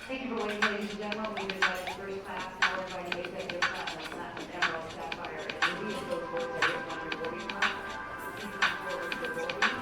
Thank you for waiting, ladies and gentlemen. We invite the first class powered by the executive platinum, emerald, sapphire, and ruby of those boards that is on your boarding pass. Please come forward for boarding.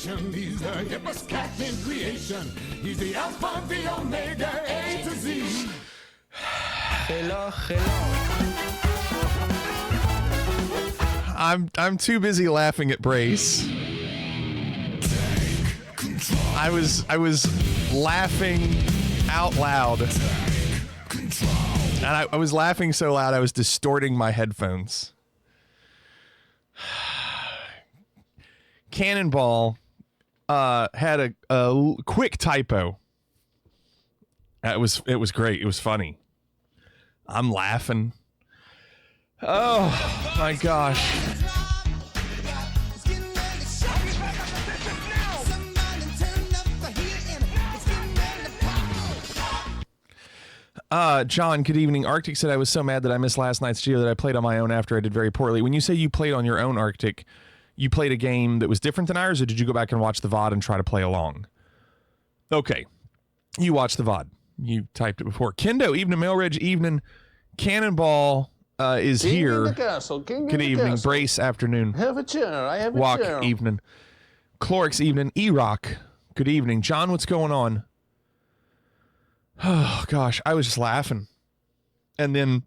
nation. He's the hippest cat in creation. He's the Alpha, the Omega, A to Z. Hello, hello. I'm too busy laughing at Brace. I was laughing out loud. And I was laughing so loud I was distorting my headphones. Cannonball had a quick typo. It was great. It was funny. I'm laughing. Oh my gosh. John, good evening. Arctic said I was so mad that I missed last night's Geo that I played on my own after I did very poorly. When you say you played on your own, Arctic, you played a game that was different than ours, or did you go back and watch the VOD and try to play along? Okay. You watched the VOD. You typed it before. Kendo, evening. Mailridge, evening. Cannonball is King here. in the castle. King Good in the evening. castle. Brace, afternoon. Have a chair. I have a Walk, chair. evening. Clorix, evening. E-Rock, good evening. John, what's going on? Oh, gosh. I was just laughing. And then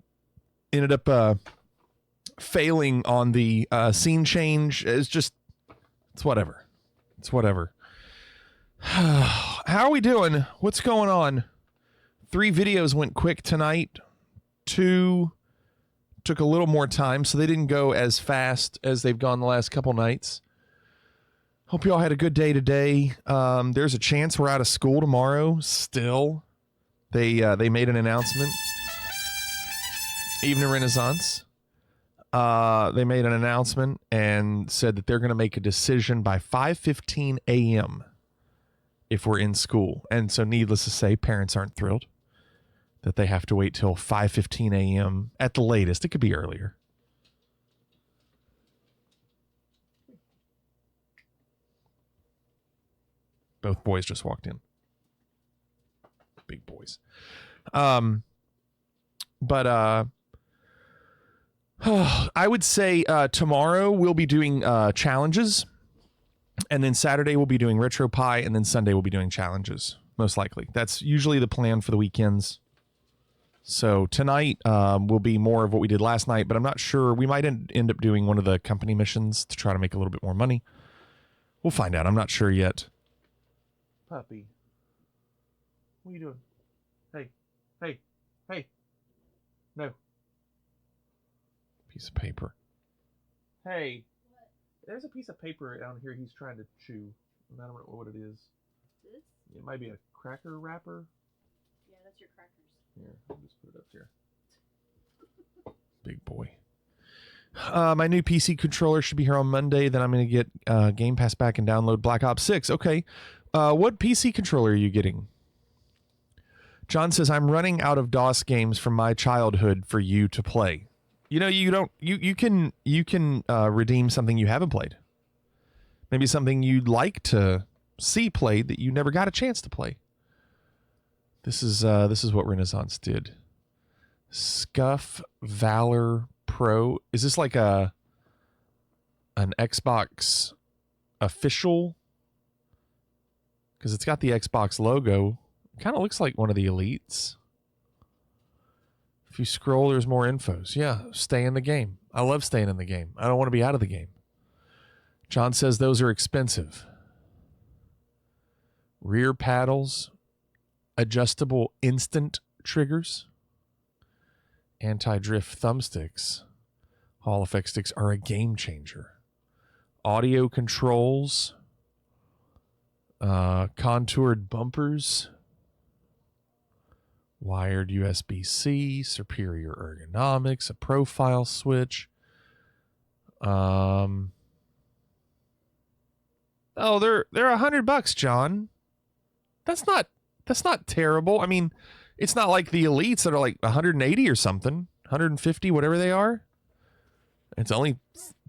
ended up failing on the scene change. It's whatever. It's whatever. How are we doing? What's going on? 3 videos went quick tonight. 2 took a little more time, so they didn't go as fast as they've gone the last couple nights. Hope you all had a good day today. There's a chance we're out of school tomorrow still. They made an announcement. Evening Renaissance. They made an announcement and said that they're going to make a decision by 5:15 a.m. if we're in school. And so needless to say, parents aren't thrilled that they have to wait till 5:15 a.m. at the latest. It could be earlier. Both boys just walked in. Big boys. I would say tomorrow we'll be doing challenges, and then Saturday we'll be doing RetroPie, and then Sunday we'll be doing challenges, most likely. That's usually the plan for the weekends. So tonight will be more of what we did last night, but I'm not sure. We might end up doing one of the company missions to try to make a little bit more money. We'll find out. I'm not sure yet. Puppy. What are you doing? Hey. No. Piece of paper. Hey. What? There's a piece of paper down here he's trying to chew. I don't know what it is. This? It might be a cracker wrapper. Yeah, that's your crackers. Here, I'll just put it up here. Big boy. My new PC controller should be here on Monday. Then I'm going to get Game Pass back and download Black Ops 6. Okay. What PC controller are you getting? John says, I'm running out of DOS games from my childhood for you to play. You know, you can redeem something you haven't played. Maybe something you'd like to see played that you never got a chance to play. This is what Renaissance did. Scuff Valor Pro. Is this like an Xbox official? Because it's got the Xbox logo. Kind of looks like one of the elites. If you scroll, there's more infos. Yeah, stay in the game. I love staying in the game. I don't want to be out of the game. John says those are expensive. Rear paddles, adjustable instant triggers, anti-drift thumbsticks, Hall effect sticks are a game changer. Audio controls, contoured bumpers, wired USB-C, superior ergonomics, a profile switch. Oh, they're $100, John. That's not terrible. I mean, it's not like the elites that are like 180 or something, 150, whatever they are. It's only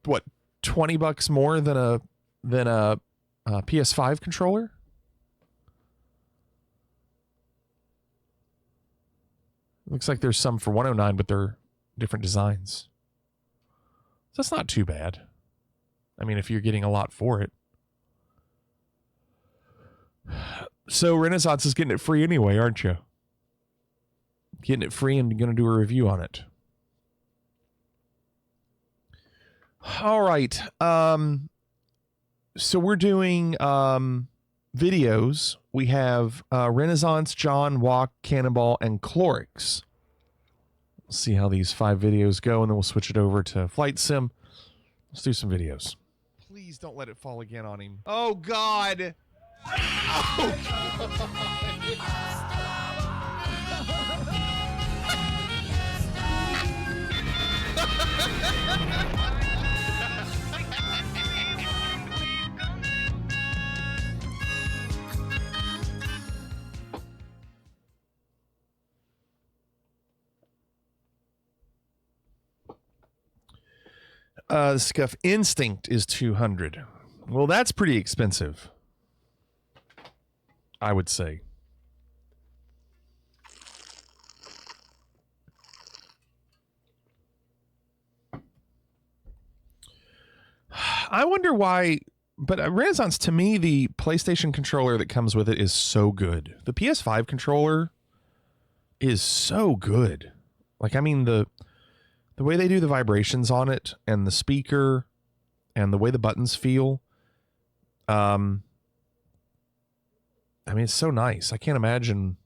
what, $20 more than a PS5 controller. Looks like there's some for 109, but they're different designs. So that's not too bad. I mean, if you're getting a lot for it. So Renaissance is getting it free anyway, aren't you? Getting it free and going to do a review on it. All right. So we're doing videos. We have Renaissance, John, Walk, Cannonball, and Clorix. We'll see how these 5 videos go, and then we'll switch it over to Flight Sim. Let's do some videos. Please don't let it fall again on him. Oh, God. Scuff Instinct is 200. Well, that's pretty expensive, I would say. I wonder why, but Renaissance, to me, the PlayStation controller that comes with it is so good. The PS5 controller is so good. Like, I mean, the way they do the vibrations on it and the speaker and the way the buttons feel, I mean, it's so nice. I can't imagine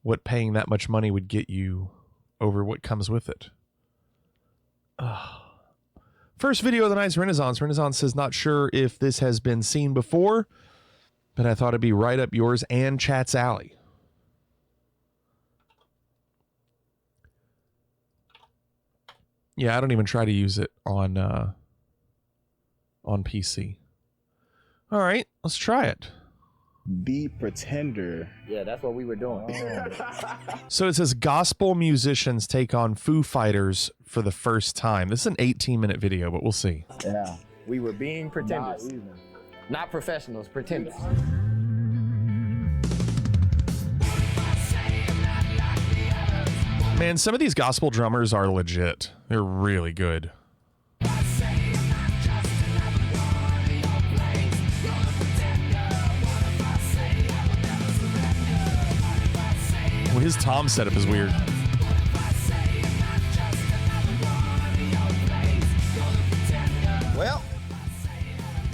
what paying that much money would get you over what comes with it. First video of the night's Renaissance. Renaissance says, not sure if this has been seen before, but I thought it'd be right up yours and chat's alley. Yeah, I don't even try to use it on PC. All right, let's try it. The Pretender. Yeah, that's what we were doing. So it says gospel musicians take on Foo Fighters for the first time. This is an 18-minute video, but we'll see. Yeah. We were being pretenders. Not professionals, pretenders. Man, some of these gospel drummers are legit. They're really good. Well, his tom setup is weird. Well,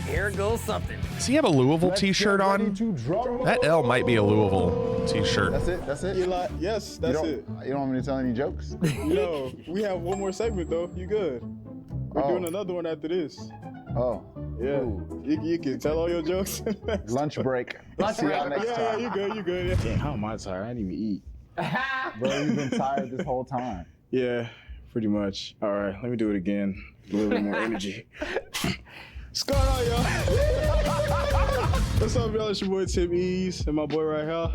here goes something. Does he have a Louisville t-shirt on? That L might be a Louisville t-shirt. That's it? That's it? Yes, that's it. You don't want me to tell any jokes? No, we have one more segment though. You good? We're doing another one after this. Oh. Yeah. Ooh. You can tell all your jokes. Lunch break. See y'all next Yeah, time. you good, you good. Yeah. Dang, how am I tired? I didn't even eat. Bro, you've been tired this whole time. Yeah, pretty much. All right, let me do it again. A little bit more energy. What's going on, y'all? What's up, y'all? It's your boy Tim Ease and my boy right here.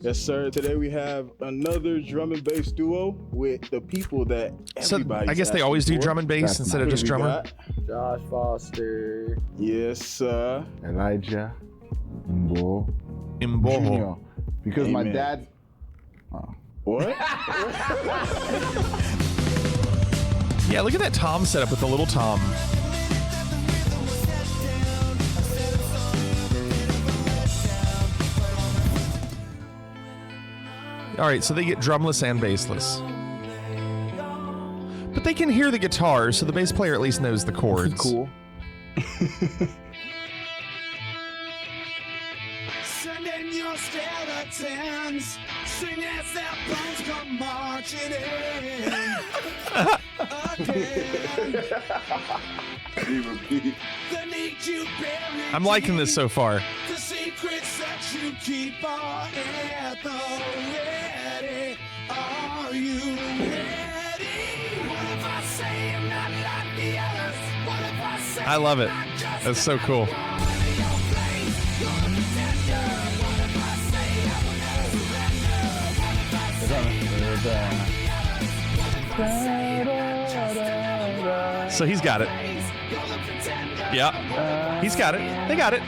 Yes, sir. Today we have another drum and bass duo with the people that So everybody's I guess they always do drum and bass That's instead of Who just we drummer. got? Josh Foster. Yes, sir. Elijah Mbo Imboho. Jr. Because my Amen. dad... What? Yeah, look at that tom setup with the little tom. All right, so they get drumless and bassless. But they can hear the guitar, so the bass player at least knows the chords. Cool. Send in your skeletons, sing as their bones come marching in. Again. The need you buried I'm liking this so far. the secrets that you keep are at the ready. Are you ready? What if I say I'm not like the others? What if I say I love it. I'm not just That's so cool. one of your flames? You're the pretender. What if I say I will never surrender? What if I say I'm not like the others? What if I say I'm not just another one? So he's got it. You're the pretender. Yeah, he's got it. They got it.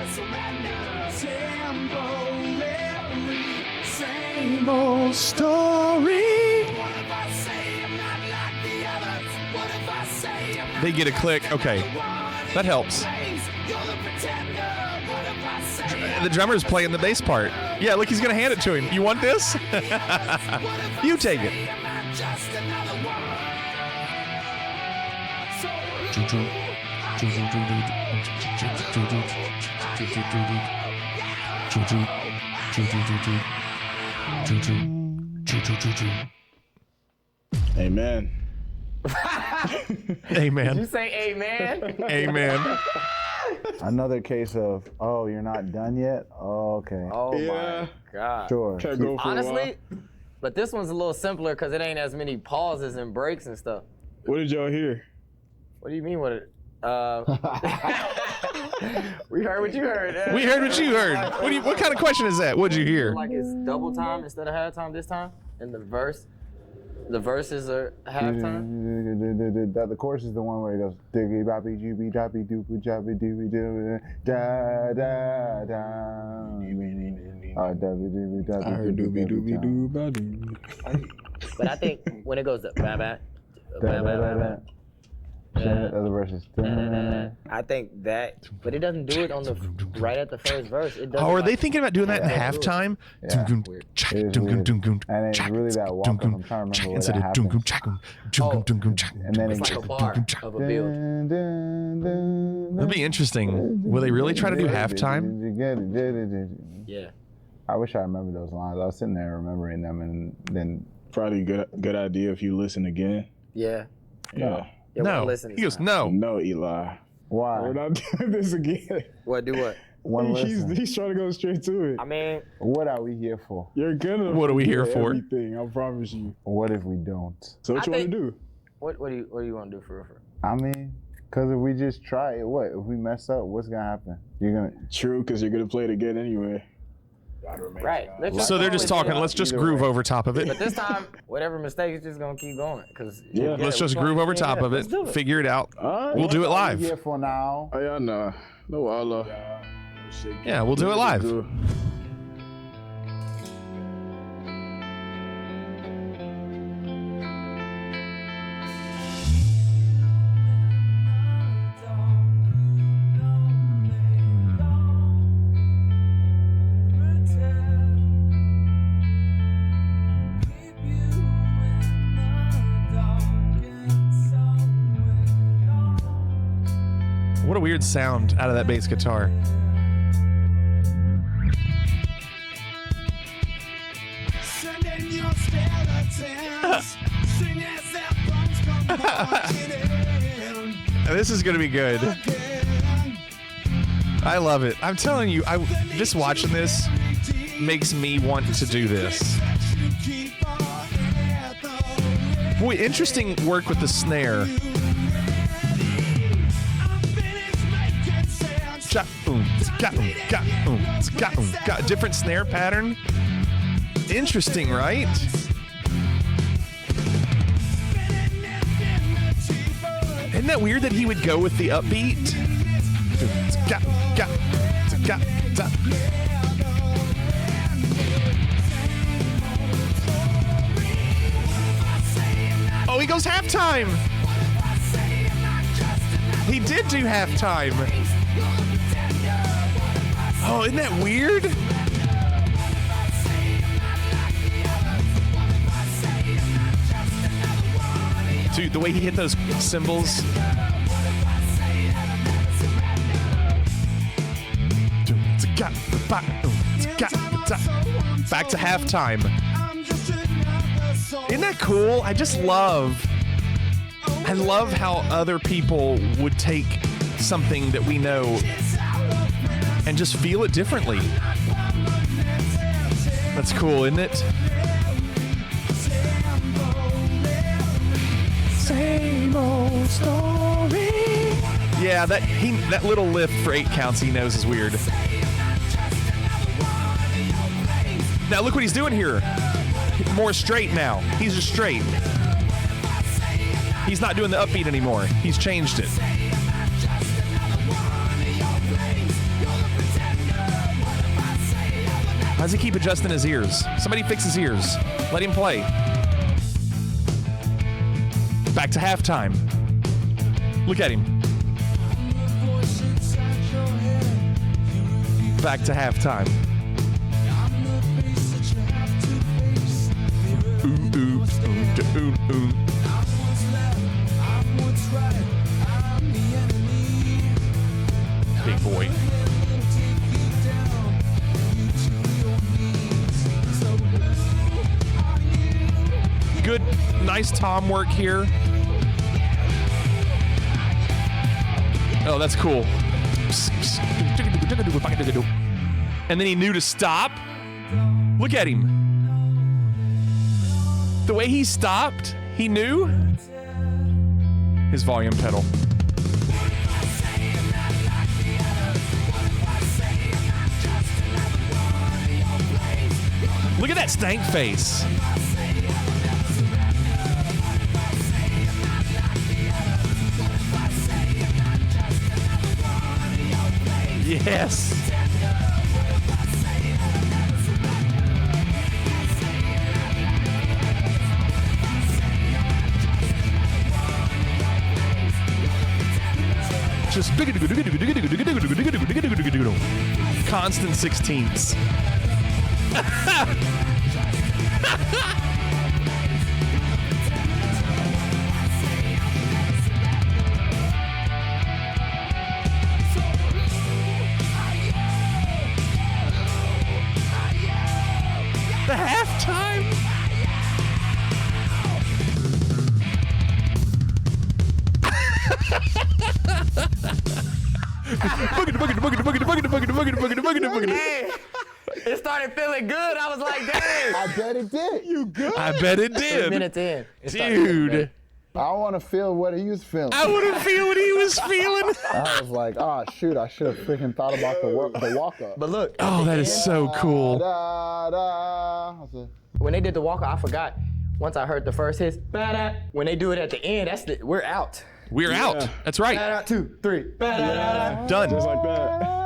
Same old story. They get a click. Okay, that helps. the drummer's playing the bass part. Yeah, look, he's gonna hand it to him. You want this? You take it. Amen. Amen. You say amen? Amen. Another case of, oh, you're not done yet? Oh, okay. Oh Yeah. my God. Sure. Can't go for a Honestly, but this one's a little simpler because it ain't as many pauses and breaks and stuff. while. What did y'all hear? What do you mean what it? We heard what you heard. We heard what you heard. What kind of question is that? What'd you hear? Like it's double time instead of halftime this time, and the verses are halftime. The chorus is the one where it goes diggy boppy jooby doppy doopy joppy doopy doo da da da. I heard doobie doobie doo ba doo. But I think when it goes to ba ba That's the verses. I think that, but it doesn't do it on the right at the first verse. It doesn't. Oh, are they thinking about doing that in halftime? Yeah. It is weird. And it's really that walk up. I'm trying to remember what happened. And then It's like a bar of a build. That'd be interesting. Will they really try to do halftime? Yeah. I wish I remembered those lines. I was sitting there remembering them, and then Probably good idea if you listen again. Yeah. Yeah. Yeah, No. we'll listen He goes, this time. no. No, Eli. why? We're not doing this again. What? Do what? One listen. He's trying to go straight to it. I mean, What are we here for? You're gonna. What are we here forget for? Everything, I promise you. What if we don't? So what I you want think- to do? what do you want to do for real? I mean, because if we just try it, what? If we mess up, what's gonna happen? You're gonna. True, because you're gonna play it again anyway. Right. Let's just So they're go just with it. talking. Let's just Either groove way. over top of it. But this time, whatever mistake is just gonna keep going. Cause Yeah. Let's just groove over top of it. Figure it out. All right. We'll do it What are we live. here for now? Oh yeah, no, no, Allah. Yeah, we'll do it live. What a weird sound out of that bass guitar. Send in your skeletons. Sing as their bones come marching in This is gonna be good. again. I love it. I'm telling you, just watching this makes me want to do this. Keep our anthem. Boy, interesting work with the snare. Got a different snare pattern. Interesting, right? Isn't that weird that he would go with the upbeat? Oh, he goes halftime. He did do halftime. Oh, isn't that weird? Dude, the way he hit those cymbals. Back to halftime. Isn't that cool? I love how other people would take something that we know and just feel it differently. That's cool, isn't it? Same old story. Yeah, that little lift for 8 counts he knows is weird. Now look what he's doing here. More straight now. He's just straight. He's not doing the upbeat anymore. He's changed it. How does he keep adjusting his ears? Somebody fix his ears. Let him play. Back to halftime. Look at him. back to halftime. Ooh, ooh, ooh, ooh, ooh. Big boy. Good, nice tom work here. Oh, that's cool. And then he knew to stop. Look at him. The way he stopped, he knew. His volume pedal. Look at that stank face. Yes. Just constant 16ths. The halftime. Hey, it started feeling good. I was like, dang. I bet it did. You good? I bet it 3 did. minutes in. it started feeling Dude. good. I want to feel what he was feeling. I want to feel what he was feeling. I was like, oh shoot, I should have freaking thought about the walk up. But look, Oh, that is so cool. Da, da. I said, when they did the walk, I forgot. Once I heard the first hits, ba-da. When they do it at the end, we're out. We're out. That's right. Ba-da, 2, 3, ba-da-da-da. Done. Just like that.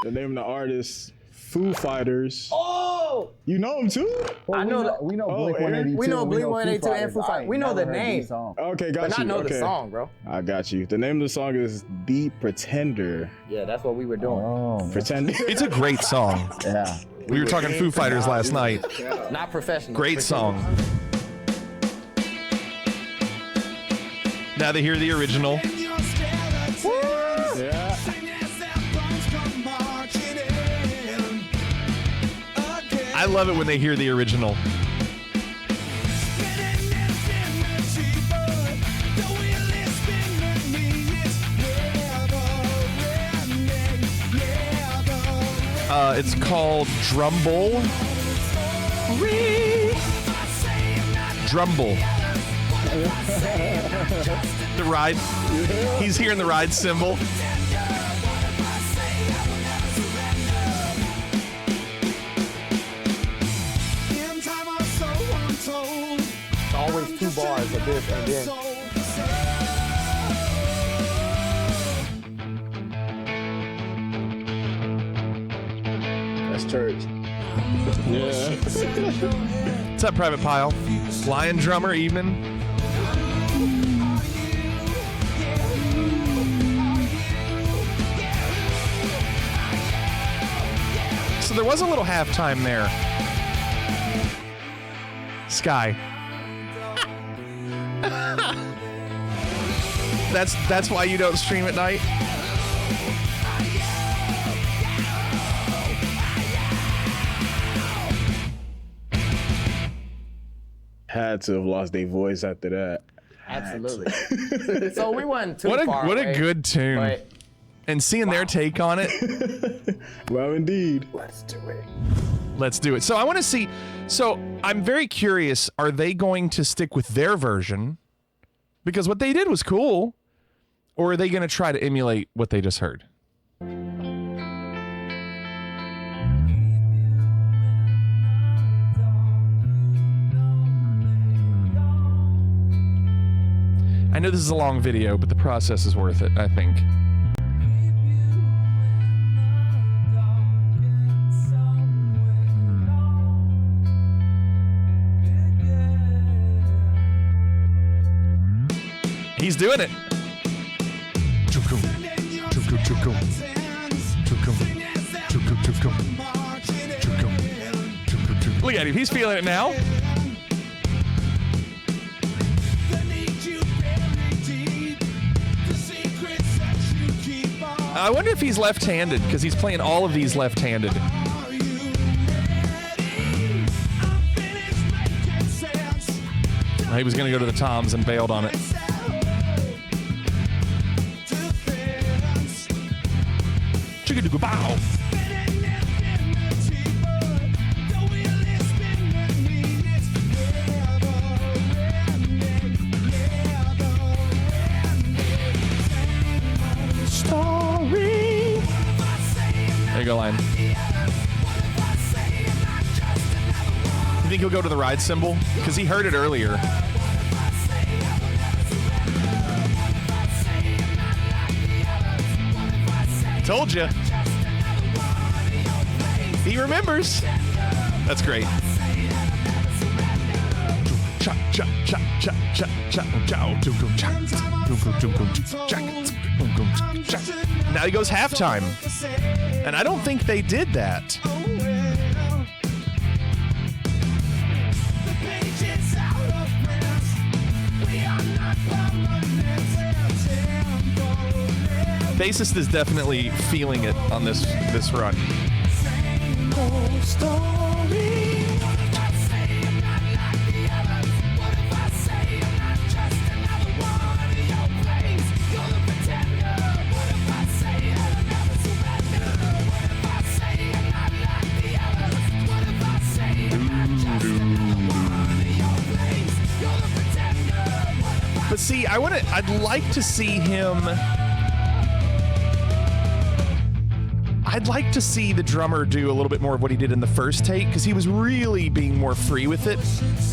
The name of the artist, Foo Fighters. Oh! You know him too? well, I know we know Oh, Blink Aaron? 182. We know Blink Foo 182 and Foo I Fighters. ain't We know never the heard name. these songs. Okay, got But you. I know okay. the song, bro. I got you. The name of the song is The Pretender. Yeah, that's what we were doing. Oh, Pretender. It's a great song. yeah. We were talking Foo Fighters last night. Not professional. Great song. Now they hear the original. Yeah. I love it when they hear the original. It's called Drumble. Drumble. The ride. He's hearing the ride cymbal. It's always 2 bars of this and then. That's church. Yeah. What's up, Private Pile? Lion drummer, evening. So there was a little halftime there. Sky. That's why you don't stream at night? Had to have lost their voice after that. Absolutely. So we wasn't too What far a away, good tune. but And seeing their take on it. Well, indeed. let's do it. Let's do it. So I want to see. So I'm very curious. Are they going to stick with their version? Because what they did was cool. Or are they going to try to emulate what they just heard? I know this is a long video, but the process is worth it, I think. He's doing it. Look at him. He's feeling it now. I wonder if he's left-handed because he's playing all of these left-handed. He was going to go to the toms and bailed on it. Chicka-doo-ga-bow. Story. There you go, Lion. You think he'll go to the ride cymbal? Because he heard it earlier. Told you. He remembers. That's great. Now he goes halftime. And I don't think they did that. Bassist is definitely feeling it on this run. But see, I'd like to see him. I'd like to see the drummer do a little bit more of what he did in the first take, because he was really being more free with it.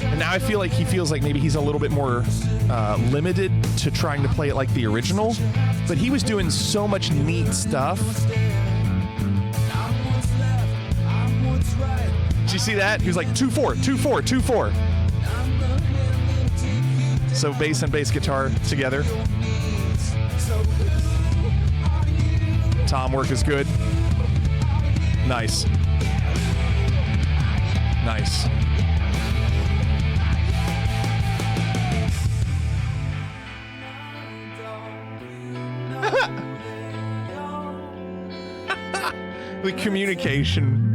And now I feel like he feels like maybe he's a little bit more limited to trying to play it like the original. But he was doing so much neat stuff. Did you see that? He was like 2-4, 2-4, 2-4. So bass and bass guitar together. Tom work is good. Nice. Nice. The communication.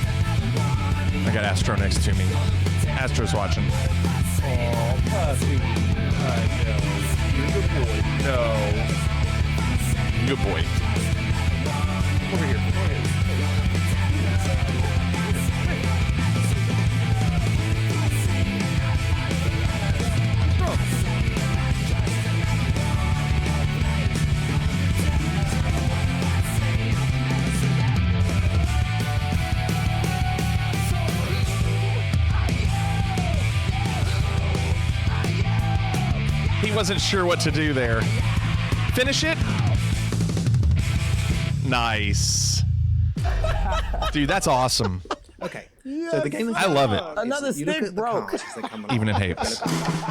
I got Astro next to me. Astro's watching. Oh, puppy. I know. You're a good boy. No. Good boy. Over here. Over here. He wasn't sure what to do there. Finish it. Nice. Dude, that's awesome. Okay. So the game I love it. Another you look stick at the broke. cards as they come along. Even in Hapes.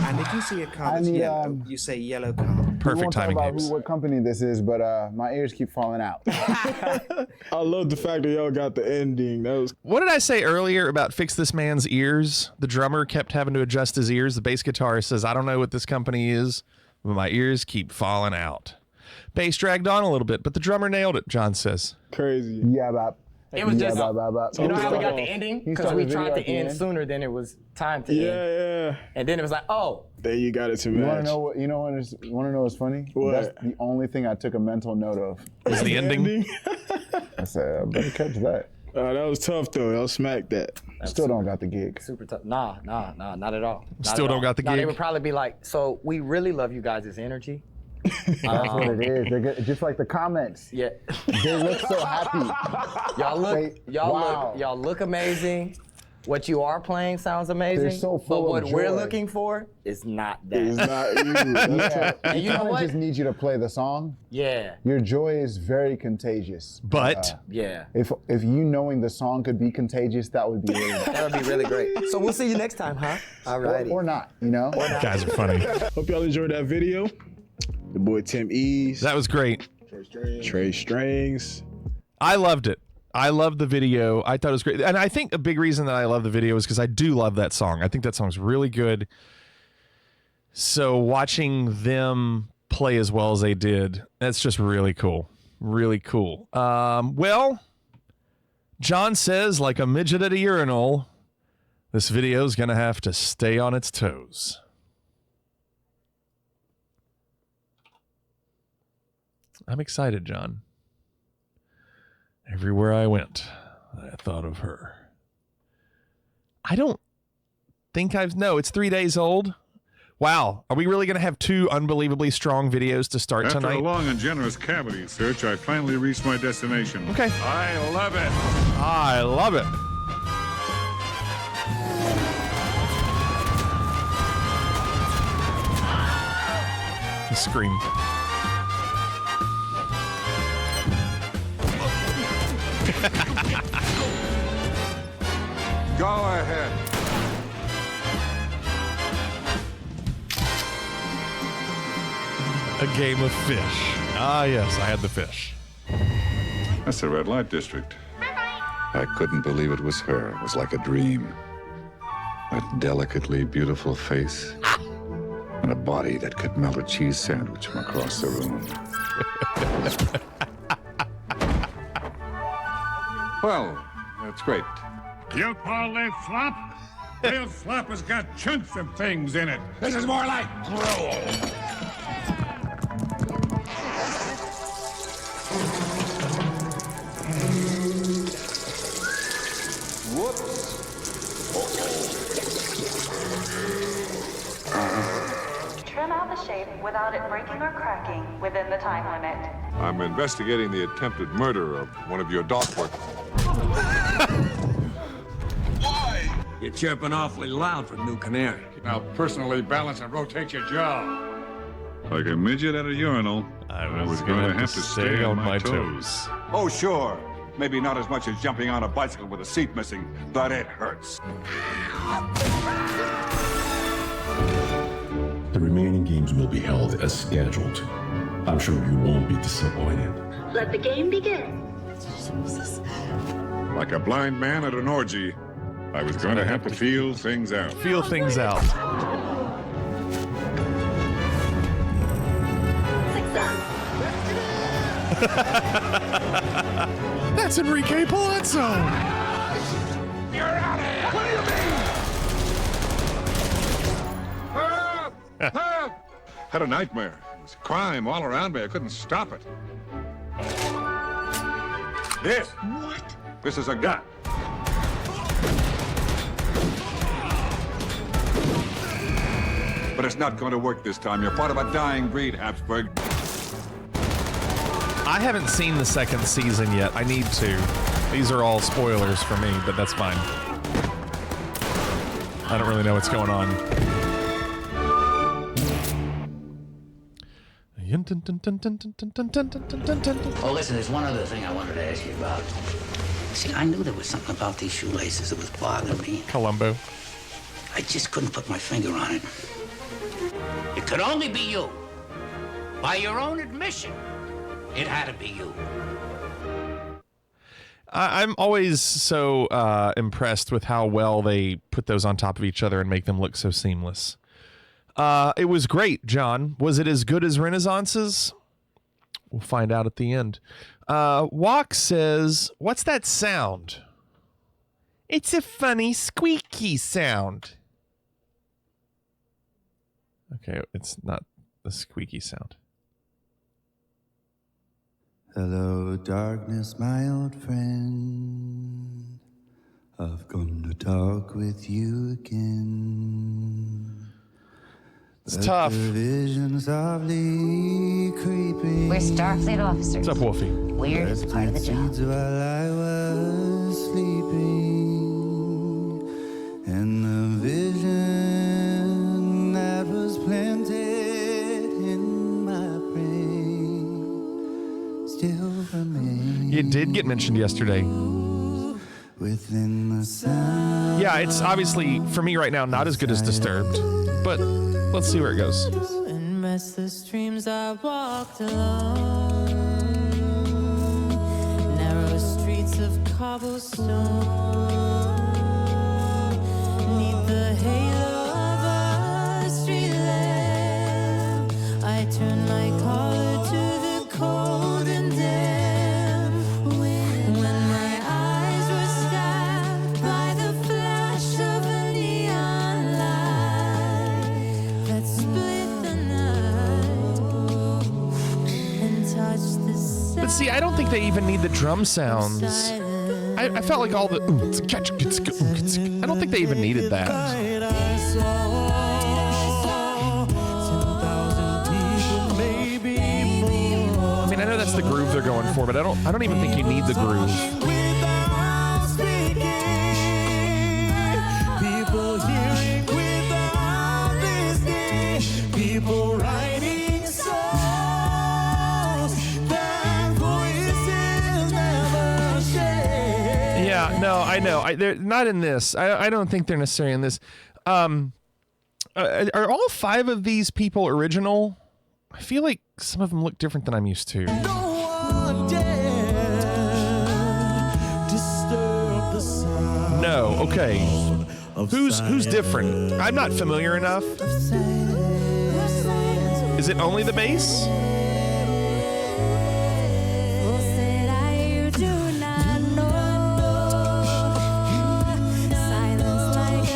And if you see a card that's yellow, you say yellow card. Perfect timing, about Hapes. what company this is, but my ears keep falling out. I love the fact that y'all got the ending. That was What did I say earlier about fix this man's ears? The drummer kept having to adjust his ears. The bass guitarist says, I don't know what this company is, but my ears keep falling out. Bass dragged on a little bit, but the drummer nailed it, John says. crazy. Yeah, Bob. It was just, Bop, bop, bop. you know how we got the He ending? Because started we the tried video to at the end end. sooner than it was time to Yeah, end. yeah. And then it was like, oh, There you got it to You want to match. know what? You know what? Want to know what's funny? What? That's the only thing I took a mental note of. Was the ending? I said, I better catch that. That was tough though. Y'all smacked that. Still don't got the gig. super tough. Nah, not at all. Not Still at don't all. got the Nah, they gig? would probably be like, so we really love you guys' energy. That's what it is. They're good. Just like the comments. Yeah. They look so happy. Y'all look Wow. y'all look amazing. what you are playing sounds amazing. They're so full but what of we're joy. looking for is not that. It's not you. Yeah, And you know what? just need you to play the song. Yeah. Your joy is very contagious. But Yeah. If you knowing the song could be contagious, that would be really nice. That would be really great. So we'll see you next time, huh? Alrighty. Or not, you know? you guys are funny. Hope y'all enjoyed that video. The boy Tim Ease, That was great. Trey Strings. I loved it. I loved the video. I thought it was great. And I think a big reason that I love the video is because I do love that song. I think that song's really good. So watching them play as well as they did, that's just really cool. Really cool. Well, John says, like a midget at a urinal, this video is going to have to stay on its toes. I'm excited, John. Everywhere I went, I thought of her. I don't think no, it's 3 days old. Wow. Are we really going to have 2 unbelievably strong videos to start After tonight? a long and generous cavity search, I finally reached my destination. Okay. I love it. I love it. The scream. Go ahead. A game of fish. Ah, yes, I had the fish. That's the red light district. I couldn't believe it was her. It was like a dream. That delicately beautiful face and a body that could melt a cheese sandwich from across the room. Well, that's great. You call it flop? Real flop has got chunks of things in it. This is more like gruel. Trim out the shape without it breaking or cracking within the time limit. I'm investigating the attempted murder of one of your dog workers. Why? You're chirping awfully loud for New Canary. Now personally balance and rotate your jaw. Like a midget at a urinal, I was going to have to stay on my toes. Oh, sure. Maybe not as much as jumping on a bicycle with a seat missing, but it hurts. The remaining games will be held as scheduled. I'm sure you won't be disappointed. Let the game begin. Like a blind man at an orgy, I was going to have to feel things out. Feel things out. That's Enrique Palazzo. You're out of here! What do you mean? Had a nightmare. It was crime all around me. I couldn't stop it. This. What? This is a gun. But it's not going to work this time. You're part of a dying breed, Habsburg. I haven't seen the second season yet. I need to. These are all spoilers for me, but that's fine. I don't really know what's going on. Oh, listen, there's one other thing I wanted to ask you about. See, I knew there was something about these shoelaces that was bothering me. Columbo. I just couldn't put my finger on it. It could only be you. By your own admission, it had to be you. I'm always so impressed with how well they put those on top of each other and make them look so seamless. It was great, John. Was it as good as Renaissance's? We'll find out at the end. Walk says, what's that sound? It's a funny squeaky sound. Okay, it's not the squeaky sound. Hello, darkness, my old friend. I've come to talk with you again. It's tough. Visions softly creeping. We're Starfleet officers. What's up, Wolfie? We're part of the job. While I was sleeping, it did get mentioned yesterday. Within the sound. Yeah, it's obviously, for me right now, not as good as Disturbed. But let's see where it goes. In restless dreams I walked alone, narrow streets of cobblestone, neath the halo of a street lamp. I turned my collar to the cold and damp. When my eyes were stabbed by the flash of a neon light that split the night and touched the sun. But see, I don't think they even need the drum sounds. I felt like all the... I don't think they even needed that. I mean, I know that's the groove they're going for, but I don't even think you need the groove. People hearing without listening. People writing songs that voices never share. Yeah, no, I know. They're not in this. I don't think they're necessarily in this. Are all 5 of these people original? I feel like some of them look different than I'm used to. No, okay. Who's different? I'm not familiar enough. Is it only the bass?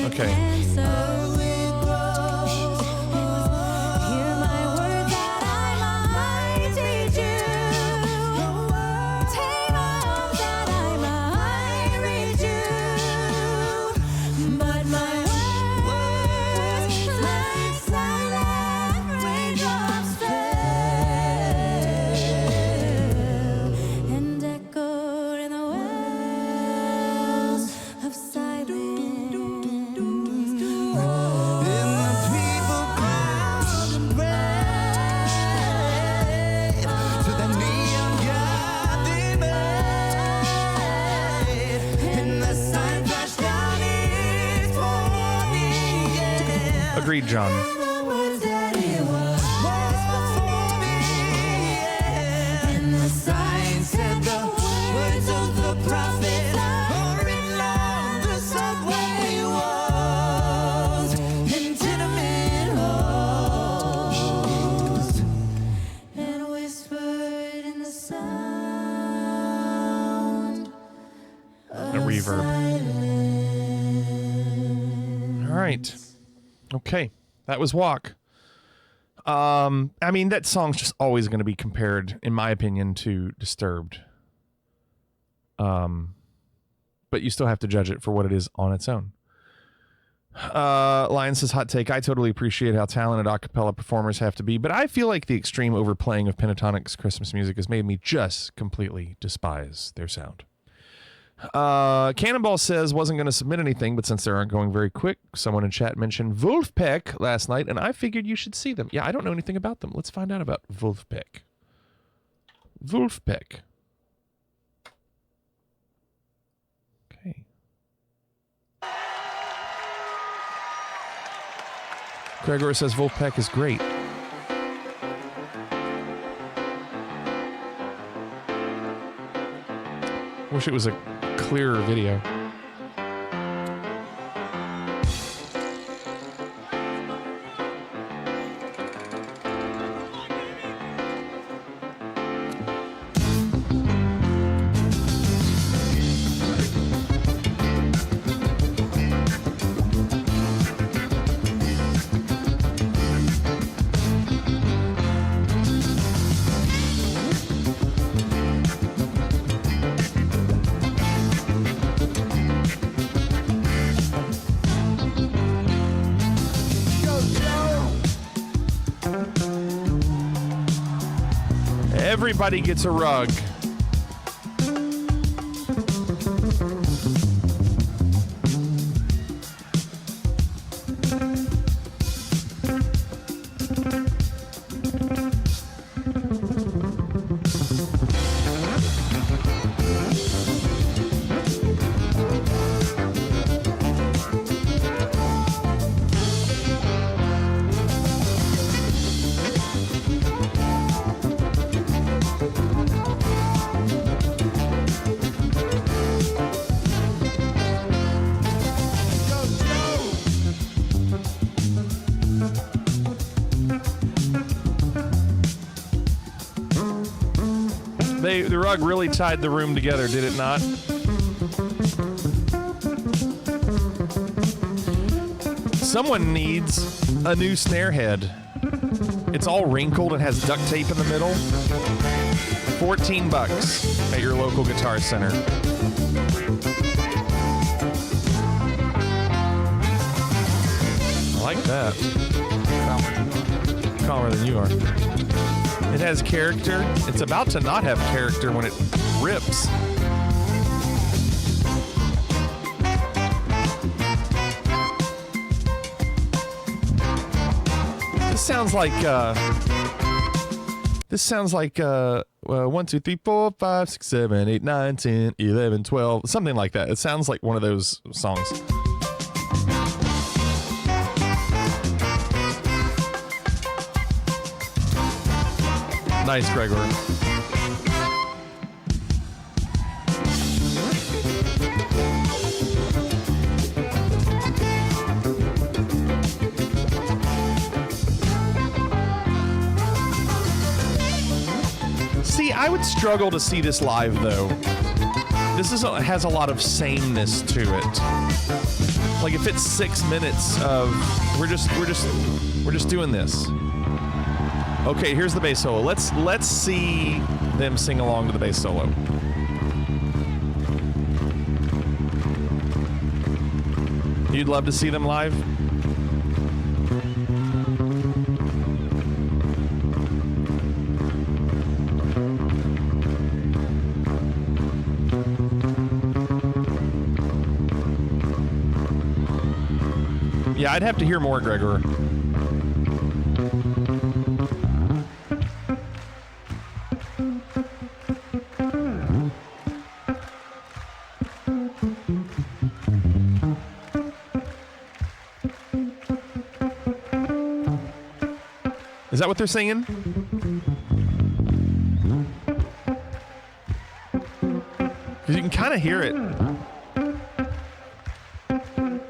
Okay. Agreed, John. A reverb. All right. Okay, that was Walk. I mean, that song's just always going to be compared, in my opinion, to Disturbed. But you still have to judge it for what it is on its own. Lion says, hot take, I totally appreciate how talented a cappella performers have to be, but I feel like the extreme overplaying of Pentatonic's Christmas music has made me just completely despise their sound. Cannonball says wasn't going to submit anything, but since they aren't going very quick, someone in chat mentioned Wolfpack last night, and I figured you should see them. Yeah, I don't know anything about them. Let's find out about Wolfpack. Wolfpack. Okay. Gregor says Wolfpack is great. Wish it was a clearer video. Everybody gets a rug. the rug really tied the room together, did it not? Someone needs a new snare head. It's all wrinkled and has duct tape in the middle. $14 at your local Guitar Center. I like that. Calmer than you are. It has character. It's about to not have character when it rips. This sounds like 1, 2, 3, 4, 5, 6, 7, 8, 9, 10, 11, 12, something like that. It sounds like one of those songs. Nice, Gregor. See, I would struggle to see this live, though. This has a lot of sameness to it. Like if it's 6 minutes of we're just doing this. Okay, here's the bass solo. Let's see them sing along to the bass solo. You'd love to see them live? Yeah, I'd have to hear more, Gregor. Is that what they're singing? Because you can kind of hear it.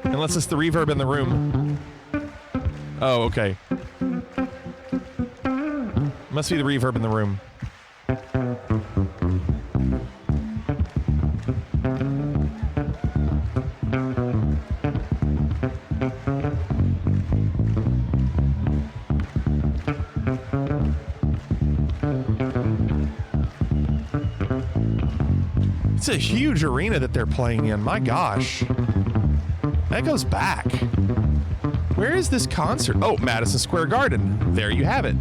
Unless it's the reverb in the room. Oh, okay. Must be the reverb in the room. It's a huge arena that they're playing in. My gosh. That goes back. Where is this concert? Oh, Madison Square Garden. There you have it.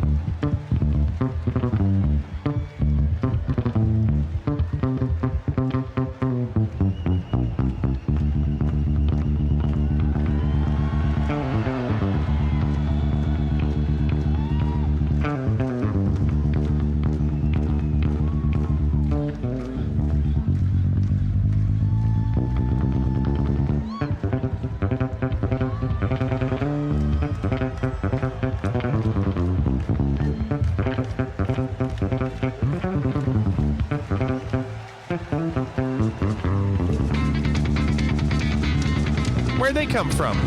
Where'd they come from?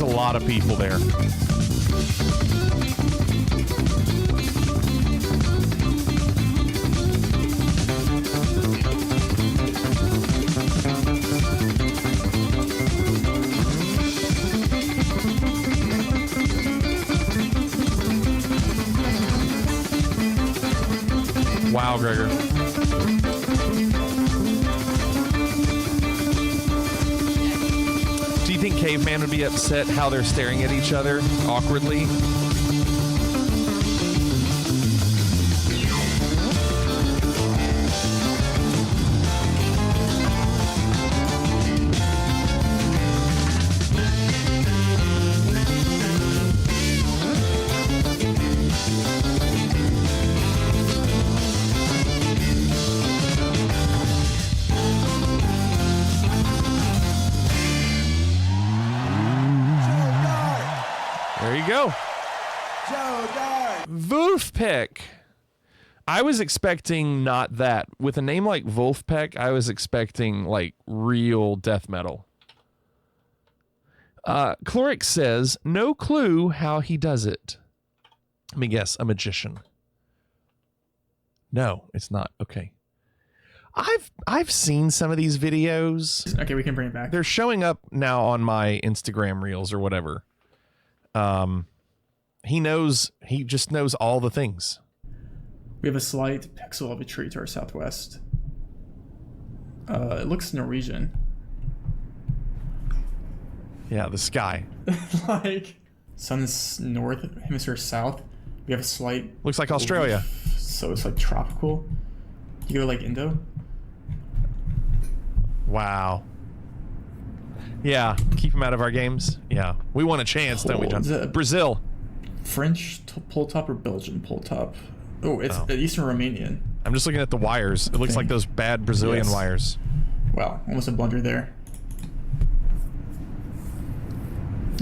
A lot of people there. Wow, Gregor. Do you think Caveman would be upset how they're staring at each other awkwardly? There you go. Joe Dart. Wolfpack. I was expecting not that. With a name like Wolfpack, I was expecting like real death metal. Cloric says, no clue how he does it. Let me guess, a magician. No, it's not. Okay. I've seen some of these videos. Okay, we can bring it back. They're showing up now on my Instagram reels or whatever. He just knows all the things. We have a slight pixel of a tree to our southwest. It looks Norwegian. Yeah, the sky. Like, sun is north, hemisphere south. We have a slight... Looks like Australia. So it's like tropical. You go like Indo? Wow. Yeah, keep him out of our games. Yeah, we want a chance, don't we, John? Brazil. French pull top or Belgian pull top? Oh, it's Eastern Romanian. I'm just looking at the wires. It looks like those bad Brazilian wires. Wow, almost a blunder there.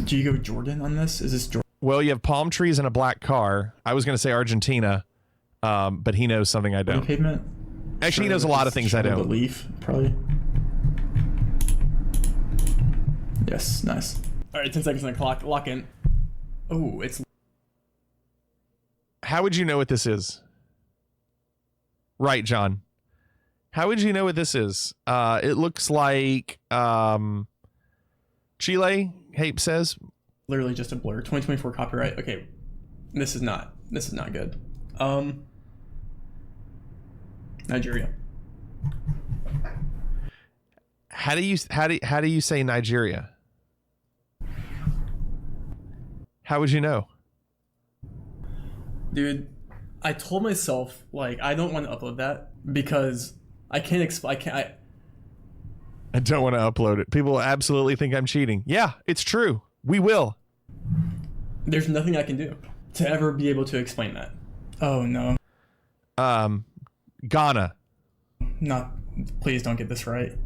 Do you go Jordan on this? Is this Jordan? Well, you have palm trees and a black car. I was going to say Argentina, but he knows something I don't. Pavement? Actually, he knows a lot of things I don't. Leaf, probably. Yes, nice. All right, 10 seconds on the clock. Lock in. Oh, it's... How would you know what this is? Right, John. How would you know what this is? It looks like Chile, Hape says. Literally just a blur. 2024 copyright. Okay. This is not good. Nigeria. How do you say Nigeria? How would you know? Dude, I told myself, like, I don't want to upload that because I can't explain. I don't want to upload it. People absolutely think I'm cheating. Yeah, it's true. We will. There's nothing I can do to ever be able to explain that. Oh no. Ghana. Not. Please don't get this right.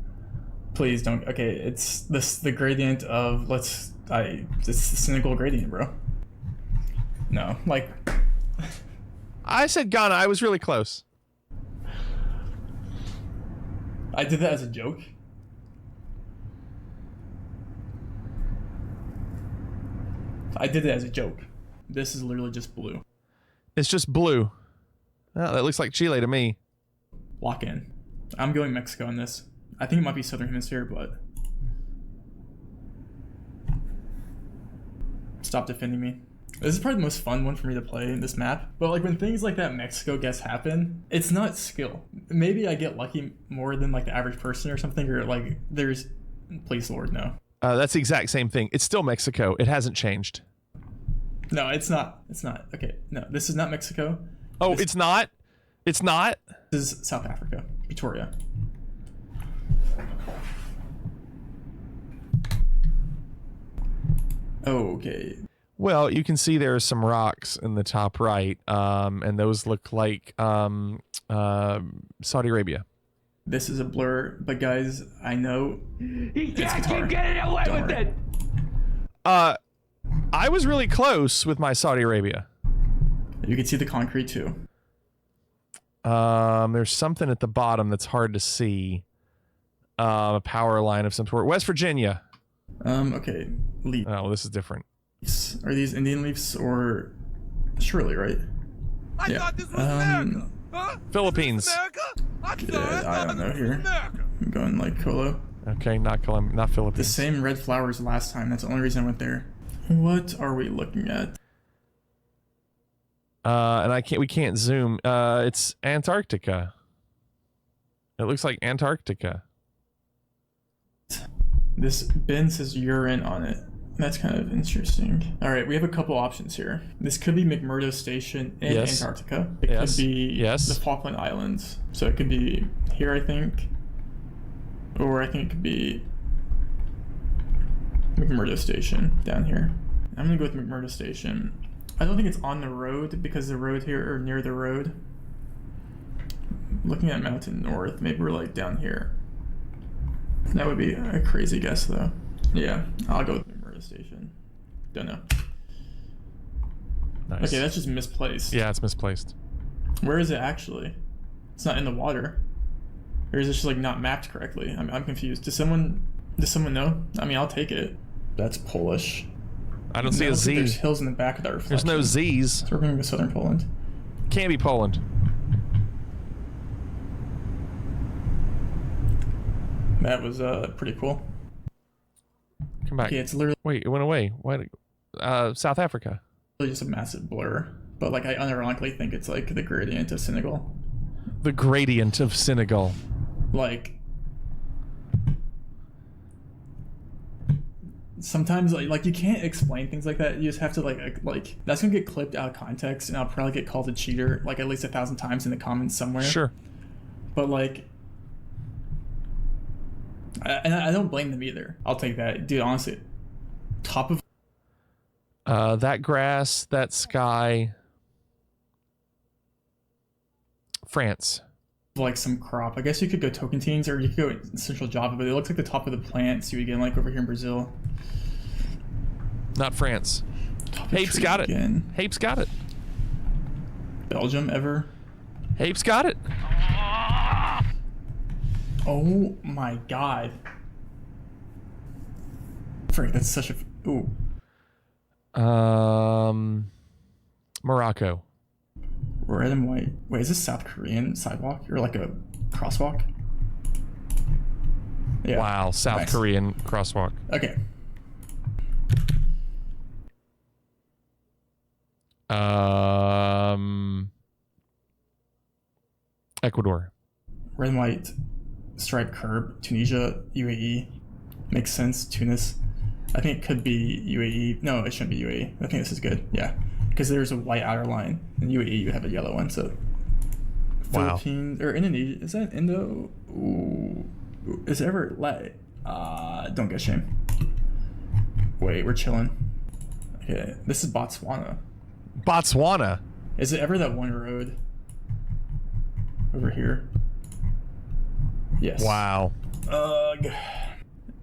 Please don't. Okay, it's the gradient of it's the Senegal gradient, bro. No, like. I said Ghana. I was really close. I did that as a joke. I did it as a joke. This is literally just blue. It's just blue. Oh, that looks like Chile to me. Lock in. I'm going Mexico on this. I think it might be Southern Hemisphere, but... Stop defending me. This is probably the most fun one for me to play in this map. But like when things like that Mexico guess happen, it's not skill. Maybe I get lucky more than like the average person or something, or like there's... Please Lord, no. That's the exact same thing. It's still Mexico. It hasn't changed. No, it's not. It's not. Okay, no, this is not Mexico. Oh, it's not? It's not? This is South Africa, Pretoria. Okay. Well, you can see there are some rocks in the top right, and those look like Saudi Arabia. This is a blur, but guys, I know He can't keep getting away with it. I was really close with my Saudi Arabia. You can see the concrete too. There's something at the bottom that's hard to see. A power line of some sort. West Virginia. Okay. Leaf. Oh, this is different. Are these Indian leaves or surely, right? I thought this was America. Huh? Philippines. I don't know here. I'm going like Colo. Okay, not Philippines. The same red flowers last time. That's the only reason I went there. What are we looking at? And we can't zoom. It's Antarctica. It looks like Antarctica. This bin says urine on it. That's kind of interesting. All right, we have a couple options here. This could be McMurdo Station in Antarctica. It could be the Falkland Islands. So it could be here, I think. Or I think it could be McMurdo Station down here. I'm gonna go with McMurdo Station. I don't think it's on the road because the road here, or near the road. Looking at Mountain North, maybe we're like down here. That would be a crazy guess though. Yeah, I'll go with McMurdo Station. Don't know. Nice. Okay, that's just misplaced. Yeah, it's misplaced. Where is it actually? It's not in the water. Or is it just like not mapped correctly? I'm confused. Does someone know? I mean, I'll take it. That's Polish. I don't see a Z. There's hills in the back of that reflection. There's no Z's. So we're going to southern Poland. Can't be Poland. That was pretty cool. Come back. Yeah, it's literally. Wait, it went away. Why? South Africa. Just a massive blur, but like I unironically think it's like the gradient of Senegal. The gradient of Senegal. Like sometimes like you can't explain things like that. You just have to like that's gonna get clipped out of context, and I'll probably get called a cheater like at least 1,000 times in the comments somewhere. Sure. But like, I don't blame them either. I'll take that, dude. Honestly, top of. That grass, that sky. France. Like some crop. I guess you could go Tocantins or you could go Central Java, but it looks like the top of the plants you would get like over here in Brazil. Not France. Hape's got it. Again. Hape's got it. Belgium ever? Hape's got it. Oh my god. Frick, that's such a... Ooh. Morocco. Red and white. Wait, is this South Korean sidewalk or like a crosswalk? Yeah. Wow, South Nice. Korean crosswalk. Okay. Ecuador. Red and white striped curb. Tunisia, UAE. Makes sense. Tunis. I think it could be UAE. No, it shouldn't be UAE. I think this is good. Yeah. Because there's a white outer line. In UAE, you have a yellow one. So. Wow. Philippines or Indonesia. Is that Indo? Ooh. Is it ever like? Don't get shame. Wait, we're chilling. Okay, this is Botswana. Botswana. Is it ever that one road over here? Yes. Wow. Ugh.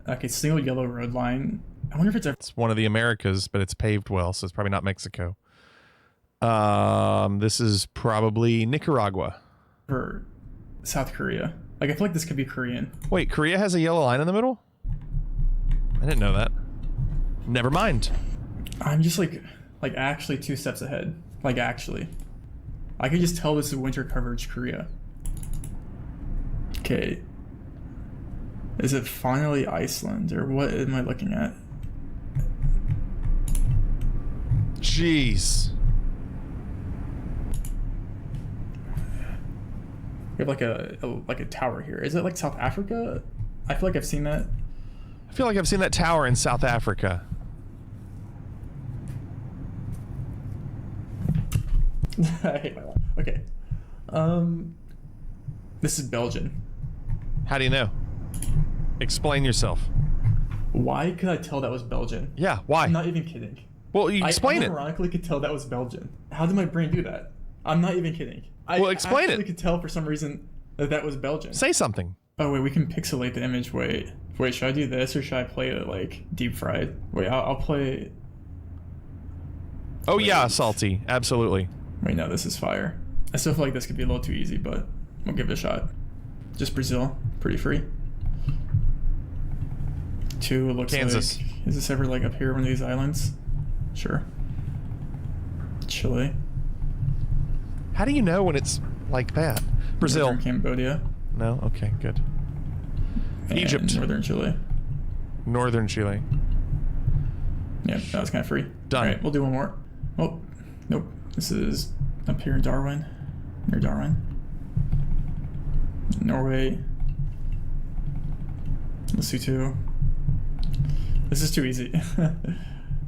Okay, single yellow road line. I wonder if it's ever. It's one of the Americas, but it's paved well, so it's probably not Mexico. This is probably Nicaragua. For South Korea. Like, I feel like this could be Korean. Wait, Korea has a yellow line in the middle? I didn't know that. Never mind. I'm just like actually 2 steps ahead. Like, actually. I could just tell this is winter coverage Korea. Okay. Is it finally Iceland, or what am I looking at? Jeez. We have like a tower here. Is it like South Africa? I feel like I've seen that. I feel like I've seen that tower in South Africa. I hate my life. Okay. This is Belgian. How do you know? Explain yourself. Why could I tell that was Belgian? Yeah, why? I'm not even kidding. Well, you explain I it. ironically could tell that was Belgian. How did my brain do that? I'm not even kidding. Well, explain it. I could tell for some reason that was Belgian. Say something. Oh, wait, we can pixelate the image. Wait, should I do this or should I play it like deep fried? Wait, I'll play... Oh, yeah, salty. Absolutely. Wait, no, this is fire. I still feel like this could be a little too easy, but we'll give it a shot. Just Brazil. Pretty free. 2, it looks Kansas. like... Is this ever like up here, one of these islands? Sure. Chile. How do you know when it's like that? Brazil. Northern Cambodia. No? Okay, good. And Egypt. Northern Chile. Northern Chile. Yeah, that was kind of free. Done. All right, we'll do one more. Oh, nope. This is up here in Darwin. Near Darwin. Norway. Lesotho. This is too easy.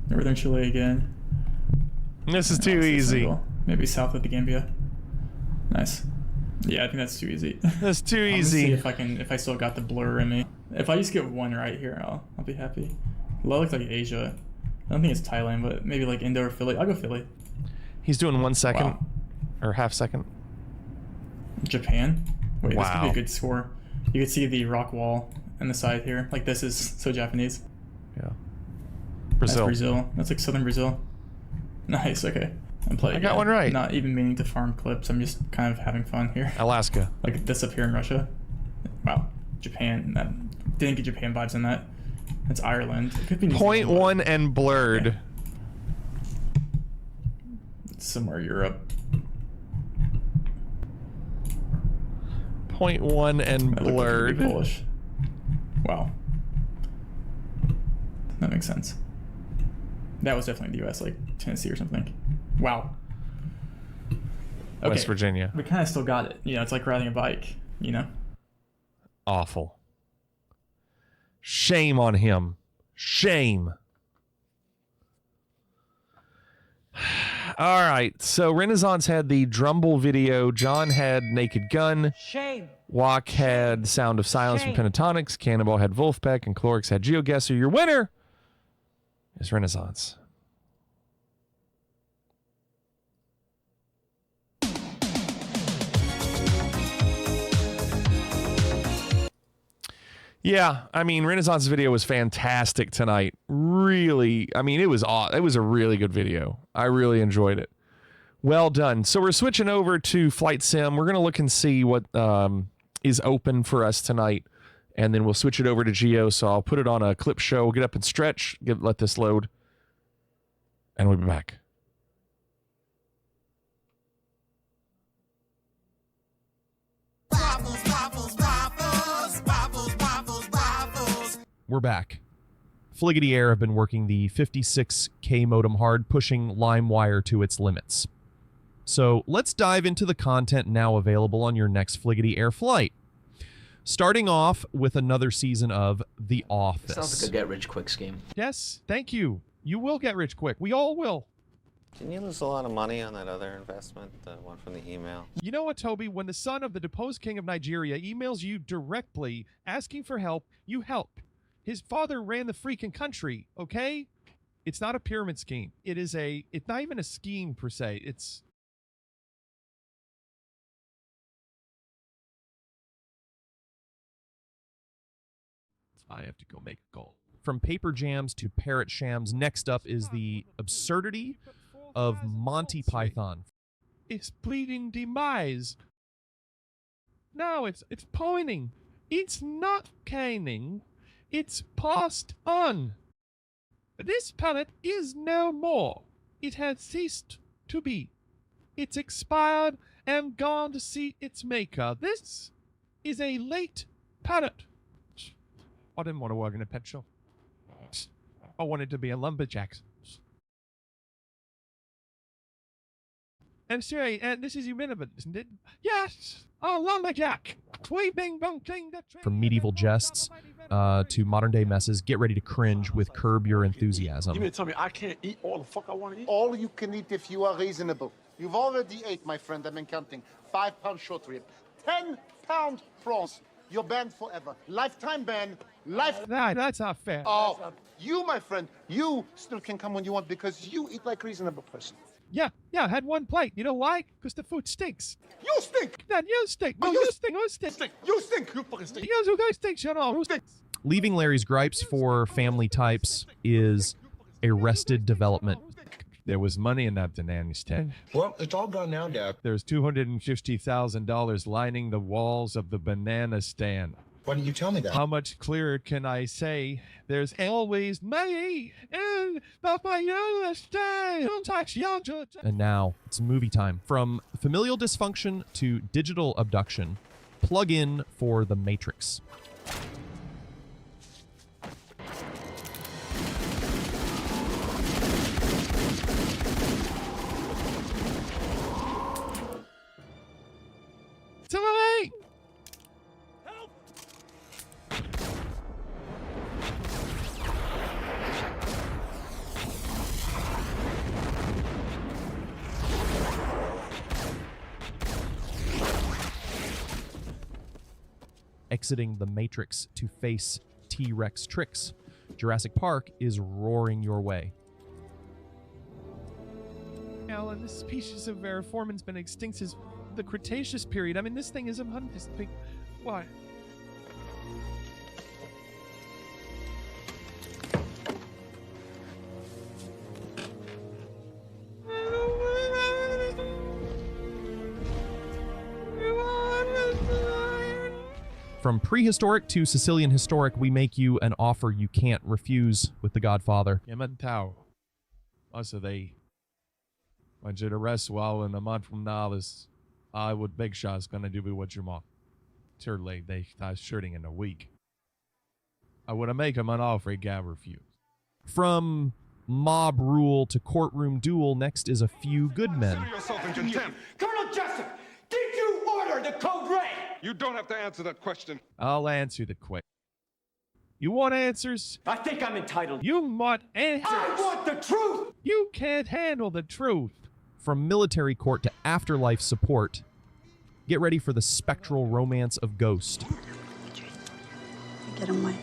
Northern Chile again. This is too easy. Senegal. Maybe south of the Gambia. Nice. Yeah, I think that's too easy. That's too I'm easy. gonna see if I still got the blur in me. If I just get one right here, I'll be happy. Well, it looks like Asia. I don't think it's Thailand, but maybe like Indo or Philly. I'll go Philly. He's doing 1 second. Wow. Or half second. Japan? Wait, this could be Wow. a good score. You could see the rock wall on the side here. Like, this is so Japanese. Yeah. That's Brazil. Brazil. That's like southern Brazil. Nice, okay. and play. I got one right. Not even meaning to farm clips. I'm just kind of having fun here. Alaska. Like this up here in Russia. Wow. Japan. That didn't get Japan vibes in that. That's Ireland. It could be New Point Zealand, one and blurred. Yeah. It's somewhere Europe. 0.1 and That looked like it could blurred. be Polish. Wow. That makes sense. That was definitely the US, like Tennessee or something. Wow. West Virginia. We kind of still got it. You know, it's like riding a bike, you know? Awful. Shame on him. Shame. All right. So Renaissance had the Drumble video. John had Naked Gun. Shame. Wok had Sound of Silence from Pentatonics. Cannonball had Wolfpack. And Clorix had Geoguessr. Your winner is Renaissance. Yeah, I mean, Renaissance's video was fantastic tonight. Really, I mean, it was a really good video. I really enjoyed it. Well done. So we're switching over to Flight Sim. We're going to look and see what is open for us tonight, and then we'll switch it over to Geo. So I'll put it on a clip show, get up and stretch, let this load, and we'll be back. We're back. Fliggity Air have been working the 56K modem hard, pushing LimeWire to its limits. So let's dive into the content now available on your next Fliggity Air flight. Starting off with another season of The Office. Sounds like a get-rich-quick scheme. Yes, thank you. You will get rich quick. We all will. Didn't you lose a lot of money on that other investment, the one from the email? You know what, Toby? When the son of the deposed king of Nigeria emails you directly asking for help, you help. His father ran the freaking country, okay? It's not a pyramid scheme. It's not even a scheme per se. I have to go make a call. From paper jams to parrot shams, next up is the absurdity of Monty Python. It's bleeding demise. No, it's pointing. It's not caning. It's passed on. This palette is no more. It has ceased to be. It's expired and gone to see its maker. This is a late palette. I didn't want to work in a pet shop. I wanted to be a lumberjack. And sorry, this is your minimum, isn't it? Yes! Oh, lumberjack! From medieval jests to modern day messes, get ready to cringe with Curb Your Enthusiasm. You mean to tell me I can't eat all the fuck I want to eat? All you can eat if you are reasonable. You've already ate, my friend, I've been counting. 5 pound short rib, 10 pound prawns. You're banned forever. Lifetime ban. That's not fair. Oh, you, my friend, you still can come when you want because you eat like a reasonable person. Yeah, I had one plate. You know why? Because the food stinks. You stink! Dad, you stink. No, you stink. You stink. You stink. You fucking stink. You guys stink. Shut up. Who stinks? Leaving Larry's gripes for family types is Arrested Development. There was money in that banana stand. Well, it's all gone now, Dad. There's $250,000 lining the walls of the banana stand. Why didn't you tell me that? How much clearer can I say? There's always money in the banana stand. And now it's movie time. From familial dysfunction to digital abduction, plug in for The Matrix. Exiting the Matrix to face T-Rex tricks. Jurassic Park is roaring your way. Alan, this species of Veriformin's been extinct since the Cretaceous period. I mean, this thing is a big... Why? From prehistoric to Sicilian historic, we make you an offer you can't refuse with The Godfather. Tao. Also, they want you to rest well, and a month from now, this Hollywood big shot's gonna do what you want. Surely they start shooting in a week. I would make him an offer he can't refuse. From mob rule to courtroom duel, next is A Few Good Men. Colonel Jessup, did you order the code red? You don't have to answer that question. I'll answer the question. You want answers? I think I'm entitled. You want answers? I want the truth! You can't handle the truth. From military court to afterlife support, get ready for the spectral romance of Ghost. Get him wet.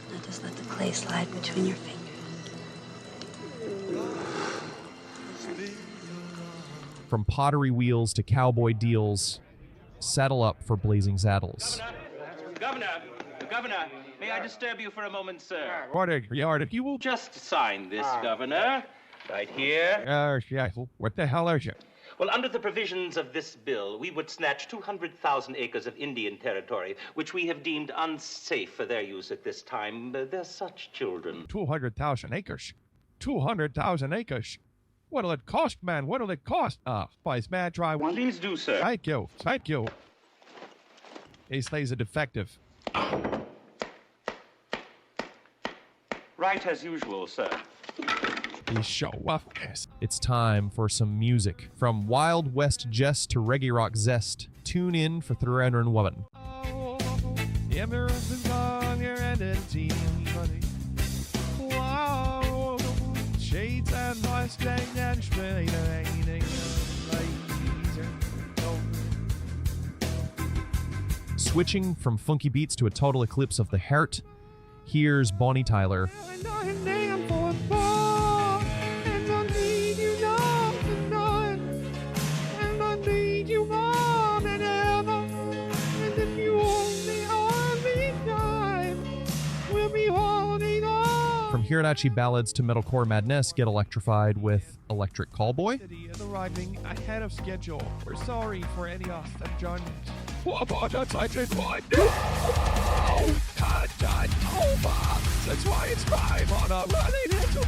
Now just let the clay slide between your fingers. From pottery wheels to cowboy deals, saddle up for Blazing Saddles. Governor, may I disturb you for a moment, sir? Order, you will Just sign this, Governor. Right here. Yeah, what the hell is it? Well, under the provisions of this bill, we would snatch 200,000 acres of Indian territory, which we have deemed unsafe for their use at this time. They're such children. 200,000 acres. 200,000 acres. What'll it cost, man? What'll it cost? Spice man, try one. Please do, sir. Thank you. Thank you. He stays a defective. Right as usual, sir. He show off. It's time for some music. From Wild West Jest to Reggae Rock Zest, tune in for 301. Wow. Shades and Mustang and switching from funky beats to a total eclipse of the heart, here's Bonnie Tyler. From Hirachi ballads to metalcore madness, get electrified with Electric Callboy. Arriving ahead of schedule. We're sorry for any adjournment. That's why it's 5 on a running into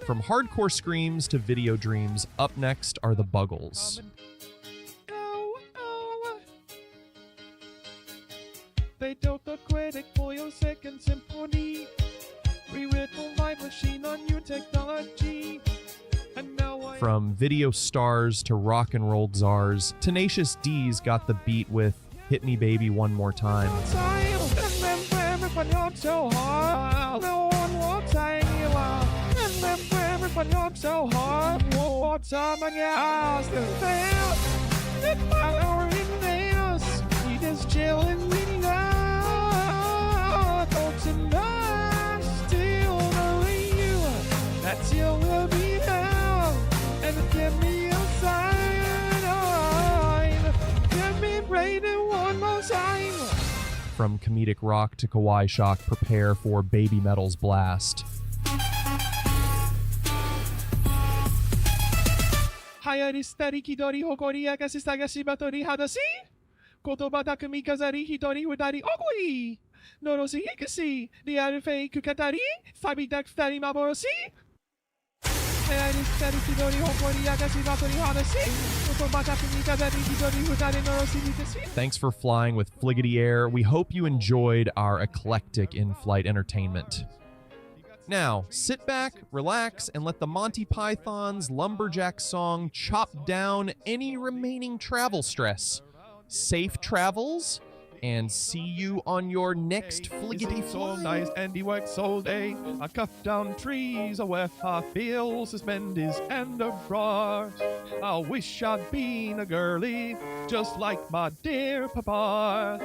From hardcore screams to video dreams, up next are the Buggles. They took the critic for your second symphony. Rewritten my machine on new technology. From video stars to rock and roll czars, Tenacious D's got the beat with Hit Me Baby One More Time. From comedic rock to kawaii shock, prepare for Baby Metal's blast. Thanks for flying with Fliggity Air. We hope you enjoyed our eclectic in-flight entertainment. Now, sit back, relax, and let the Monty Python's Lumberjack song chop down any remaining travel stress. Safe travels and see you on your next fliggity so nice and he works all day. I cut down trees where I feel suspend his enterprise. I wish I'd been a girlie just like my dear papa.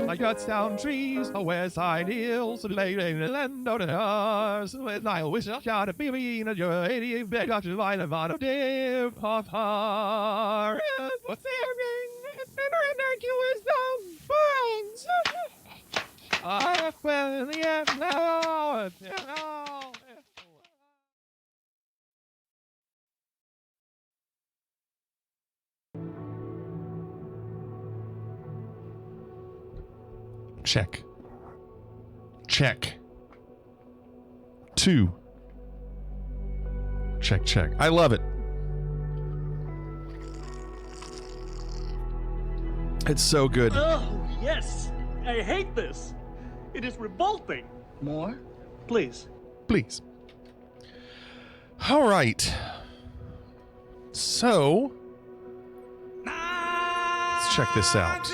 I cut down trees west side hills late in the land of the stars. I wish I'd been a girlie got to find a lot of dear papa. What's happening? I fell in the air now. Check. Check. 2. Check, check. I love it. It's so good. Oh, yes. I hate this. It is revolting. More? Please. Please. All right. So, let's check this out.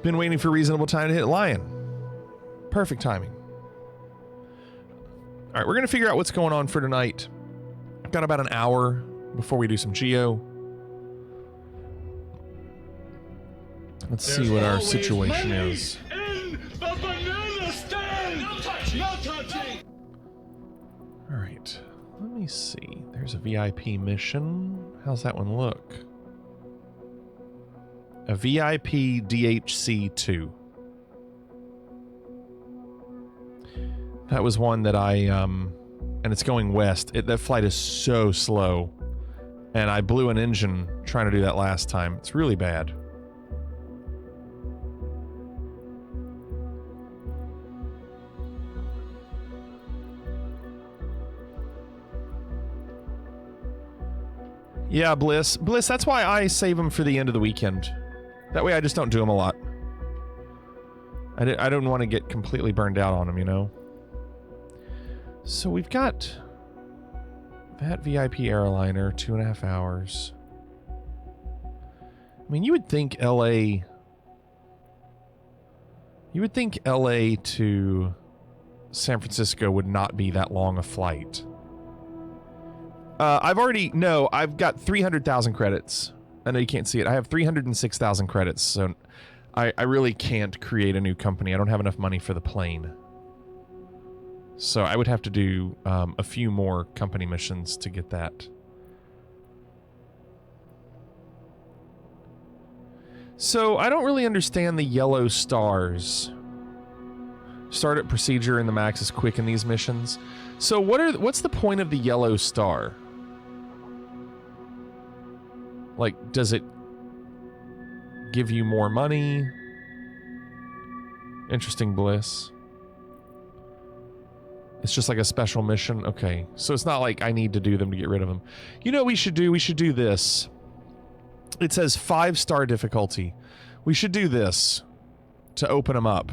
Been waiting for reasonable time to hit lion. Perfect timing. All right, we're going to figure out what's going on for tonight. Got about an hour before we do some Geo. Let's see what our situation is. In the banana stand! No touching! No touching! All right, let me see. There's a VIP mission. How's that one look? A VIP DHC 2. That was one that I, and it's going west. That flight is so slow. And I blew an engine trying to do that last time. It's really bad. Yeah, Bliss. Bliss, that's why I save them for the end of the weekend. That way I just don't do them a lot. I don't want to get completely burned out on them, you know? So we've got that VIP airliner, 2.5 hours. I mean, you would think LA to San Francisco would not be that long a flight. I've got 300,000 credits. I know you can't see it. I have 306,000 credits, so I really can't create a new company. I don't have enough money for the plane. So I would have to do a few more company missions to get that. So I don't really understand the yellow stars. Startup procedure and the max is quick in these missions. So what's the point of the yellow star? Like, does it give you more money? Interesting, Bliss. It's just like a special mission? Okay. So it's not like I need to do them to get rid of them. You know what we should do? We should do this. It says 5-star difficulty. We should do this to open them up.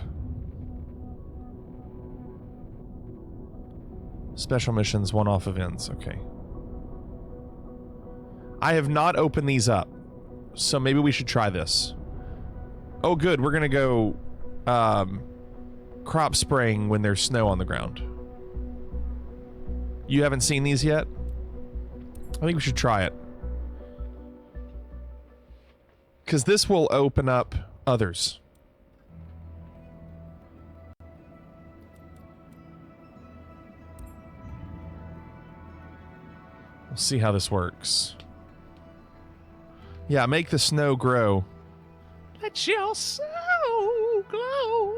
Special missions, one-off events. Okay. I have not opened these up, so maybe we should try this. Oh, good. We're going to go crop spraying when there's snow on the ground. You haven't seen these yet? I think we should try it. Because this will open up others. We'll see how this works. Yeah, make the snow grow. Let your soul glow.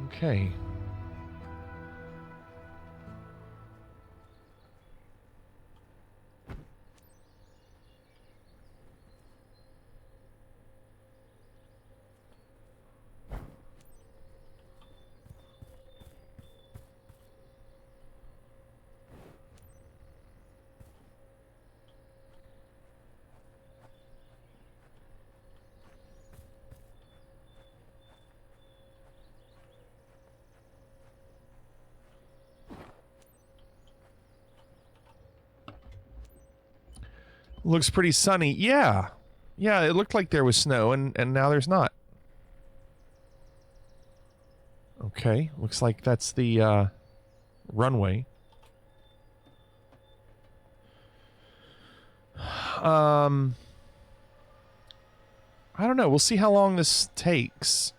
Okay. Looks pretty sunny. Yeah. Yeah, it looked like there was snow, and now there's not. Okay, looks like that's the runway. I don't know. We'll see how long this takes.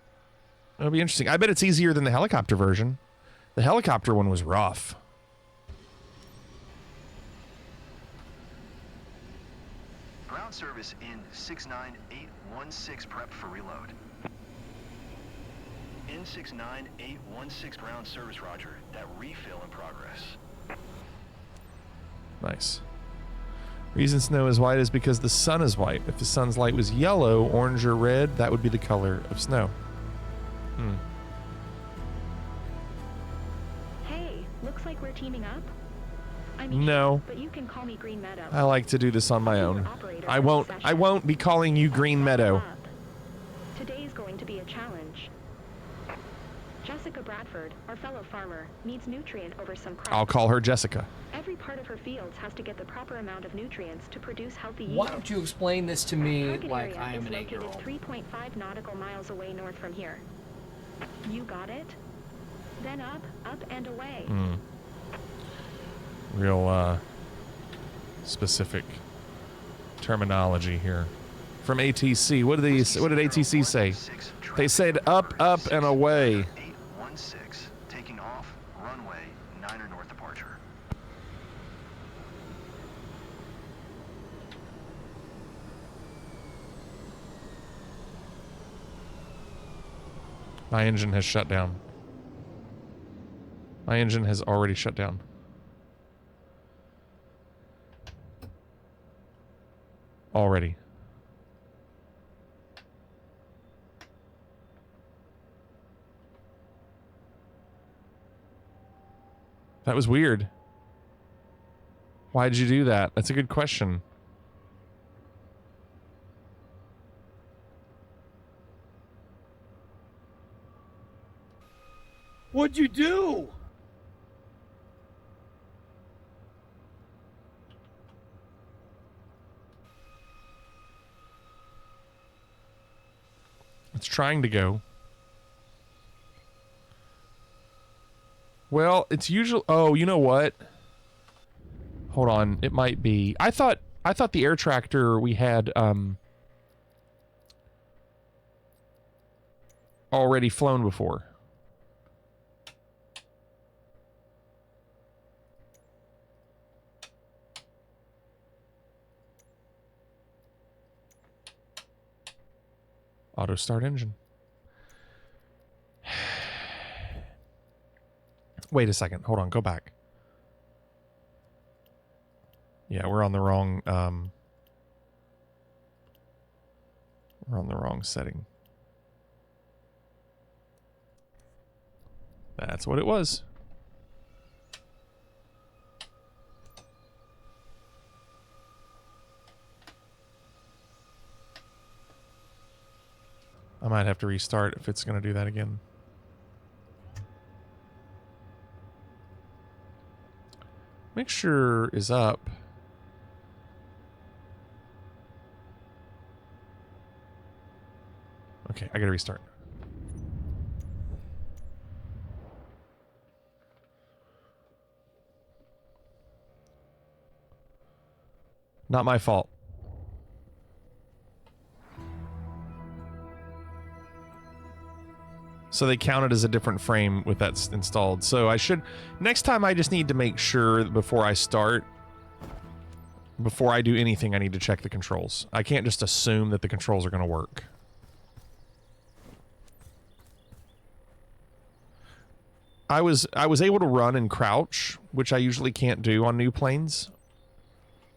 It'll be interesting. I bet it's easier than the helicopter version. The helicopter one was rough. Ground service in 69816 prep for reload. In 69816 ground service, roger. That refill in progress. Nice. Reason snow is white is because the sun is white. If the sun's light was yellow, orange, or red, that would be the color of snow. Hey, looks like we're teaming up. I mean, No. but you can call me Green Meadow. I like to do this on my own. I won't be calling you Green Meadow. Today's going to be a challenge. Jessica Bradford, our fellow farmer, needs nutrient over some crops. I'll call her Jessica. Every part of her fields has to get the proper amount of nutrients to produce healthy yield. Why don't you explain this to me Target like area I am is an located 8-year-old? 3.5 nautical miles away north from here. You got it? Then up and away. Real specific terminology here. From ATC. What did ATC say? They said up, and away. 816, taking off, runway, 9er north departure. My engine has shut down. My engine has already shut down. Already. That was weird. Why did you do that? That's a good question. What'd you do? It's trying to go. Well, it's usually... Oh, you know what? Hold on. It might be... I thought the air tractor we had already flown before. Auto start engine. Wait a second. Hold on. Go back. Yeah, we're on the wrong setting. That's what it was. I might have to restart if it's going to do that again. Mixture is up. Okay, I gotta restart. Not my fault. So they count it as a different frame with that installed. So I should... Next time I just need to make sure before I start... Before I do anything, I need to check the controls. I can't just assume that the controls are going to work. I was able to run and crouch, which I usually can't do on new planes.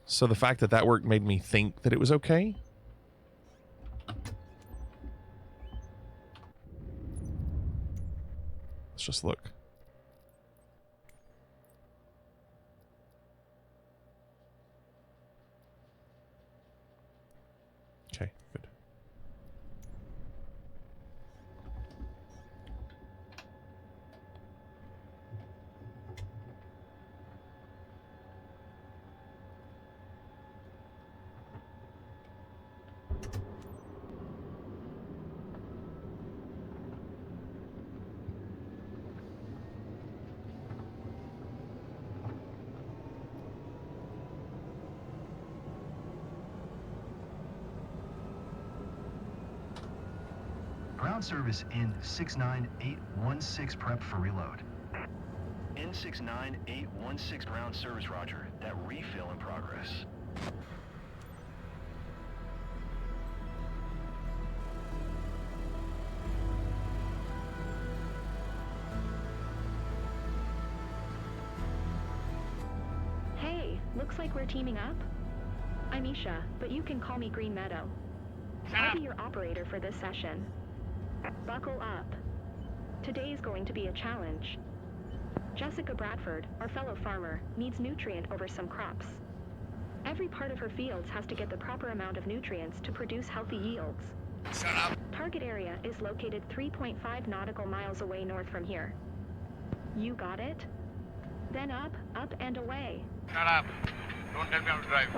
So the fact that that worked made me think that it was okay. Let's just look. Okay, good. Ground service in 69816 prep for reload. In 69816 ground service, roger. That refill in progress. Hey, looks like we're teaming up. I'm Isha, but you can call me Green Meadow. I'll be your operator for this session. Buckle up. Today is going to be a challenge. Jessica Bradford, our fellow farmer, needs nutrient over some crops. Every part of her fields has to get the proper amount of nutrients to produce healthy yields. Shut up. Target area is located 3.5 nautical miles away north from here. You got it? Then up, and away. Shut up. Don't tell me how to drive.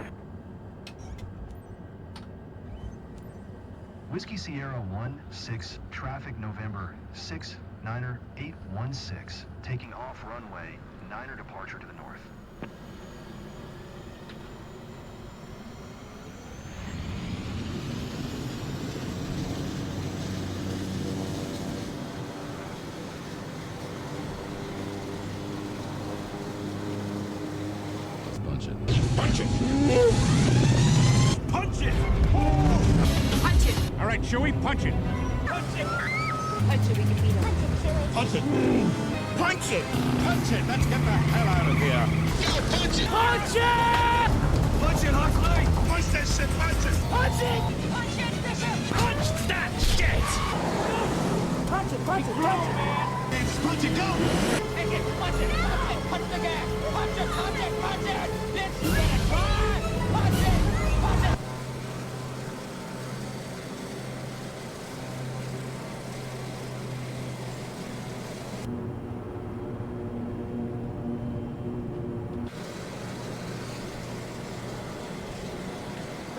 Whiskey Sierra 16, traffic November 6, Niner 816, taking off runway, Niner departure to the north. Punch it. Punch it! Punch it! Punch it! All right, Chewie, punch it! Punch it! Punch it, we can beat him. Punch it! Punch it! Punch it! Let's get the hell out of here! Yo, punch it! Punch it! Punch it, Huxley! Punch that shit! Punch it! Punch it! Punch it, Bishop! Punch that shit! Punch it, punch it, punch it! Punch it, go! Take it, punch it, punch it, punch the gas! Punch it, punch it, punch it! Bitch, you better try! Punch it, punch it!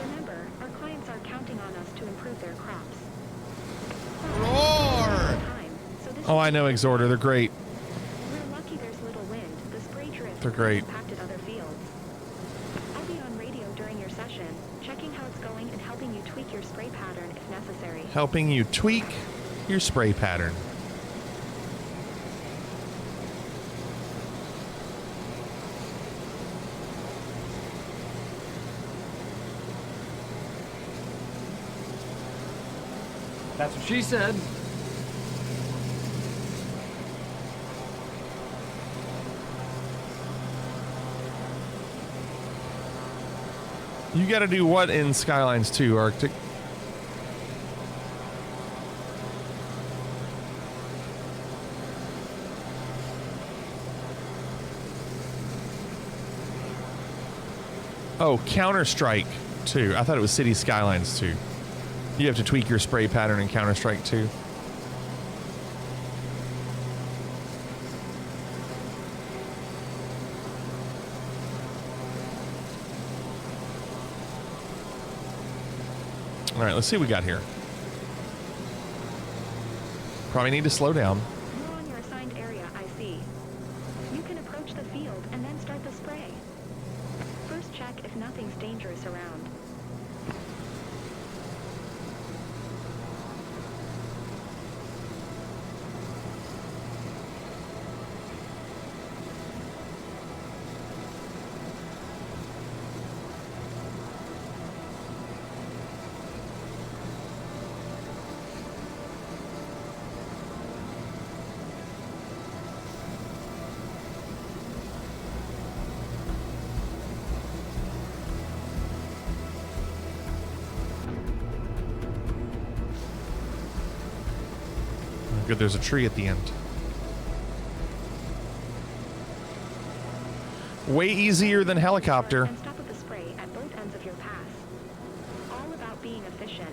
Remember, our clients are counting on us to improve their crops. Roar! Oh, I know Exhorter. They're great. We're lucky there's little wind. The spray drift They're great. impacted other fields. I'll be on radio during your session, checking how it's going and helping you tweak your spray pattern if necessary. Helping you tweak your spray pattern. That's what she said. You got to do what in Skylines 2, Arctic? Oh, Counter-Strike 2. I thought it was City Skylines 2. You have to tweak your spray pattern in Counter-Strike 2. All right, let's see what we got here. Probably need to slow down. You're on your assigned area, I see. You can approach the field and then start the spray. First check if nothing's dangerous around. Good, there's a tree at the end. Way easier than helicopter. And stop with the spray at both ends of your pass. All about being efficient.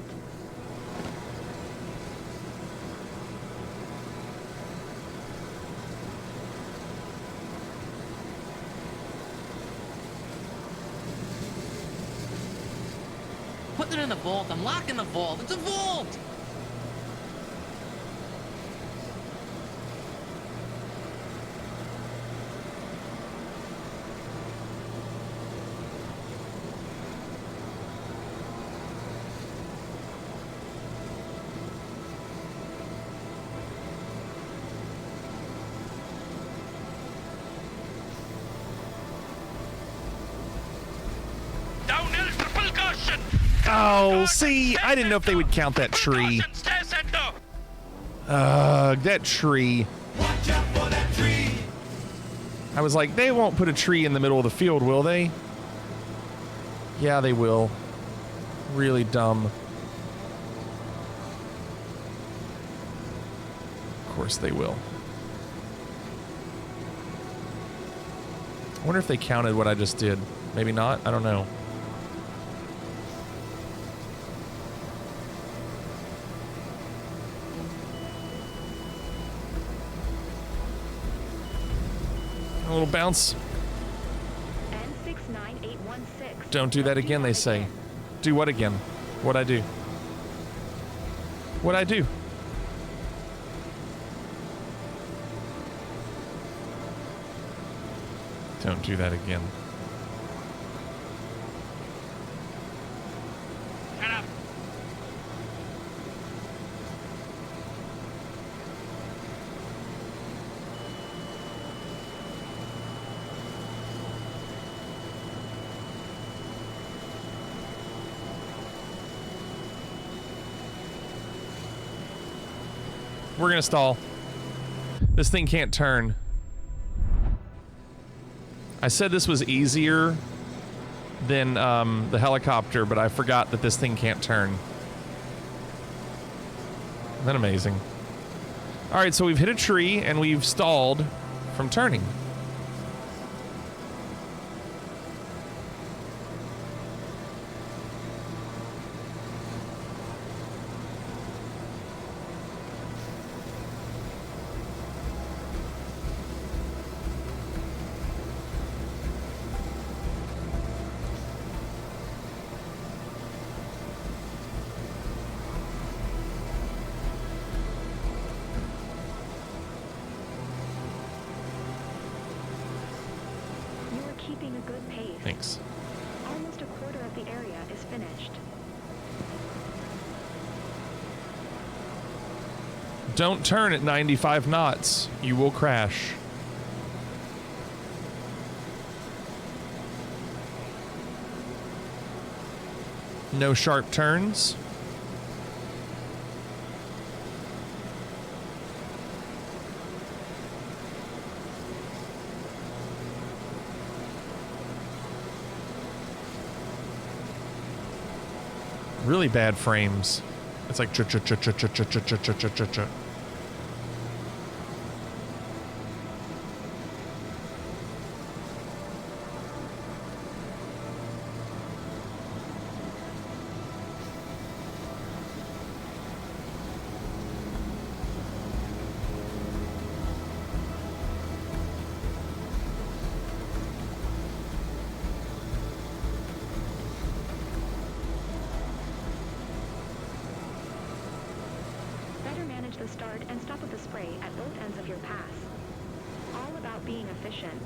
Put it in the vault. I'm locking the vault. It's a vault! Oh, see, I didn't know if they would count that tree. That tree. Watch out for that tree. I was like, they won't put a tree in the middle of the field, will they? Yeah, they will. Really dumb. Of course they will. I wonder if they counted what I just did. Maybe not. I don't know. A little bounce. N69816. Don't do that again, they say. Do what again? What'd I do? What'd I do? Don't do that again. Shut up. We're gonna stall. This thing can't turn. I said this was easier than the helicopter, but I forgot that this thing can't turn. Isn't that amazing? All right, so we've hit a tree and we've stalled from turning. Thanks. Almost a quarter of the area is finished. Don't turn at 95 knots. You will crash. No sharp turns. Really bad frames. It's like cha-cha-cha-cha-cha-cha-cha-cha-cha-cha. The start and stop of the spray at both ends of your pass. All about being efficient.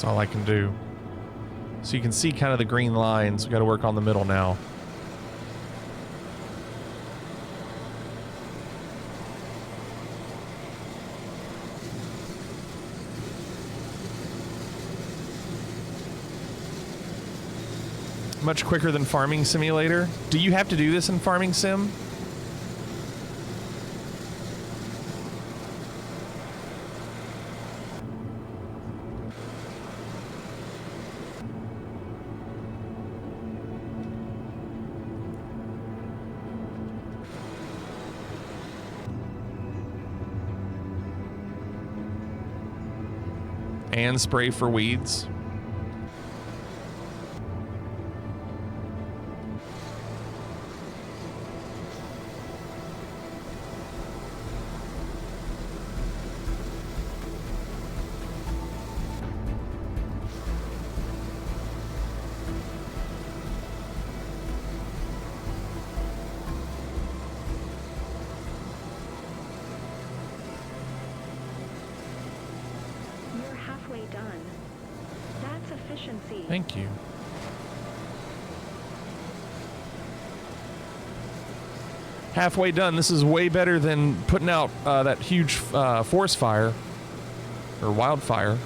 That's all I can do. So you can see kind of the green lines. We got to work on the middle now. Much quicker than Farming Simulator. Do you have to do this in Farming Sim? And spray for weeds. Done. That's efficiency. Thank you. Halfway done. This is way better than putting out that huge forest fire or wildfire.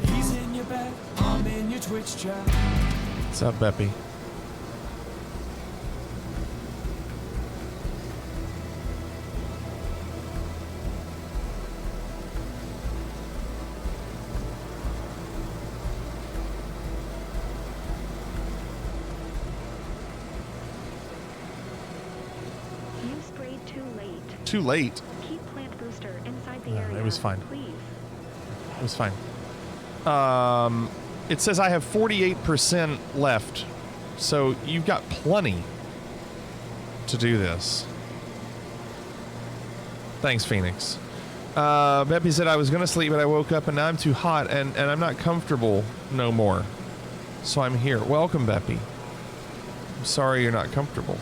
He's in your bed, I'm in your Twitch chat. What's up, Beppy? You sprayed too late. Too late. Keep plant booster inside the area. It was fine. Please. It was fine. It says I have 48% left, so you've got plenty to do this. Thanks, Phoenix. Beppy said I was going to sleep, but I woke up and now I'm too hot and I'm not comfortable no more. So I'm here. Welcome, Beppy. I'm sorry you're not comfortable.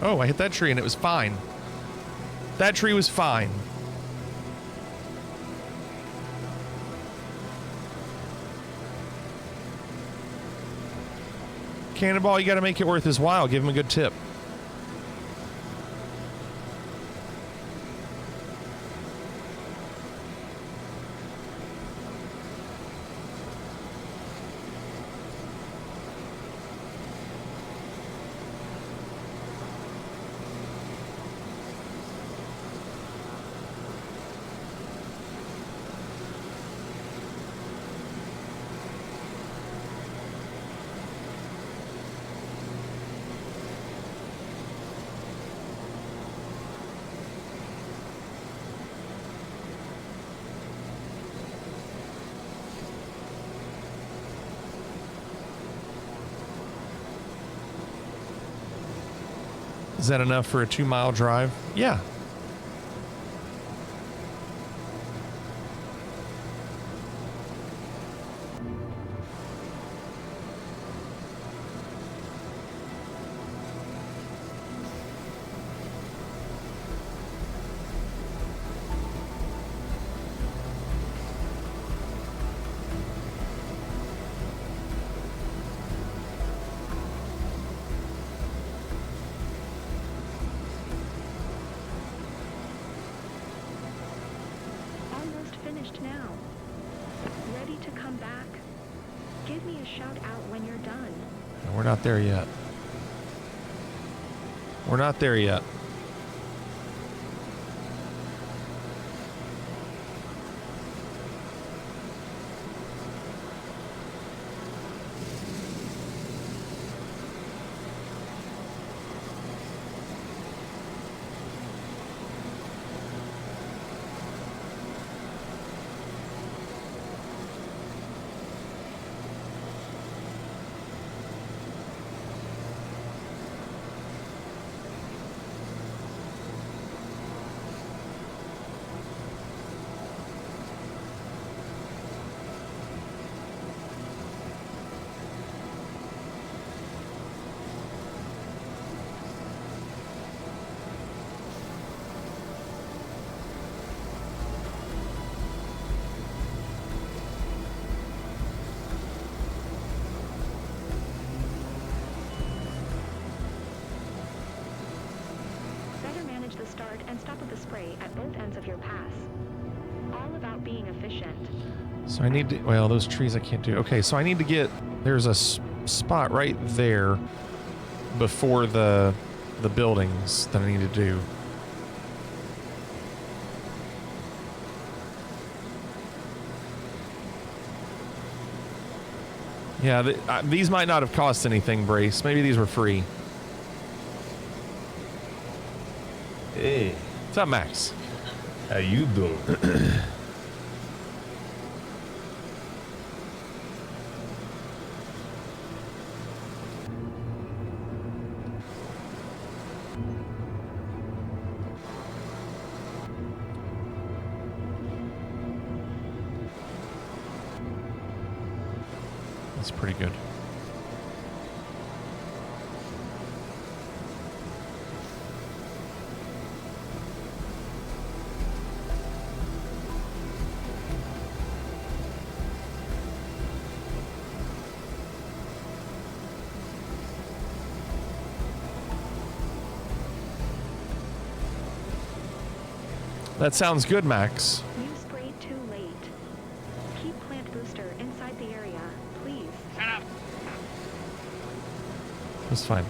Oh, I hit that tree and it was fine. That tree was fine. Cannonball, you got to make it worth his while. Give him a good tip. Is that enough for a 2-mile drive? Yeah. come back, give me a shout out when you're done. We're not there yet. We're not there yet. The start and stop of the spray at both ends of your pass. All about being efficient. So I need to, well, those trees I can't do. Okay, so I need to get, there's a spot right there before the buildings that I need to do. Yeah, these might not have cost anything, Brace. Maybe these were free. Hey. What's up, Max? How you doing? That's pretty good. That sounds good, Max. You sprayed too late. Keep plant booster inside the area, please. Shut up. That's fine.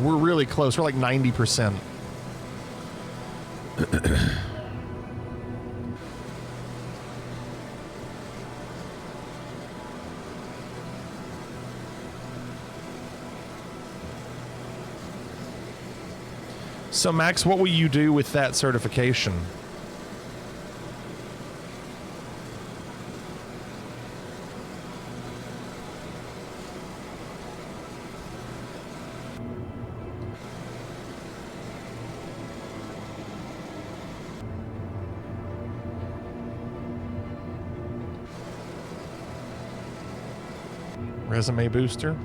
We're really close. We're like 90%. So, Max, what will you do with that certification? Resume booster.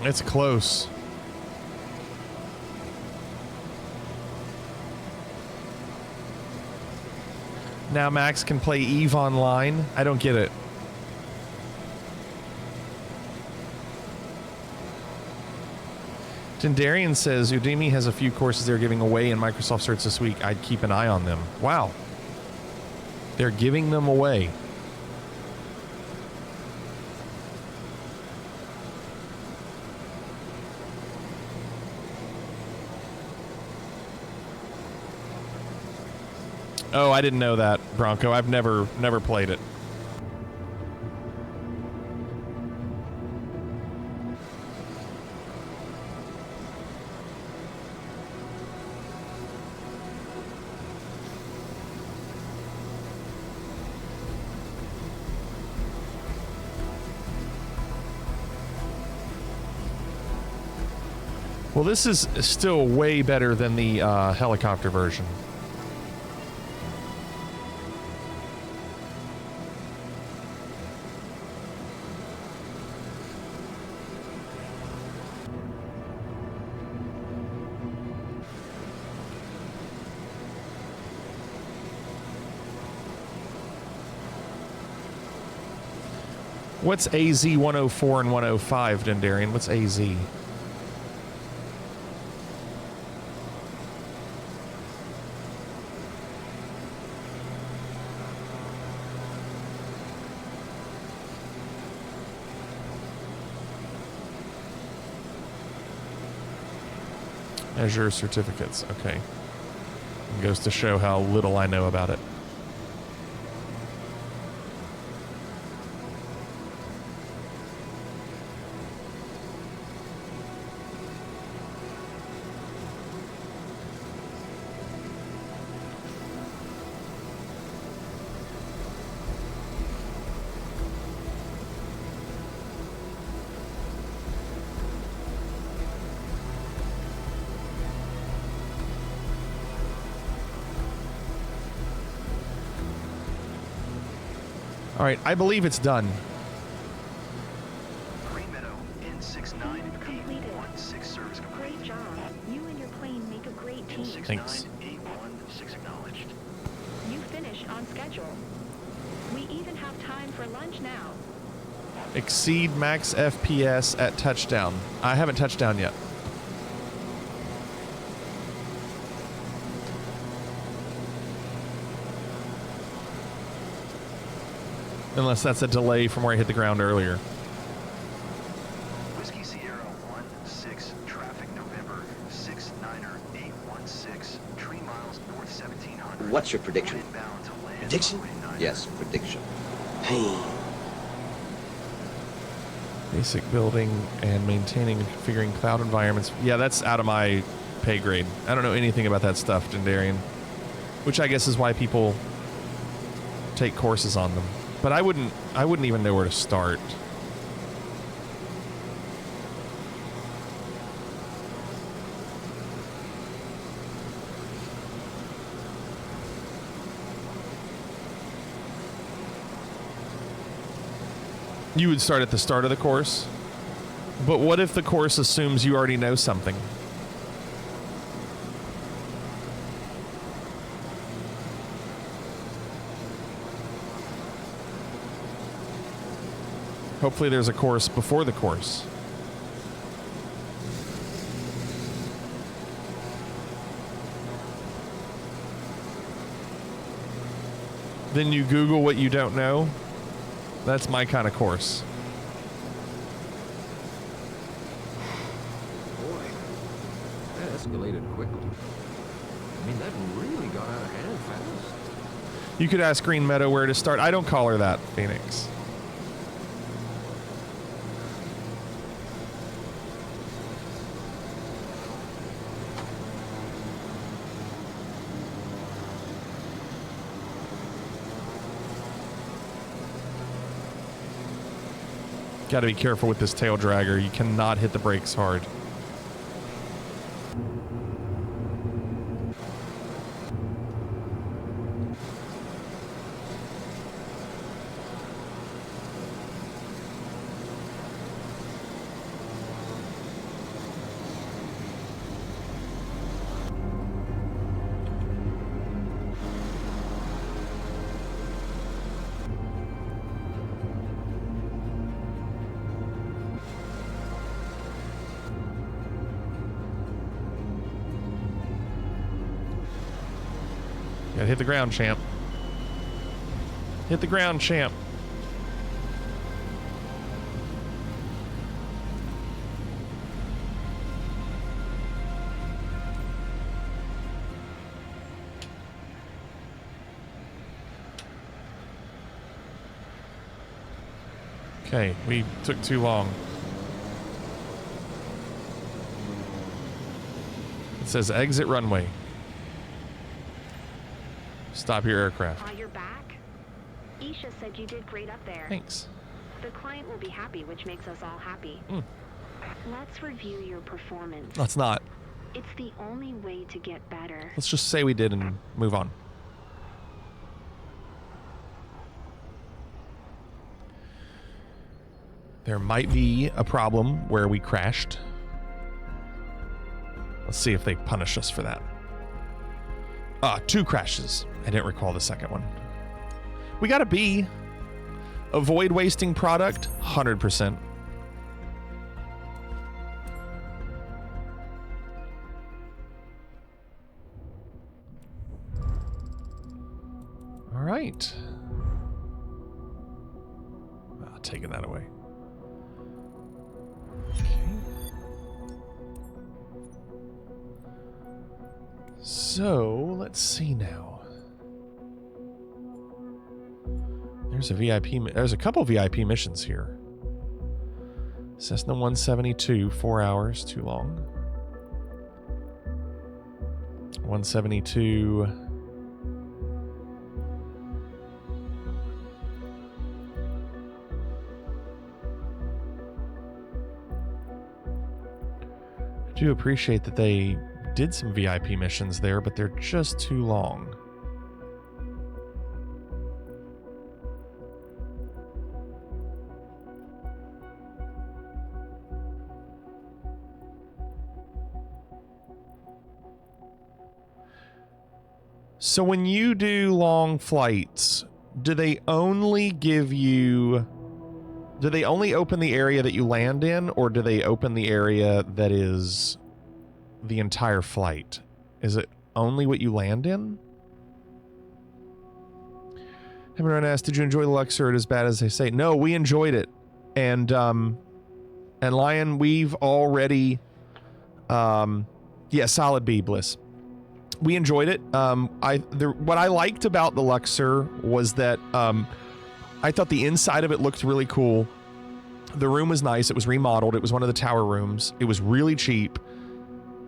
It's close. Now Max can play Eve online. I don't get it. Darian says Udemy has a few courses they're giving away in Microsoft Certs this week. I'd keep an eye on them. Wow. They're giving them away. Oh, I didn't know that, Bronco. I've never played it. Well, this is still way better than the helicopter version. What's AZ 104 and 105, Dendarian? What's AZ? Azure certificates. Okay. It goes to show how little I know about it. All right, I believe it's done. Green Meadow, N69816 service complete. Great job. You and your plane make a great team. Thanks. N69816 acknowledged. You finish on schedule. We even have time for lunch now. Exceed max FPS at touchdown. I haven't touched down yet. Unless that's a delay from where I hit the ground earlier. Whiskey Sierra 16, traffic November 69816, 3 miles north 1700. What's your prediction? Prediction? Yes, prediction. Hey. Basic building and maintaining and configuring cloud environments. Yeah, that's out of my pay grade. I don't know anything about that stuff, Dendarian. Which I guess is why people take courses on them. But I wouldn't even know where to start. You would start at the start of the course. But what if the course assumes you already know something? Hopefully there's a course before the course. Then you Google what you don't know. That's my kind of course. Boy, that escalated quickly. I mean, that really got out of hand fast. You could ask Green Meadow where to start. I don't call her that, Phoenix. Got to be careful with this tail dragger. You cannot hit the brakes hard. Gotta hit the ground, champ. Hit the ground, champ. Okay, we took too long. It says exit runway. Stop your aircraft. You're back? Isha said you did great up there. Thanks. The client will be happy, which makes us all happy. Let's review your performance. Let's not. It's the only way to get better. Let's just say we did and move on. There might be a problem where we crashed. Let's see if they punish us for that. 2 crashes. I didn't recall the second one. We got a B. Avoid wasting product, 100%. All right. Taking that away. So, let's see now. There's a there's a couple VIP missions here. Cessna 172, 4 hours, too long. 172. I do appreciate that they did some VIP missions there, but they're just too long. So when you do long flights, do they only give you... Do they only open the area that you land in, or do they open the area that is the entire flight? Is it only what you land in? Everyone asked, did you enjoy the Luxor as bad as they say? No, we enjoyed it. And Lion, we've already... yeah, solid B, Bliss. We enjoyed it. What I liked about the Luxor was that I thought the inside of it looked really cool. The room was nice. It was remodeled. It was one of the tower rooms. It was really cheap.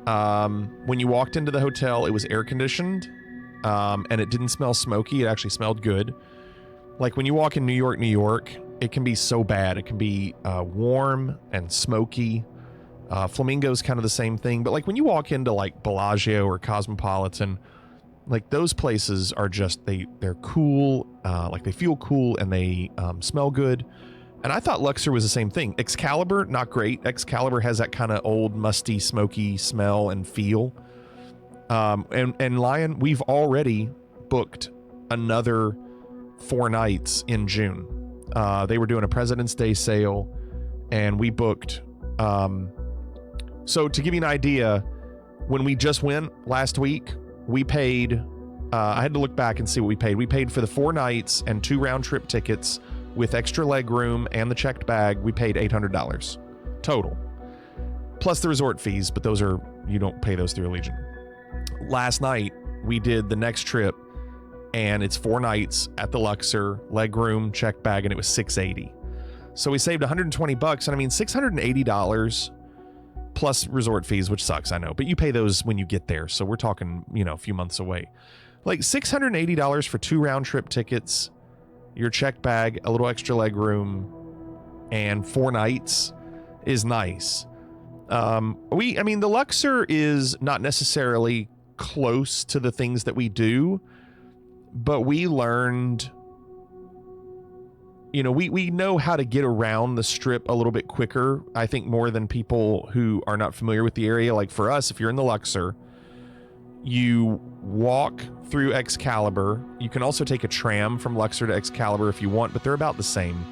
When you walked into the hotel, it was air conditioned, and it didn't smell smoky. It actually smelled good. Like when you walk in New York, it can be so bad. It can be warm and smoky. Flamingo's kind of the same thing, but like when you walk into like Bellagio or Cosmopolitan, like those places are just, they're cool, like they feel cool and they smell good. And I thought Luxor was the same thing. Excalibur, not great. Excalibur has that kind of old, musty, smoky smell and feel. And Lion, we've already booked another 4 nights in June. They were doing a President's Day sale, and we booked... So to give you an idea, when we just went last week, we paid, I had to look back and see what we paid. We paid for the 4 nights and 2 round trip tickets with extra leg room and the checked bag. We paid $800 total, plus the resort fees, but those are, you don't pay those through Allegiant. Last night, we did the next trip, and it's 4 nights at the Luxor, leg room, checked bag, and it was $680. So we saved $120, and I mean, $680 plus resort fees, which sucks, I know, but you pay those when you get there. So we're talking, you know, a few months away. Like $680 for 2 round trip tickets, your checked bag, a little extra leg room, and 4 nights is nice. I mean, the Luxor is not necessarily close to the things that we do, but we learned, you know, we know how to get around the strip a little bit quicker, I think, more than people who are not familiar with the area. Like for us, if you're in the Luxor, you walk through Excalibur. You can also take a tram from Luxor to Excalibur if you want, but they're about the same.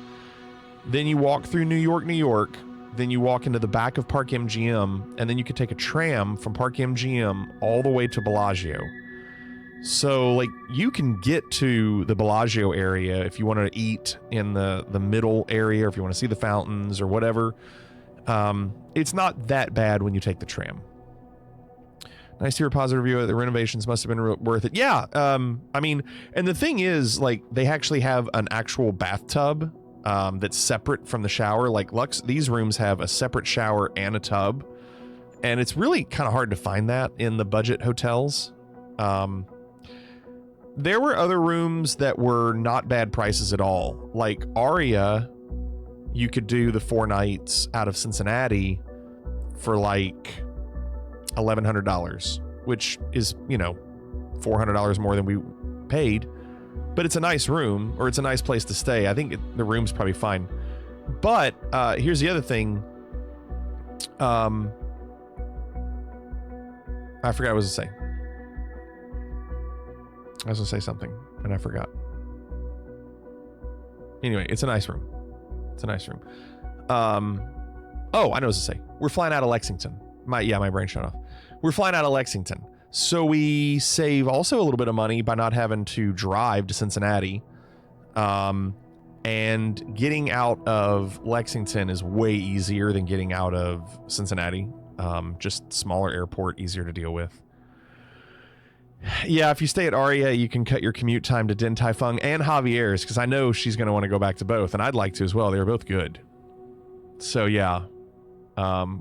Then you walk through New York. Then you walk into the back of Park MGM, and then you can take a tram from Park MGM all the way to Bellagio. So, like, you can get to the Bellagio area if you want to eat in the middle area, or if you want to see the fountains or whatever. It's not that bad when you take the tram. Nice to hear a positive review. The renovations must have been worth it. Yeah, I mean, and the thing is, like, they actually have an actual bathtub that's separate from the shower. Like, these rooms have a separate shower and a tub. And it's really kind of hard to find that in the budget hotels. There were other rooms that were not bad prices at all. Like Aria, you could do the 4 nights out of Cincinnati for like $1,100, which is, you know, $400 more than we paid. But it's a nice room, or it's a nice place to stay. I think the room's probably fine. But here's the other thing. I forgot what I was going to say. I was going to say something, and I forgot. Anyway, it's a nice room. It's a nice room. Oh, I know what to say. We're flying out of Lexington. My brain shut off. We're flying out of Lexington. So we save also a little bit of money by not having to drive to Cincinnati. And getting out of Lexington is way easier than getting out of Cincinnati. Just smaller airport, easier to deal with. Yeah, if you stay at Aria, you can cut your commute time to Din Tai Fung and Javier's, because I know she's going to want to go back to both, and I'd like to as well. They were both good. So, yeah.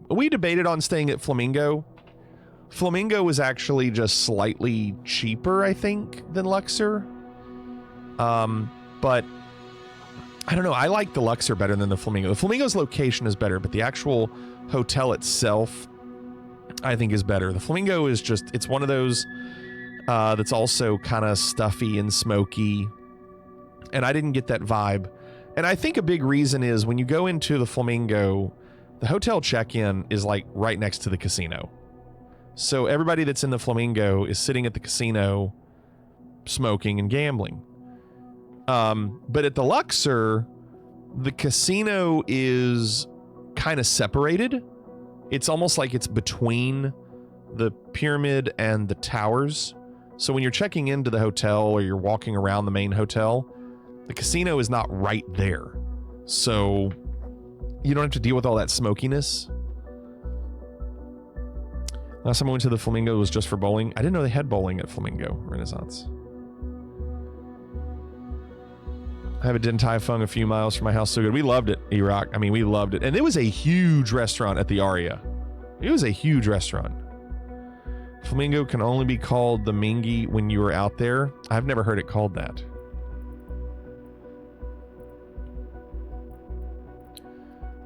We debated on staying at Flamingo. Flamingo was actually just slightly cheaper, I think, than Luxor. But I don't know. I like the Luxor better than the Flamingo. The Flamingo's location is better, but the actual hotel itself, I think, is better. The Flamingo is just, it's one of those that's also kind of stuffy and smoky, and I didn't get that vibe. And I think a big reason is when you go into the Flamingo, the hotel check-in is like right next to the casino. So everybody that's in the Flamingo is sitting at the casino smoking and gambling. But at the Luxor, the casino is kind of separated. It's almost like it's between the pyramid and the towers. So when you're checking into the hotel or you're walking around the main hotel, the casino is not right there. So you don't have to deal with all that smokiness. Last time I went to the Flamingo was just for bowling. I didn't know they had bowling at Flamingo Renaissance. I have a Din Tai Fung a few miles from my house. So good. We loved it, E-Rock. I mean, we loved it. And it was a huge restaurant at the Aria. It was a huge restaurant. Flamingo can only be called the Mingy when you were out there. I've never heard it called that.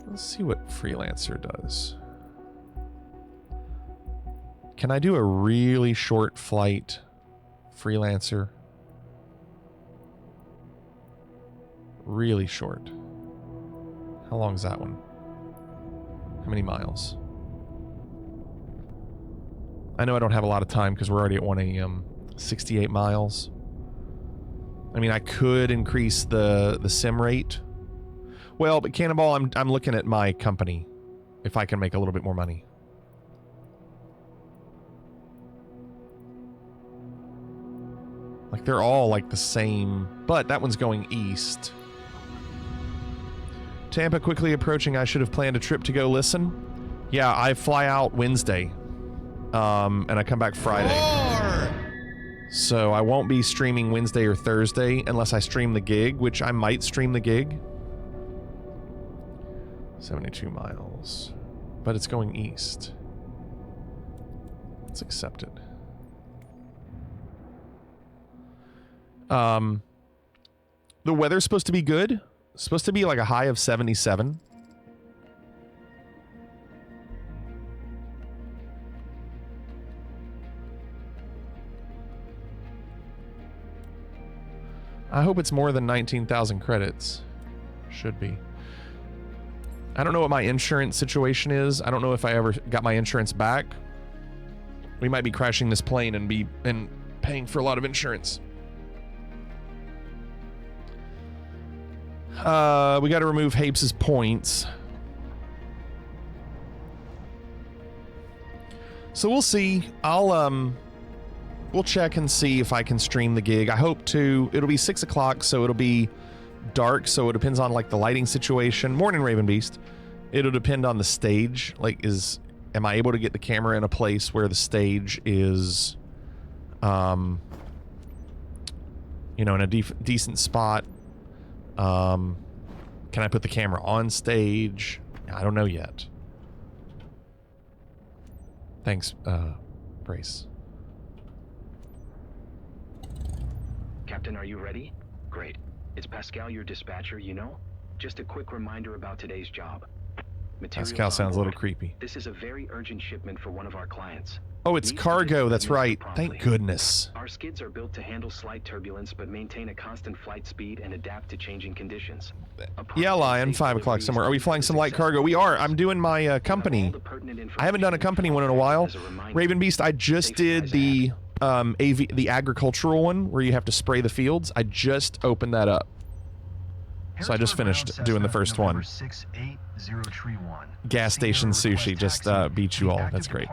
Let's see what Freelancer does. Can I do a really short flight, Freelancer? Really short. How long is that one? How many miles? I know I don't have a lot of time because we're already at 1 a.m. 68 miles. I mean, I could increase the sim rate. Well, but Cannonball, I'm looking at my company if I can make a little bit more money. Like, they're all like the same, but that one's going east. Tampa quickly approaching. I should have planned a trip to go listen. Yeah, I fly out Wednesday. And I come back Friday. So I won't be streaming Wednesday or Thursday unless I stream the gig, which I might stream the gig. 72 miles. But it's going east. Let's accept it. The weather's supposed to be good. It's supposed to be like a high of 77. I hope it's more than 19,000 credits. Should be. I don't know what my insurance situation is. I don't know if I ever got my insurance back. We might be crashing this plane and paying for a lot of insurance. We got to remove Hapes' points. So we'll see. We'll we'll check and see if I can stream the gig. I hope to. It'll be 6 o'clock, so it'll be dark, so it depends on like the lighting situation. Morning, Raven Beast. It'll depend on the stage. Like, am I able to get the camera in a place where the stage is, you know, in a decent spot? Can I put the camera on stage? I don't know yet. Thanks, Brace. Captain, are you ready? Great. It's Pascal, your dispatcher, you know? Just a quick reminder about today's job. Pascal sounds a little creepy. This is a very urgent shipment for one of our clients. Oh, it's cargo. That's right. Thank goodness. Our skids are built to handle slight turbulence, but maintain a constant flight speed and adapt to changing conditions. Yeah, Lion, 5 o'clock somewhere. Are we flying some light cargo? We are. I'm doing my company. I haven't done a company one in a while. Raven Beast, I just did the the agricultural one where you have to spray the fields. I just opened that up. So I just finished doing the first one. Gas station sushi just beat you all. That's great.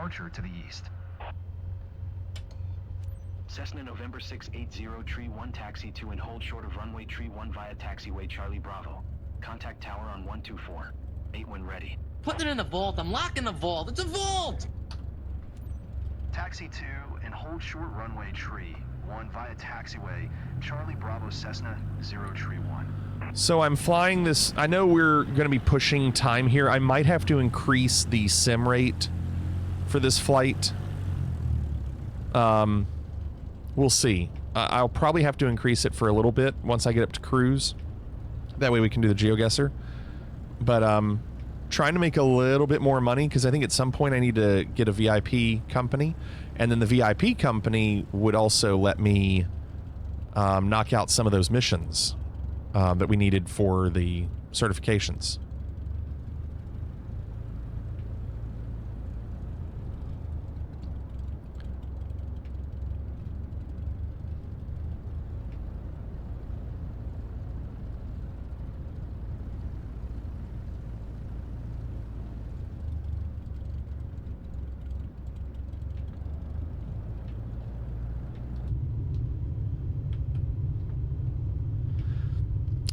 Cessna November 680 tree 1 taxi to and hold short of runway tree 1 via taxiway Charlie Bravo. Contact tower on 124. 8 when ready. Put it in the vault. I'm locking the vault. It's a vault! Taxi 2 and hold short runway tree 1 via taxiway Charlie Bravo Cessna 0 tree 1. So I'm flying this. I know we're going to be pushing time here. I might have to increase the sim rate for this flight. We'll see. I'll probably have to increase it for a little bit once I get up to cruise. That way we can do the Geoguessr. But trying to make a little bit more money because I think at some point I need to get a VIP company. And then the VIP company would also let me knock out some of those missions that we needed for the certifications.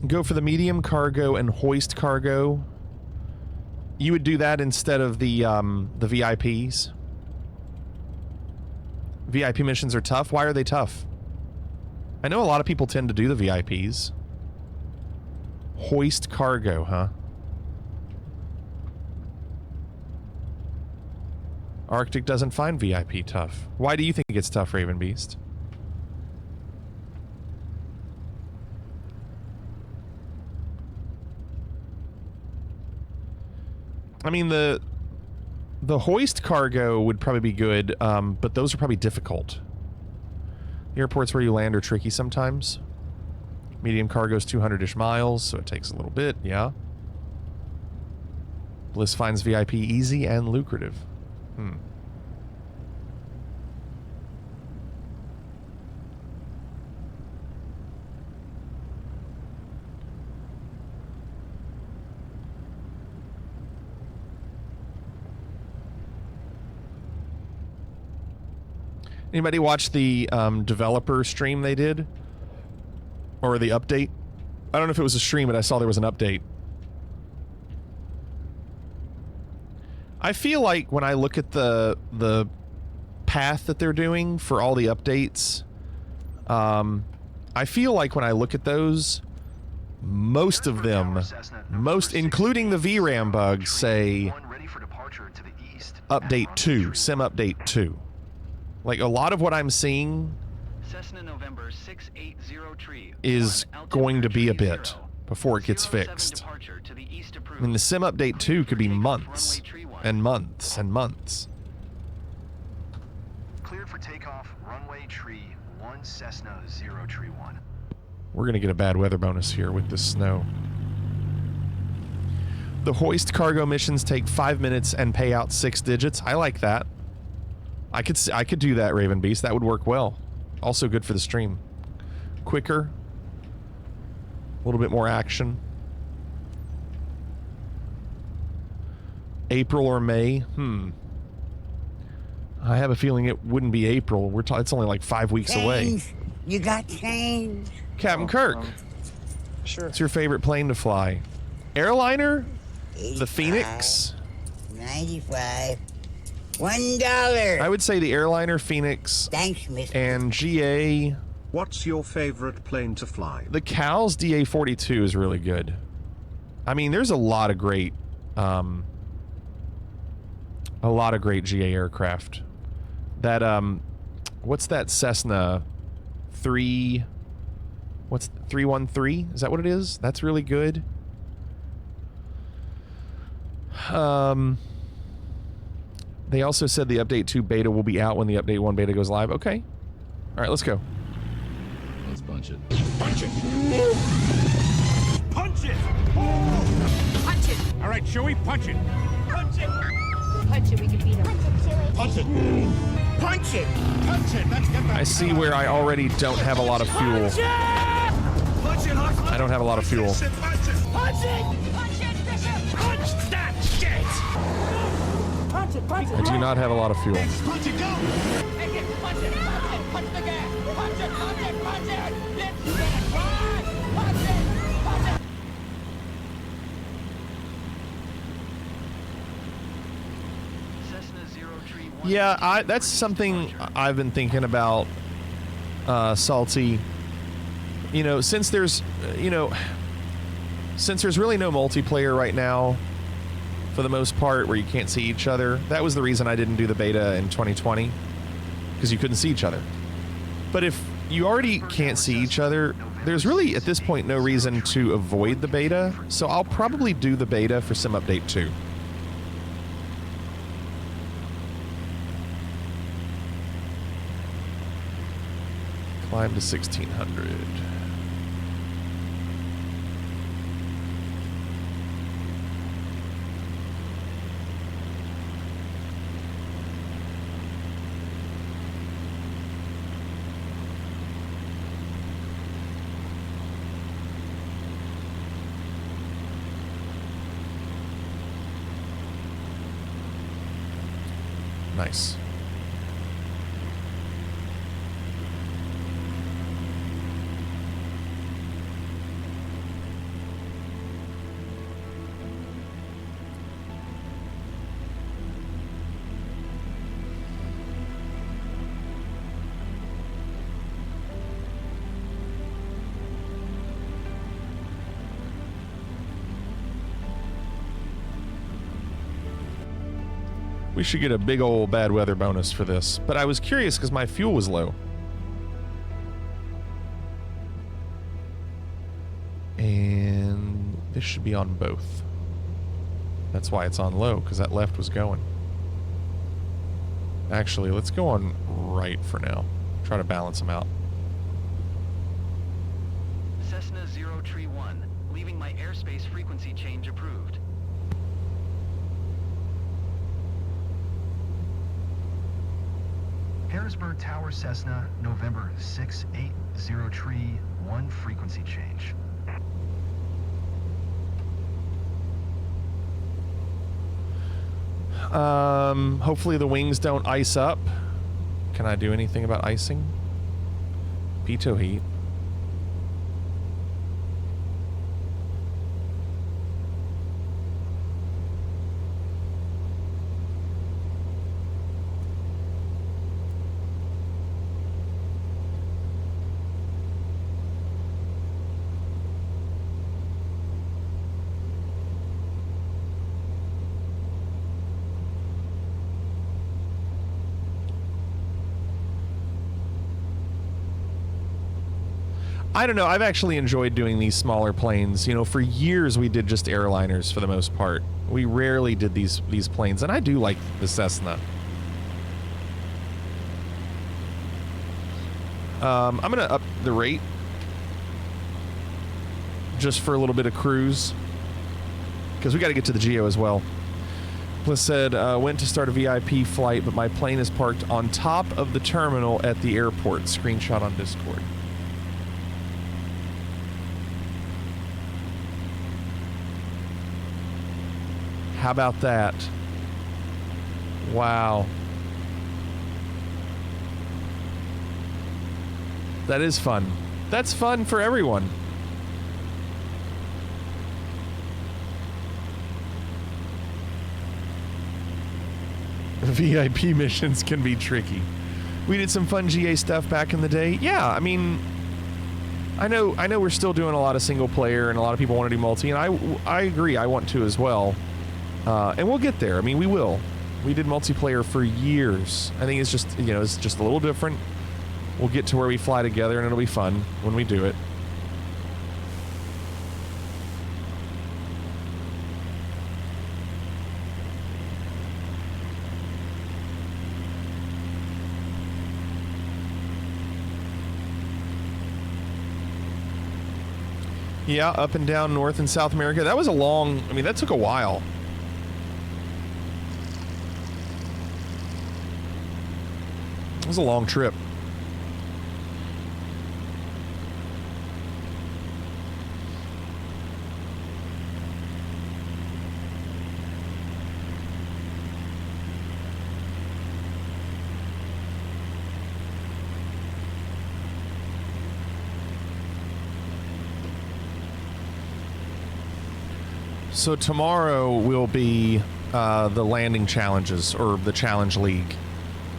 Go for the medium cargo and hoist cargo. You would do that instead of the VIPs. VIP missions are tough. Why are they tough? I know a lot of people tend to do the VIPs. Hoist cargo, huh? Arctic doesn't find VIP tough. Why do you think it's tough, Raven Beast? I mean, the hoist cargo would probably be good, but those are probably difficult. The airports where you land are tricky sometimes. Medium cargo is 200-ish miles, so it takes a little bit, yeah. Bliss finds VIP easy and lucrative. Anybody watch the developer stream they did? Or the update? I don't know if it was a stream, but I saw there was an update. I feel like when I look at the path that they're doing for all the updates, I feel like when I look at those, most of them, including the VRAM bugs, say update 2, sim update 2. Like, a lot of what I'm seeing is going to be a bit before it gets fixed. I mean, the sim update 2 could be months and months and months. Cleared for takeoff, runway tree 1 Cessna 0 tree 1. We're going to get a bad weather bonus here with this snow. The hoist cargo missions take 5 minutes and pay out 6 digits. I like that. I could do that, Raven Beast. That would work well. Also good for the stream. Quicker. A little bit more action. April or May? I have a feeling it wouldn't be April. It's only like 5 weeks away. You got change? Captain Kirk. Sure. What's your favorite plane to fly? Airliner? The Phoenix? 95. $1. I would say the airliner, Phoenix. Thanks, mister. And GA. What's your favorite plane to fly? The Cal's DA-42 is really good. I mean, there's a lot of great GA aircraft. That what's that Cessna 313? Is that what it is? That's really good. They also said the update 2 beta will be out when the update 1 beta goes live. Okay. All right, let's go. Let's punch it. Punch it! Punch it! Punch it! All right, Chewie, punch it! Punch it! Punch it, we can beat him. Punch it! Punch it! Punch it! Let's get that. I see where I already don't have a lot of fuel. Punch it! I don't have a lot of fuel. Punch it! Punch it! Punch it, Bishop! Punch that shit! Punch it! Punch it! I do not have a lot of fuel. Punch it! Go! Make it! Punch it! Punch it! Punch the gas! Punch it! Punch it! Punch it! Let's get it! Run! Punch it! Punch it! Yeah, that's something I've been thinking about, Salty. You know, since there's really no multiplayer right now, for the most part, where you can't see each other. That was the reason I didn't do the beta in 2020, because you couldn't see each other. But if you already can't see each other, there's really, at this point, no reason to avoid the beta. So I'll probably do the beta for Sim Update 2. Climb to 1600. Nice. We should get a big old bad weather bonus for this. But I was curious because my fuel was low. And this should be on both. That's why it's on low, because that left was going. Actually, let's go on right for now. Try to balance them out. Cessna 031, leaving my airspace frequency change approved. Harrisburg Tower Cessna, November 680 1 frequency change. Hopefully the wings don't ice up. Can I do anything about icing? Pitot heat. I don't know. I've actually enjoyed doing these smaller planes. You know, for years we did just airliners for the most part. We rarely did these planes, and I do like the Cessna. I'm gonna up the rate just for a little bit of cruise, because we got to get to the Geo as well. Bliss said, went to start a VIP flight, but my plane is parked on top of the terminal at the airport. Screenshot on Discord. How about that? Wow. That is fun. That's fun for everyone. VIP missions can be tricky. We did some fun GA stuff back in the day. Yeah, I mean, I know we're still doing a lot of single player, and a lot of people want to do multi, and I agree. I want to as well, and we'll get there. I mean, we will. We did multiplayer for years. I think it's just it's just a little different. We'll get to where we fly together, and it'll be fun when we do it. Yeah, up and down North and South America. That was a long, I mean, that took a while. It was a long trip. So tomorrow will be the landing challenges, or the challenge league.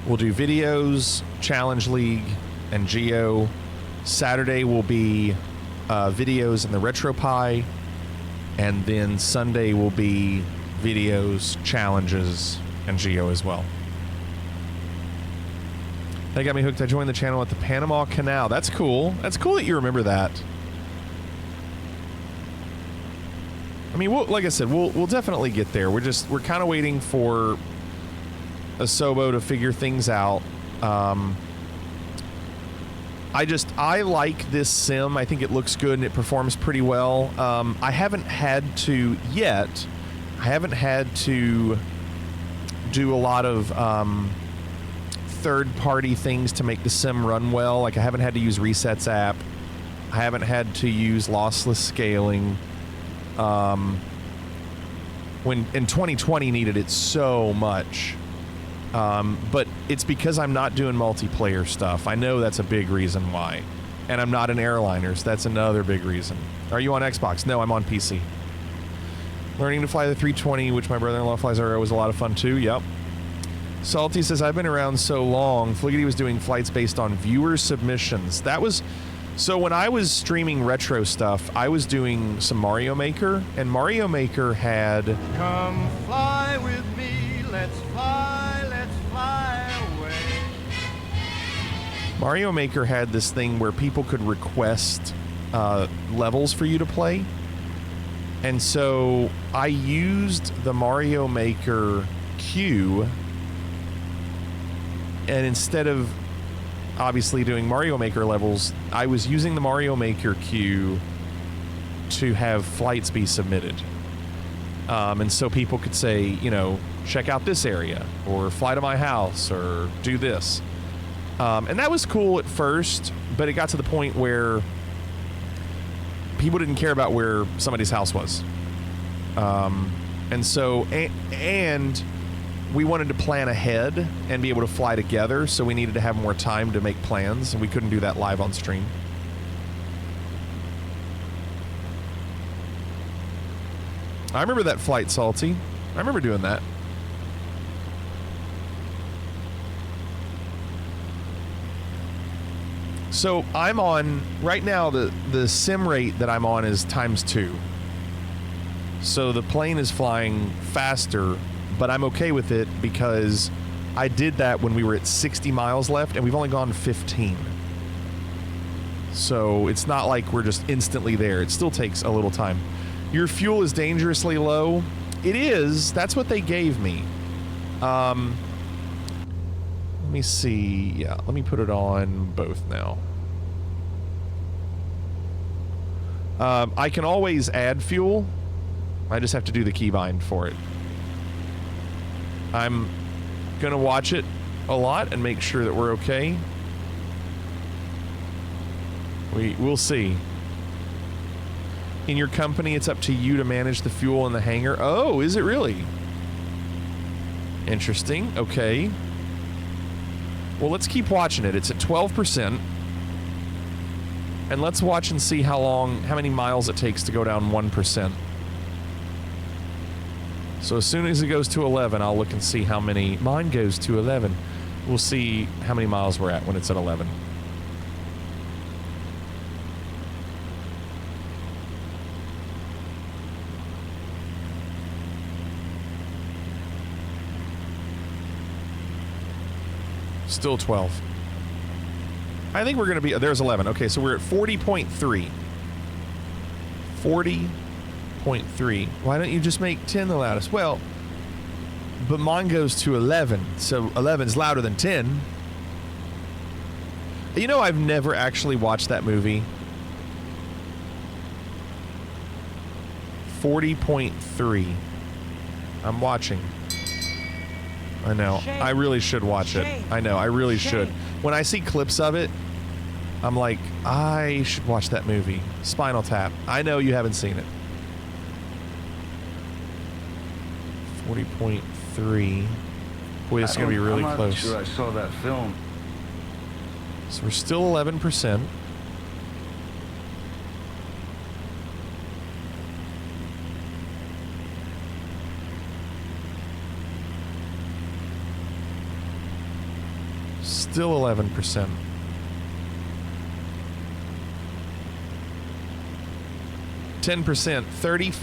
We'll do videos, challenge league, and Geo. Saturday will be videos and the RetroPie, and then Sunday will be videos, challenges, and Geo as well. That got me hooked. I joined the channel at the Panama Canal. That's cool. That's cool that you remember that. I mean, like I said, we'll definitely get there. We're kind of waiting for Asobo to figure things out. I like this sim. I think it looks good and it performs pretty well. I haven't had to yet. I haven't had to do a lot of third-party things to make the sim run well. Like, I haven't had to use Resets app. I haven't had to use lossless scaling. When in 2020 needed it so much, but it's because I'm not doing multiplayer stuff. I know that's a big reason why, and I'm not in airliners. That's another big reason. Are you on Xbox? No, I'm on PC. Learning to fly the 320, which my brother-in-law flies RO, was a lot of fun too. Yep. Salty says, I've been around so long. Fliggity was doing flights based on viewer submissions. That was... So when I was streaming retro stuff, I was doing some Mario Maker, and Mario Maker had... Come fly with me, let's fly away. Mario Maker had this thing where people could request levels for you to play. And so I used the Mario Maker queue, and instead of obviously doing Mario Maker levels, I was using the Mario Maker queue to have flights be submitted. And so people could say, check out this area, or fly to my house, or do this. And that was cool at first, but it got to the point where people didn't care about where somebody's house was. And so, and we wanted to plan ahead and be able to fly together, so we needed to have more time to make plans, and we couldn't do that live on stream. I remember that flight, Salty. I remember doing that. So I'm on, right now, the sim rate that I'm on is ×2. So the plane is flying faster, but I'm okay with it because I did that when we were at 60 miles left, and we've only gone 15. So it's not like we're just instantly there. It still takes a little time. Your fuel is dangerously low. It is. That's what they gave me. Let me see. Yeah, let me put it on both now. I can always add fuel. I just have to do the keybind for it. I'm gonna watch it a lot and make sure that we're okay. We'll see. In your company, it's up to you to manage the fuel in the hangar. Oh, is it really? Interesting. Okay. Well, let's keep watching it. It's at 12%. And let's watch and see how many miles it takes to go down 1%. So as soon as it goes to 11, I'll look and see how many. Mine goes to 11. We'll see how many miles we're at when it's at 11. Still 12. I think we're going to be... There's 11. Okay, so we're at 40.3. 40.3. Why don't you just make 10 the loudest? Well, but mine goes to 11, so 11's louder than 10. You know, I've never actually watched that movie. 40.3. I'm watching. I know. I really should watch it. I know. I really should. When I see clips of it, I'm like, I should watch that movie. Spinal Tap. I know you haven't seen it. 40.3. Boy, this is going to be really close. I'm not sure I saw that film. So we're still 11%. Still 11%. 10%. 30.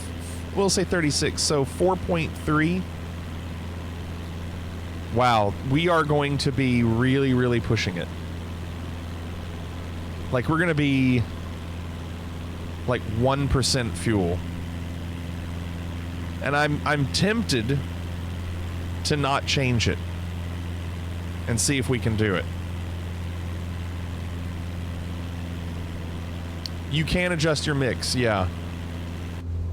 We'll say 36. So 4.3. Wow, we are going to be really, really pushing it. Like, we're going to be like 1% fuel. And I'm tempted to not change it and see if we can do it. You can adjust your mix, yeah.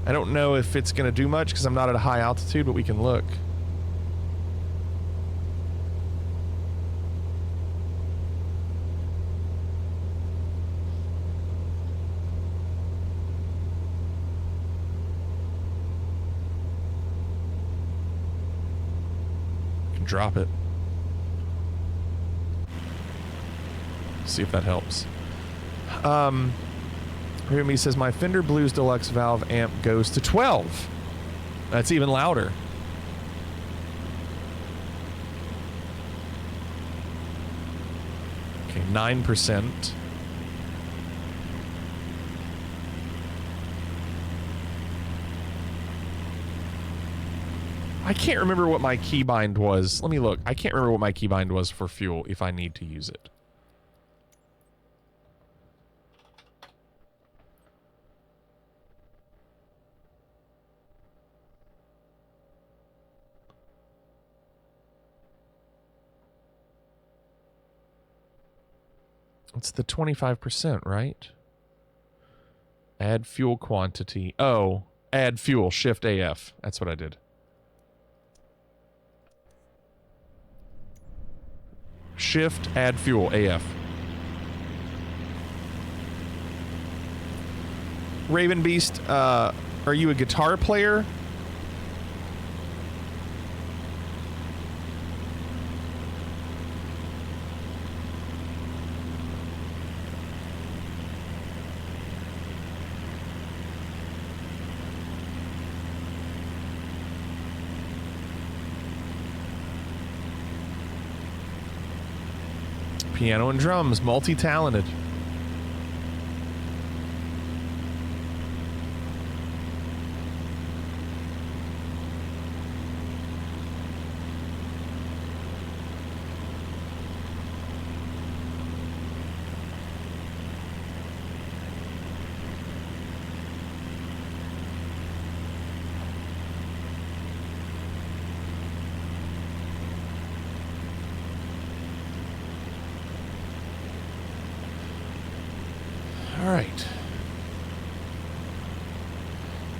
I don't know if it's going to do much because I'm not at a high altitude, but we can look. Drop it. See if that helps. Remy says my Fender Blues Deluxe valve amp goes to 12. That's even louder. Okay, 9%. I can't remember what my keybind was. Let me look. I can't remember what my keybind was for fuel if I need to use it. It's the 25%, right? Add fuel quantity. Oh, add fuel. Shift AF. That's what I did. Shift, add fuel, AF. Raven Beast, are you a guitar player? Piano and drums, multi-talented. All right.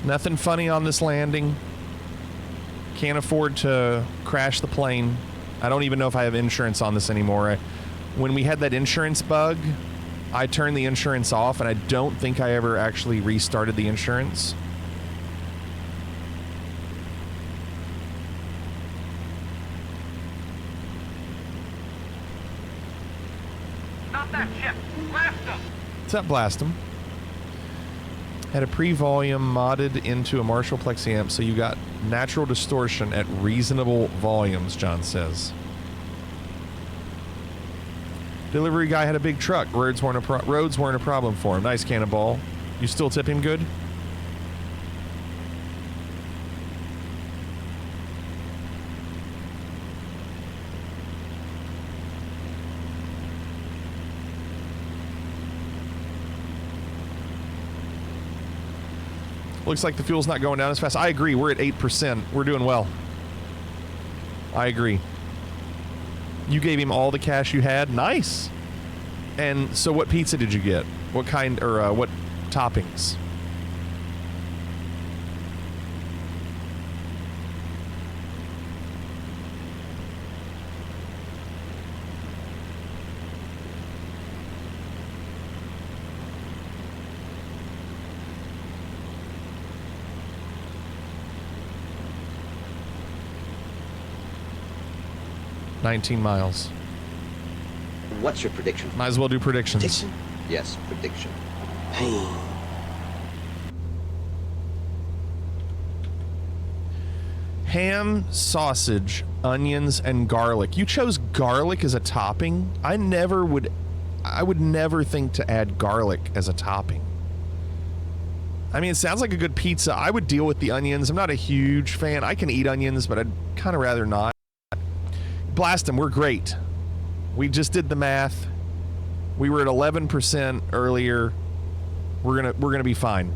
Nothing funny on this landing. Can't afford to crash the plane. I don't even know if I have insurance on this anymore. When we had that insurance bug, I turned the insurance off, and I don't think I ever actually restarted the insurance. Not that ship! Blast them! What's up, Blastem? Had a pre-volume modded into a Marshall Plexiamp, so you got natural distortion at reasonable volumes, John says. Delivery guy had a big truck. Roads weren't a problem for him. Nice, Cannonball. You still tip him good? Looks like the fuel's not going down as fast. I agree. We're at 8%. We're doing well. I agree. You gave him all the cash you had. Nice. And so what pizza did you get? What kind, or what toppings? $19 miles. What's your prediction? Might as well do predictions. Prediction? Yes, prediction. Pain. Ham, sausage, onions, and garlic. You chose garlic as a topping? I would never think to add garlic as a topping. I mean, it sounds like a good pizza. I would deal with the onions. I'm not a huge fan. I can eat onions, but I'd kind of rather not. Blast them. We're great. We just did the math. We were at 11% earlier. We're gonna be fine.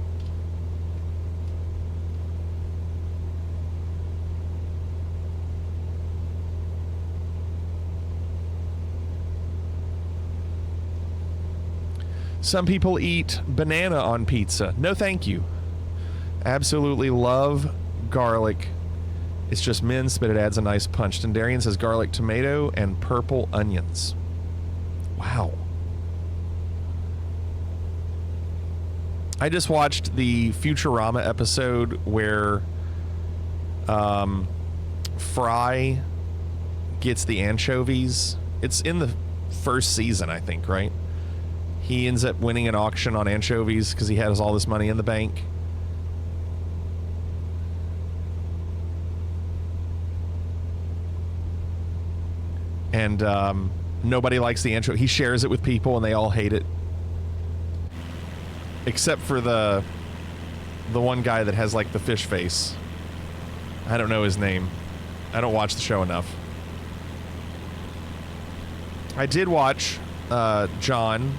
Some people eat banana on pizza. No, thank you. Absolutely love garlic. It's just minced, but it adds a nice punch. Darian says garlic, tomato, and purple onions. Wow. I just watched the Futurama episode where Fry gets the anchovies. It's in the first season, I think, right? He ends up winning an auction on anchovies because he has all this money in the bank. And nobody likes the anchovy. He shares it with people, and they all hate it, except for the one guy that has like the fish face. I don't know his name. I don't watch the show enough. I did watch John.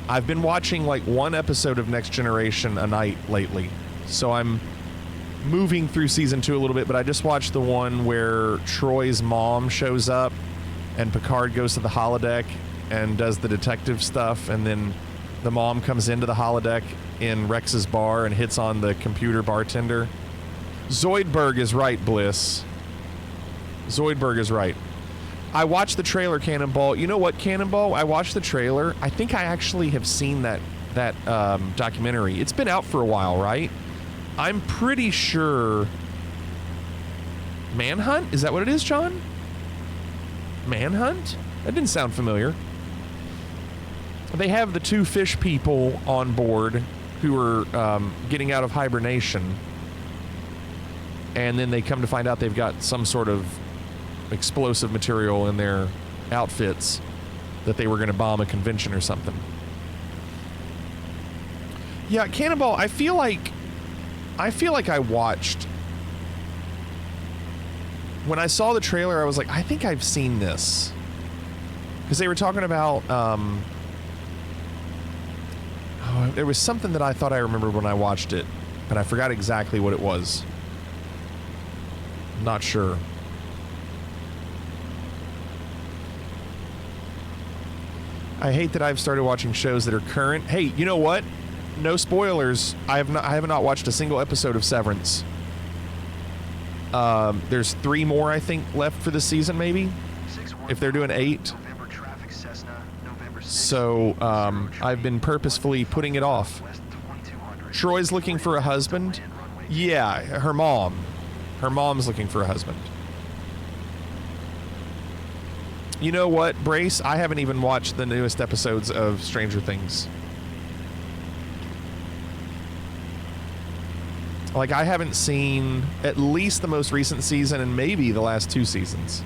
I've been watching like one episode of Next Generation a night lately, so I'm moving through season 2 a little bit. But I just watched the one where Troy's mom shows up and Picard goes to the holodeck and does the detective stuff, and then the mom comes into the holodeck in Rex's bar and hits on the computer bartender. Zoidberg is right, Bliss. Zoidberg is right. I watched the trailer, Cannonball. You know what, Cannonball? I watched the trailer. I think I actually have seen that documentary. It's been out for a while, right? I'm pretty sure... Manhunt? Is that what it is, John? Manhunt? That didn't sound familiar. They have the 2 fish people on board who are getting out of hibernation, and then they come to find out they've got some sort of explosive material in their outfits that they were going to bomb a convention or something. Yeah, Cannonball, I feel like I watched... When I saw the trailer, I was like, I think I've seen this. Because they were talking about... there was something that I thought I remembered when I watched it, but I forgot exactly what it was. I'm not sure. I hate that I've started watching shows that are current. Hey, you know what? No spoilers. I have not watched a single episode of Severance. There's 3 more, I think, left for the season, maybe, if they're doing 8. So I've been purposefully putting it off. Troy's looking for a husband. Yeah, her mom's looking for a husband. You know what, Brace? I haven't even watched the newest episodes of Stranger Things. Like, I haven't seen at least the most recent season and maybe the last 2 seasons.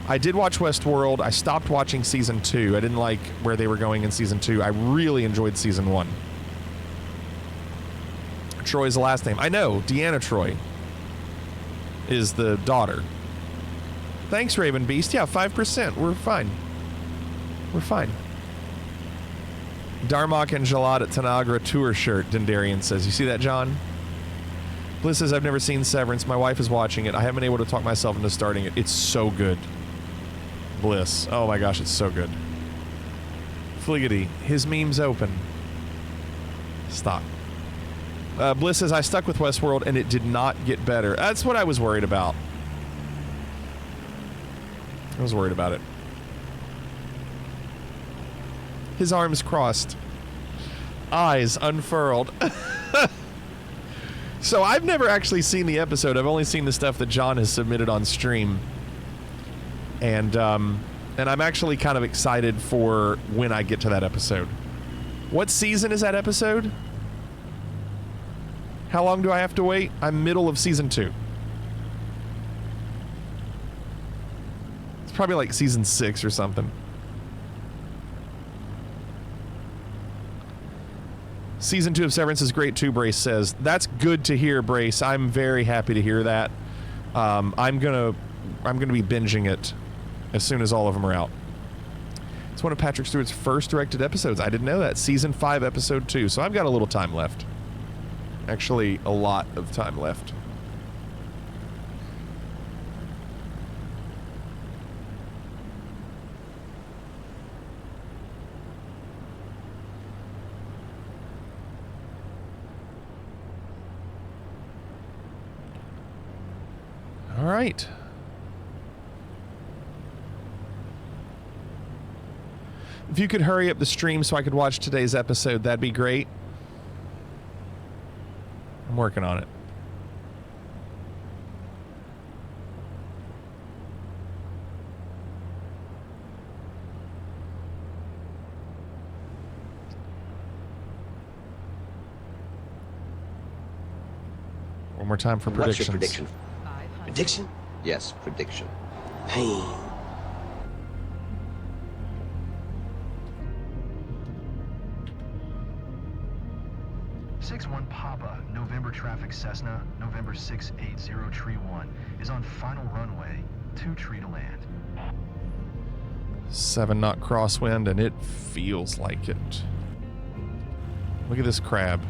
I did watch Westworld. I stopped watching season 2. I didn't like where they were going in season 2. I really enjoyed season 1. Troy's the last name. I know. Deanna Troy is the daughter. Thanks, Raven Beast. Yeah, 5%. We're fine. We're fine. Darmok and Jalad at Tanagra tour shirt, Dendarian says. You see that, John? Bliss says, I've never seen Severance. My wife is watching it. I haven't been able to talk myself into starting it. It's so good. Bliss. Oh my gosh, it's so good. Fliggity. His meme's open. Stop. Bliss says, I stuck with Westworld and it did not get better. That's what I was worried about. I was worried about it. His arms crossed. Eyes unfurled. So I've never actually seen the episode. I've only seen the stuff that John has submitted on stream. And I'm actually kind of excited for when I get to that episode. What season is that episode? How long do I have to wait? I'm middle of season 2. It's probably like season 6 or something. Season 2 of Severance is great too, Brace says. That's good to hear, Brace. I'm very happy to hear that. I'm gonna be binging it as soon as all of them are out. It's one of Patrick Stewart's first directed episodes. I didn't know that. Season 5, episode 2. So I've got a little time left. Actually, a lot of time left. All right. If you could hurry up the stream so I could watch today's episode, that'd be great. I'm working on it. One more time for predictions. What's your prediction? Prediction? Yes, prediction. Pain. Papa, November traffic Cessna, November 680 tree 1, is on final runway to tree to land. 7-knot crosswind, and it feels like it. Look at this crab.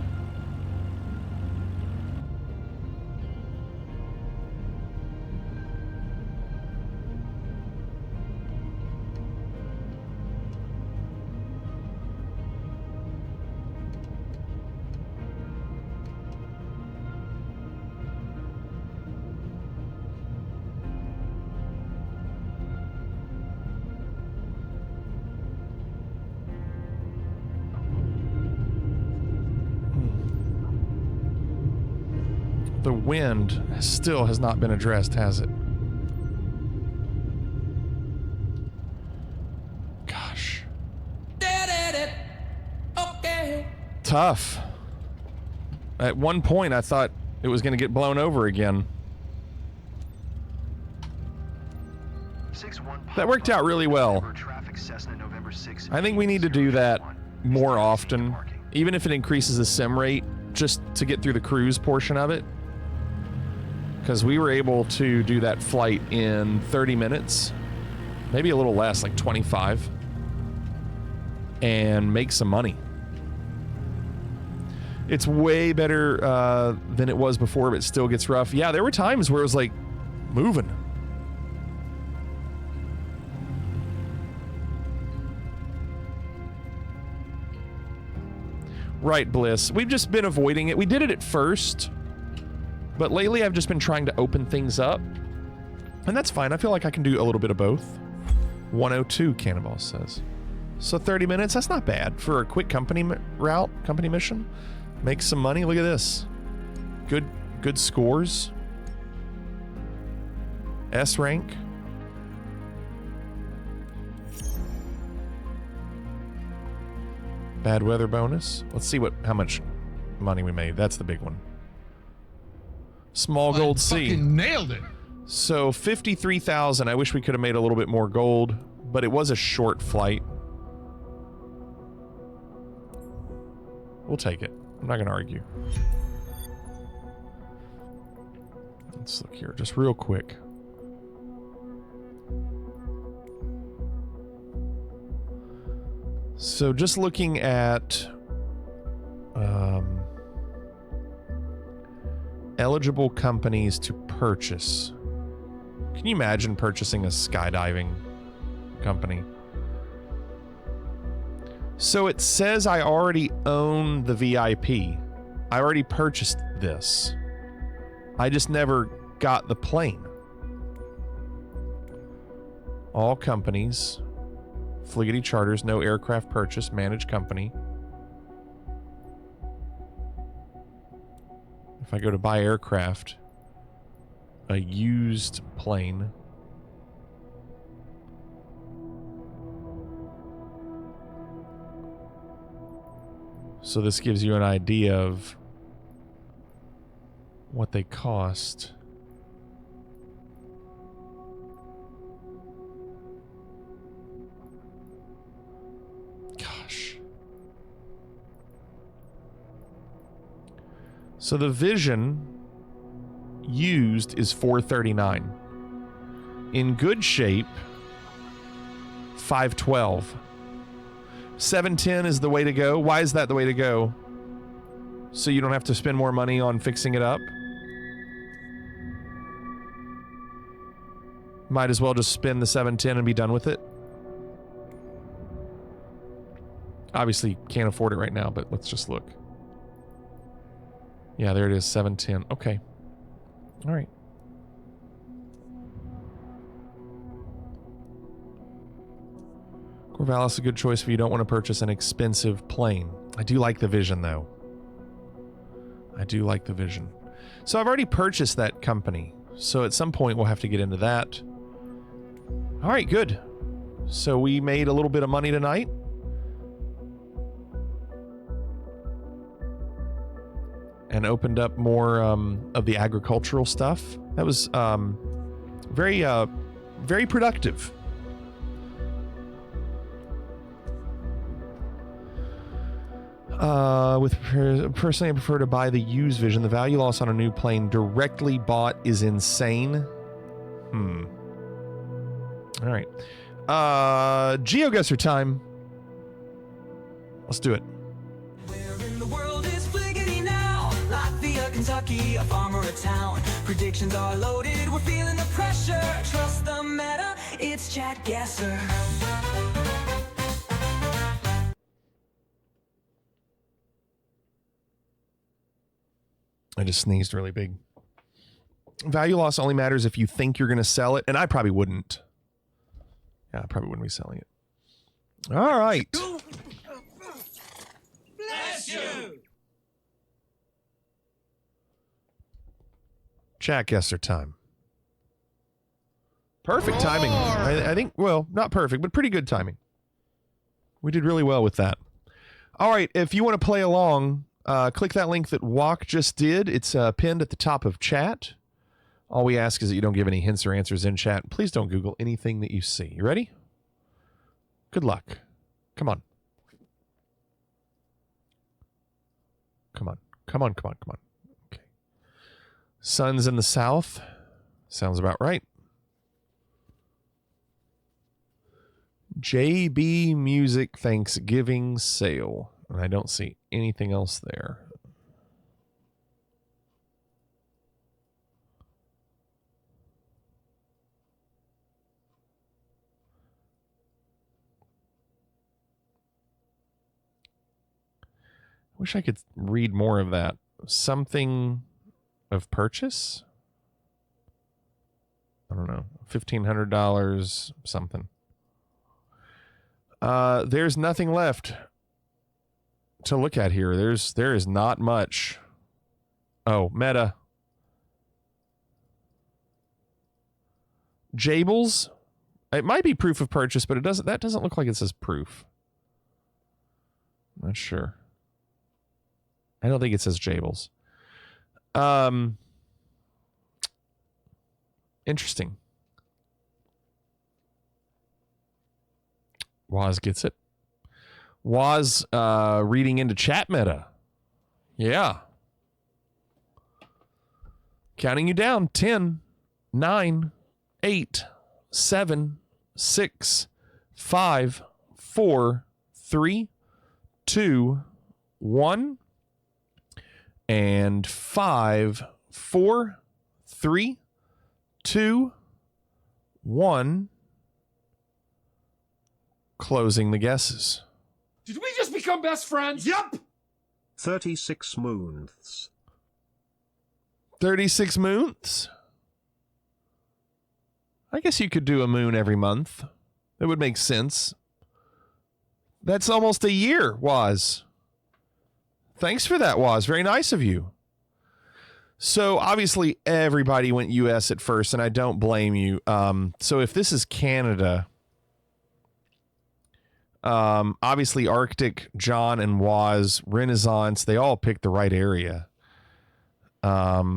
The wind still has not been addressed, has it? Gosh. Okay. Tough. At one point, I thought it was going to get blown over again. That worked out really well. I think we need to do that more often, even if it increases the sim rate, just to get through the cruise portion of it. Because we were able to do that flight in 30 minutes, maybe a little less, like 25, and make some money. It's way better than it was before, but it still gets rough. Yeah, there were times where it was like moving. Right, Bliss. We've just been avoiding it. We did it at first. But lately, I've just been trying to open things up. And that's fine. I feel like I can do a little bit of both. 102, Cannonball says. So 30 minutes, that's not bad for a quick company route, company mission. Make some money. Look at this. Good scores. S rank. Bad weather bonus. Let's see how much money we made. That's the big one. Small gold C. Fucking nailed it. So 53,000. I wish we could have made a little bit more gold, but it was a short flight. We'll take it. I'm not going to argue. Let's look here, just real quick. So just looking at eligible companies to purchase. Can you imagine purchasing a skydiving company? So it says I already own the VIP. I already purchased this. I just never got the plane. All companies. Fliggity Charters, no aircraft purchase, managed company. If I go to buy aircraft, a used plane. So this gives you an idea of what they cost. Gosh. So the Vision used is $439. In good shape, $512. 710 is the way to go. Why is that the way to go? So you don't have to spend more money on fixing it up? Might as well just spend the 710 and be done with it. Obviously, can't afford it right now, but let's just look. Yeah, there it is, 710. Okay. All right. Corvallis is a good choice if you don't want to purchase an expensive plane. I do like the Vision, though. I do like the Vision. So I've already purchased that company. So at some point, we'll have to get into that. All right, good. So we made a little bit of money tonight. And opened up more of the agricultural stuff. That was very productive. Personally, I prefer to buy the used Vision. The value loss on a new plane directly bought is insane. All right. Geoguessr time. Let's do it. Kentucky, a farm or a town. Predictions are loaded, we're feeling the pressure. Trust the meta, it's Geoguessr. I just sneezed really big. Value loss only matters if you think you're going to sell it, and I probably wouldn't. Yeah, I probably wouldn't be selling it. All right. Bless you! Geoguessr time. Perfect timing. I think, well, not perfect, but pretty good timing. We did really well with that. All right, if you want to play along, click that link that Walk just did. It's pinned at the top of chat. All we ask is that you don't give any hints or answers in chat. Please don't Google anything that you see. You ready? Good luck. Come on. Come on. Come on, come on, come on. Sun's in the south. Sounds about right. JB Music Thanksgiving Sale. And I don't see anything else there. I wish I could read more of that. Something of purchase? I don't know. $1,500 something. There's nothing left to look at here. There is not much. Oh, Meta. Jables? It might be proof of purchase, but that doesn't look like it says proof. Not sure. I don't think it says Jables. Interesting. Woz gets it. Woz reading into chat meta. Yeah. Counting you down. 10, 9, 8, 7, 6, 5, 4, 3, 2, 1. And 5, 4, 3, 2, 1. Closing the guesses. Did we just become best friends? Yup! 36 moons. 36 moons? I guess you could do a moon every month. That would make sense. That's almost a year, Woz. Thanks for that, Woz. Very nice of you. So, obviously, everybody went US at first, and I don't blame you. So, if this is Canada... obviously Arctic, John, and Woz, Renaissance, they all picked the right area. I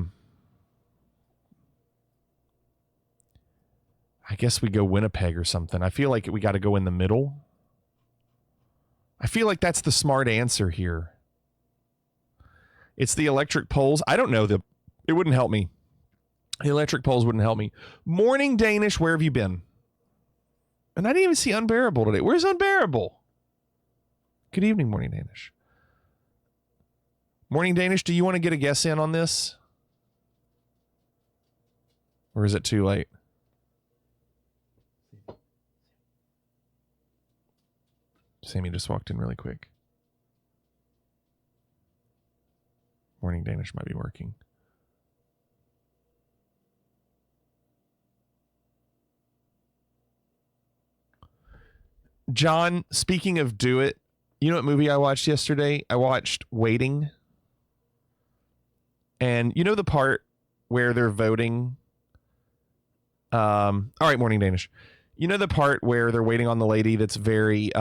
guess we go Winnipeg or something. I feel like we got to go in the middle. I feel like that's the smart answer here. It's the electric poles. I don't know. It wouldn't help me. The electric poles wouldn't help me. Morning Danish, where have you been? And I didn't even see Unbearable today. Where's Unbearable? Good evening, Morning Danish. Morning Danish, do you want to get a guess in on this? Or is it too late? Sammy just walked in really quick. Morning Danish might be working. John, speaking of Do It, you know what movie I watched yesterday? I watched Waiting. And you know the part where they're voting? All right, Morning Danish. You know the part where they're waiting on the lady that's very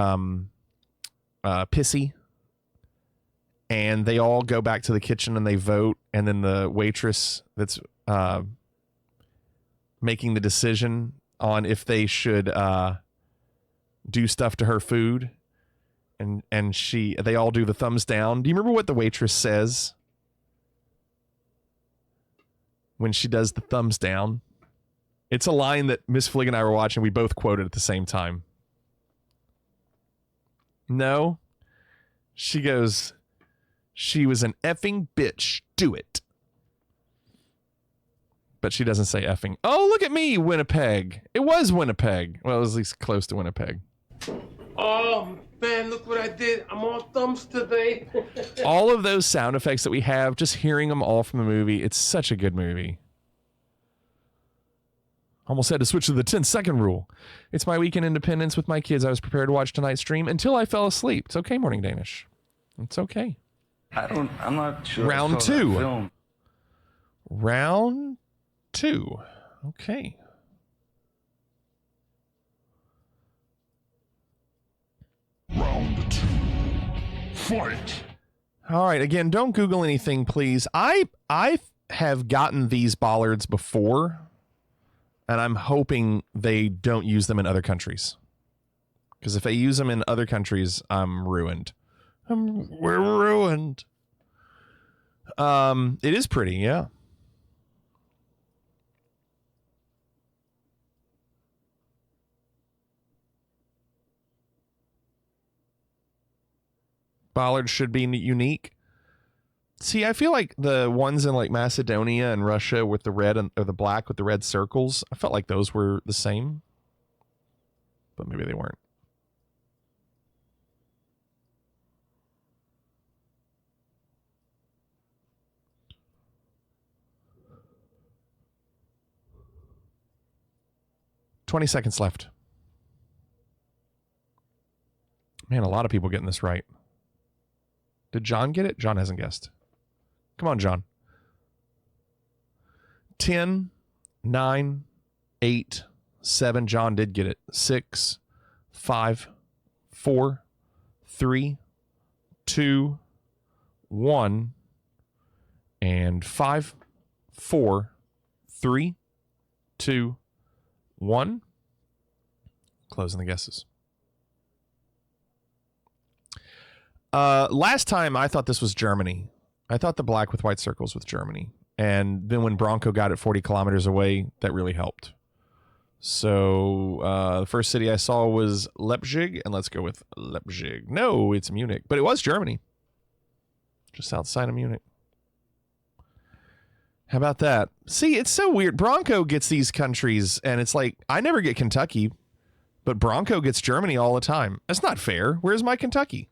pissy? And they all go back to the kitchen and they vote. And then the waitress that's making the decision on if they should... do stuff to her food, and they all do the thumbs down. Do you remember what the waitress says when she does the thumbs down? It's a line that Miss Flig and I were watching. We both quoted at the same time. No, she goes, "She was an effing bitch. Do it." But she doesn't say effing. Oh, look at me, Winnipeg. It was Winnipeg. Well, it was at least close to Winnipeg. Oh, man, look what I did. I'm all thumbs today. All of those sound effects that we have, just hearing them all from the movie, it's such a good movie. Almost had to switch to the 10-second rule. It's my weekend independence with my kids. I was prepared to watch tonight's stream until I fell asleep. It's okay, Morning Danish. It's okay. I'm not sure. Round 2. Round 2. Okay. Round 2. Fight. All right. Again, don't Google anything, please. I have gotten these bollards before, and I'm hoping they don't use them in other countries. Because if they use them in other countries, I'm ruined. We're ruined. It is pretty, yeah. Bollards should be unique. See, I feel like the ones in like Macedonia and Russia with the red or the black with the red circles, I felt like those were the same. But maybe they weren't. $20 seconds left. Man, a lot of people getting this right. Did John get it? John hasn't guessed. Come on, John. 10, 9, 8, 7. John did get it. 6, 5, 4, 3, 2, 1. And 5, 4, 3, 2, 1. Closing the guesses. Last time I thought this was Germany. I thought the black with white circles was Germany. And then when Bronco got it 40 kilometers away, that really helped. So the first city I saw was Leipzig, and let's go with Leipzig. No, it's Munich, but it was Germany. Just outside of Munich. How about that? See, it's so weird. Bronco gets these countries, and it's like, I never get Kentucky, but Bronco gets Germany all the time. That's not fair. Where's my Kentucky?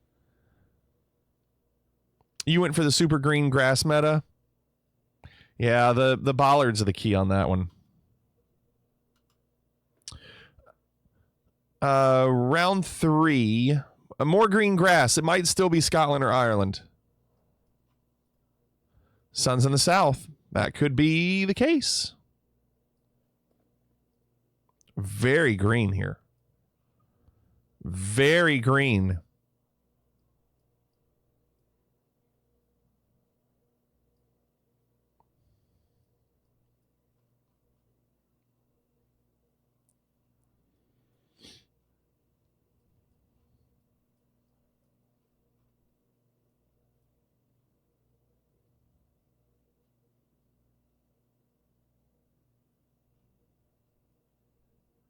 You went for the super green grass meta? Yeah, the bollards are the key on that one. Round 3. More green grass. It might still be Scotland or Ireland. Sun's in the south. That could be the case. Very green here. Very green.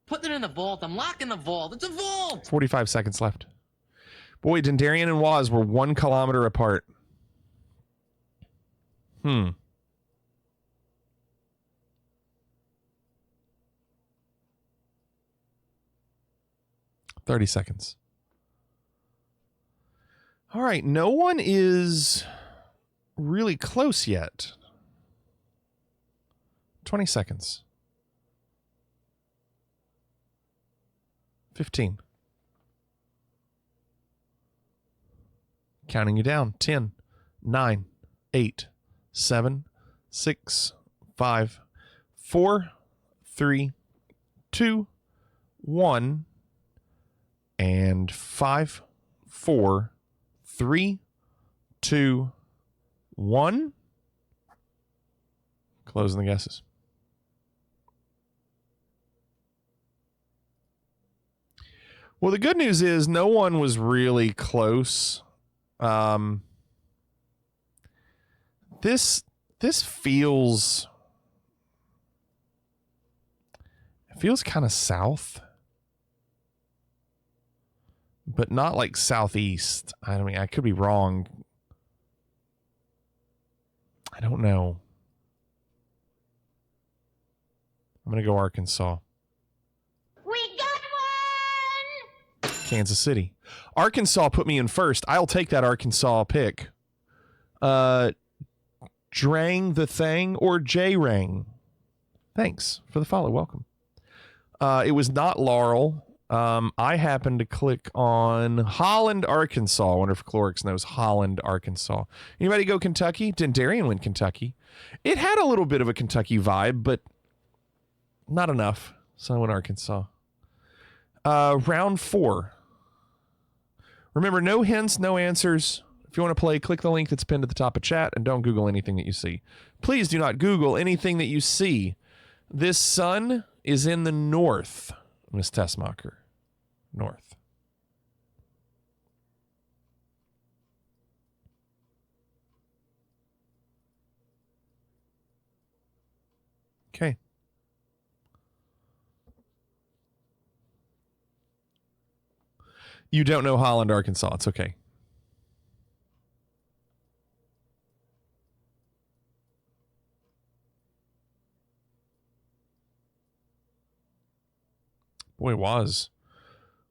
Put it in the vault. I'm locking the vault. It's a vault. 45 seconds left. Boy, Dendarian and Waz were 1 kilometer apart. 30 seconds. All right, no one is really close yet. 20 seconds. 15. Counting you down. 10, 9, 8, 7, 6, 5, 4, 3, 2, 1, and 5, 4, 3, 2, 1. Closing the guesses. Well, the good news is no one was really close. This feels kind of south, but not like southeast. I mean, I could be wrong. I don't know. I'm going to go Arkansas. Kansas City. Arkansas put me in first. I'll take that Arkansas pick. Drang the Thing or J-Rang. Thanks for the follow. Welcome. It was not Laurel. I happened to click on Holland, Arkansas. I wonder if Clorix knows Holland, Arkansas. Anybody go Kentucky? Dendarian went Kentucky. It had a little bit of a Kentucky vibe, but not enough. So I went Arkansas. Round 4. Remember, no hints, no answers. If you want to play, click the link that's pinned at the top of chat and don't Google anything that you see. Please do not Google anything that you see. This sun is in the north, Miss Tessmacher. North. Okay. You don't know Holland, Arkansas. It's okay. Boy, Waz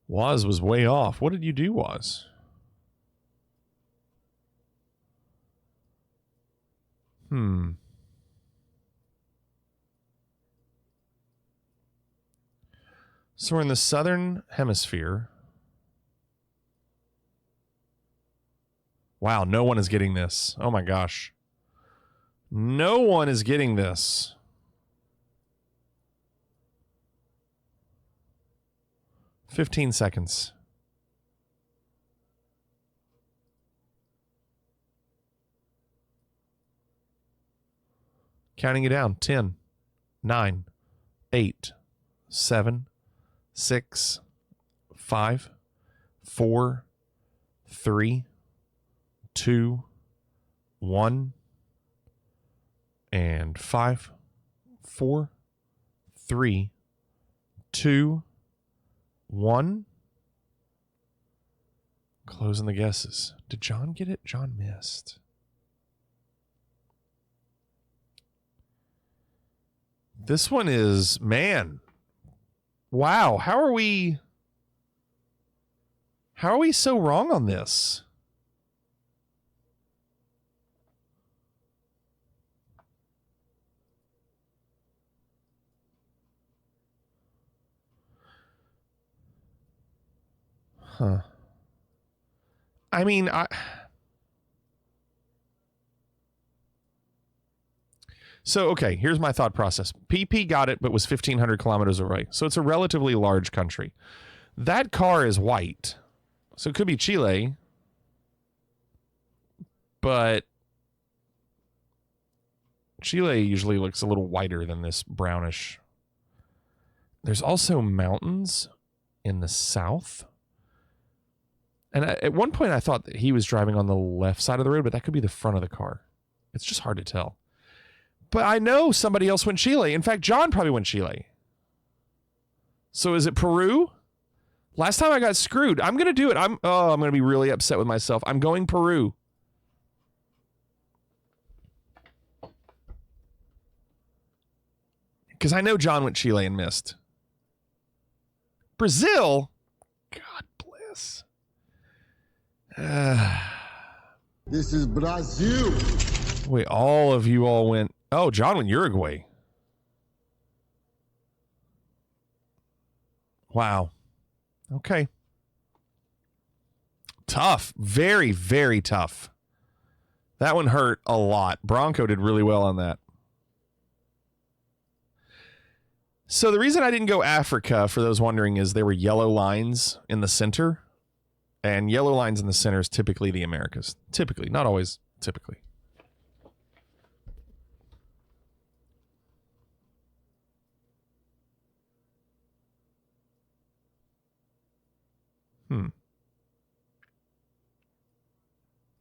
was way off. What did you do, Waz? So we're in the southern hemisphere. Wow, no one is getting this. Oh my gosh. No one is getting this. "15 seconds. Counting you down. 10, 9, 8, 7, 6, 5, 4, 3, 2, 1, and 5, 4, 3, 2, 1. Closing the guesses. Did John get it? John missed. This one is, man. Wow, how are we so wrong on this? Huh. I mean, So, okay, here's my thought process. PP got it, but was 1,500 kilometers away. So it's a relatively large country. That car is white. So it could be Chile. But Chile usually looks a little whiter than this brownish. There's also mountains in the south. And at one point I thought that he was driving on the left side of the road, but that could be the front of the car. It's just hard to tell. But I know somebody else went Chile. In fact, John probably went Chile. So is it Peru? Last time I got screwed. I'm going to do it. I'm going to be really upset with myself. I'm going Peru. Because I know John went Chile and missed. Brazil? God bless. This is Brazil. Wait, all of you all went... Oh, John went Uruguay. Wow. Okay. Tough. Very, very tough. That one hurt a lot. Bronco did really well on that. So the reason I didn't go Africa, for those wondering, is there were yellow lines in the center. And yellow lines in the center is typically the Americas. Typically. Not always. Typically.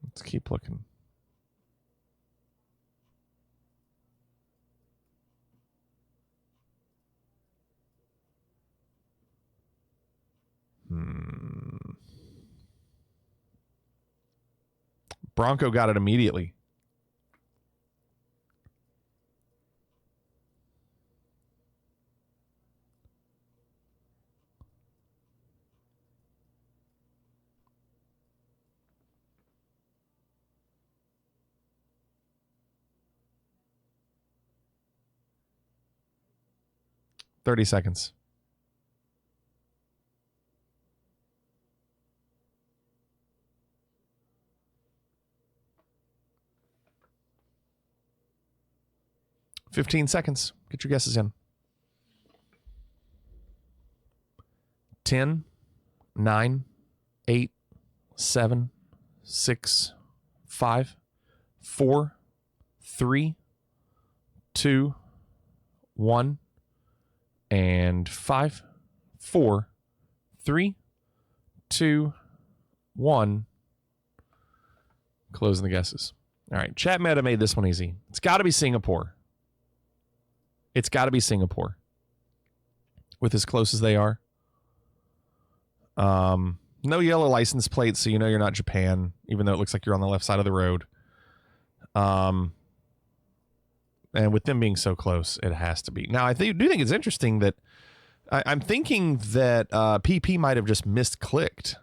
Let's keep looking. Bronco got it immediately. $30 seconds. $15 seconds. Get your guesses in. 10, 9, 8, 7, 6, 5, 4, 3, 2, 1, and 5, 4, 3, 2, 1. Closing the guesses. All right. Chat Meta made this one easy. It's got to be Singapore. It's got to be Singapore. With as close as they are. No yellow license plate, so you know you're not Japan, even though it looks like you're on the left side of the road. And with them being so close, it has to be. Now, I do think it's interesting that I'm thinking that PP might have just misclicked.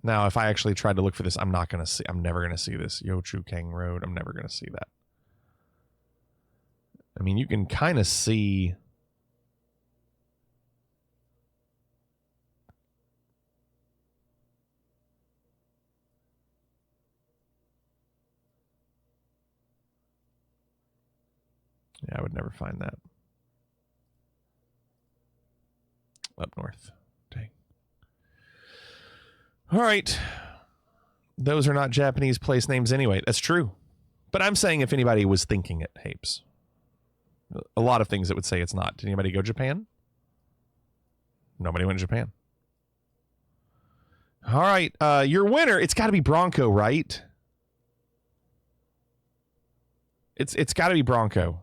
Now, if I actually tried to look for this, I'm never going to see this. Yo Chu Kang Road. I'm never going to see that. I mean, you can kind of see. Yeah, I would never find that. Up north. Dang. All right. Those are not Japanese place names anyway. That's true. But I'm saying if anybody was thinking it, Hapes. A lot of things that would say it's not. Did anybody go Japan? Nobody went to Japan. All right. Your winner, it's got to be Bronco, right? It's got to be Bronco.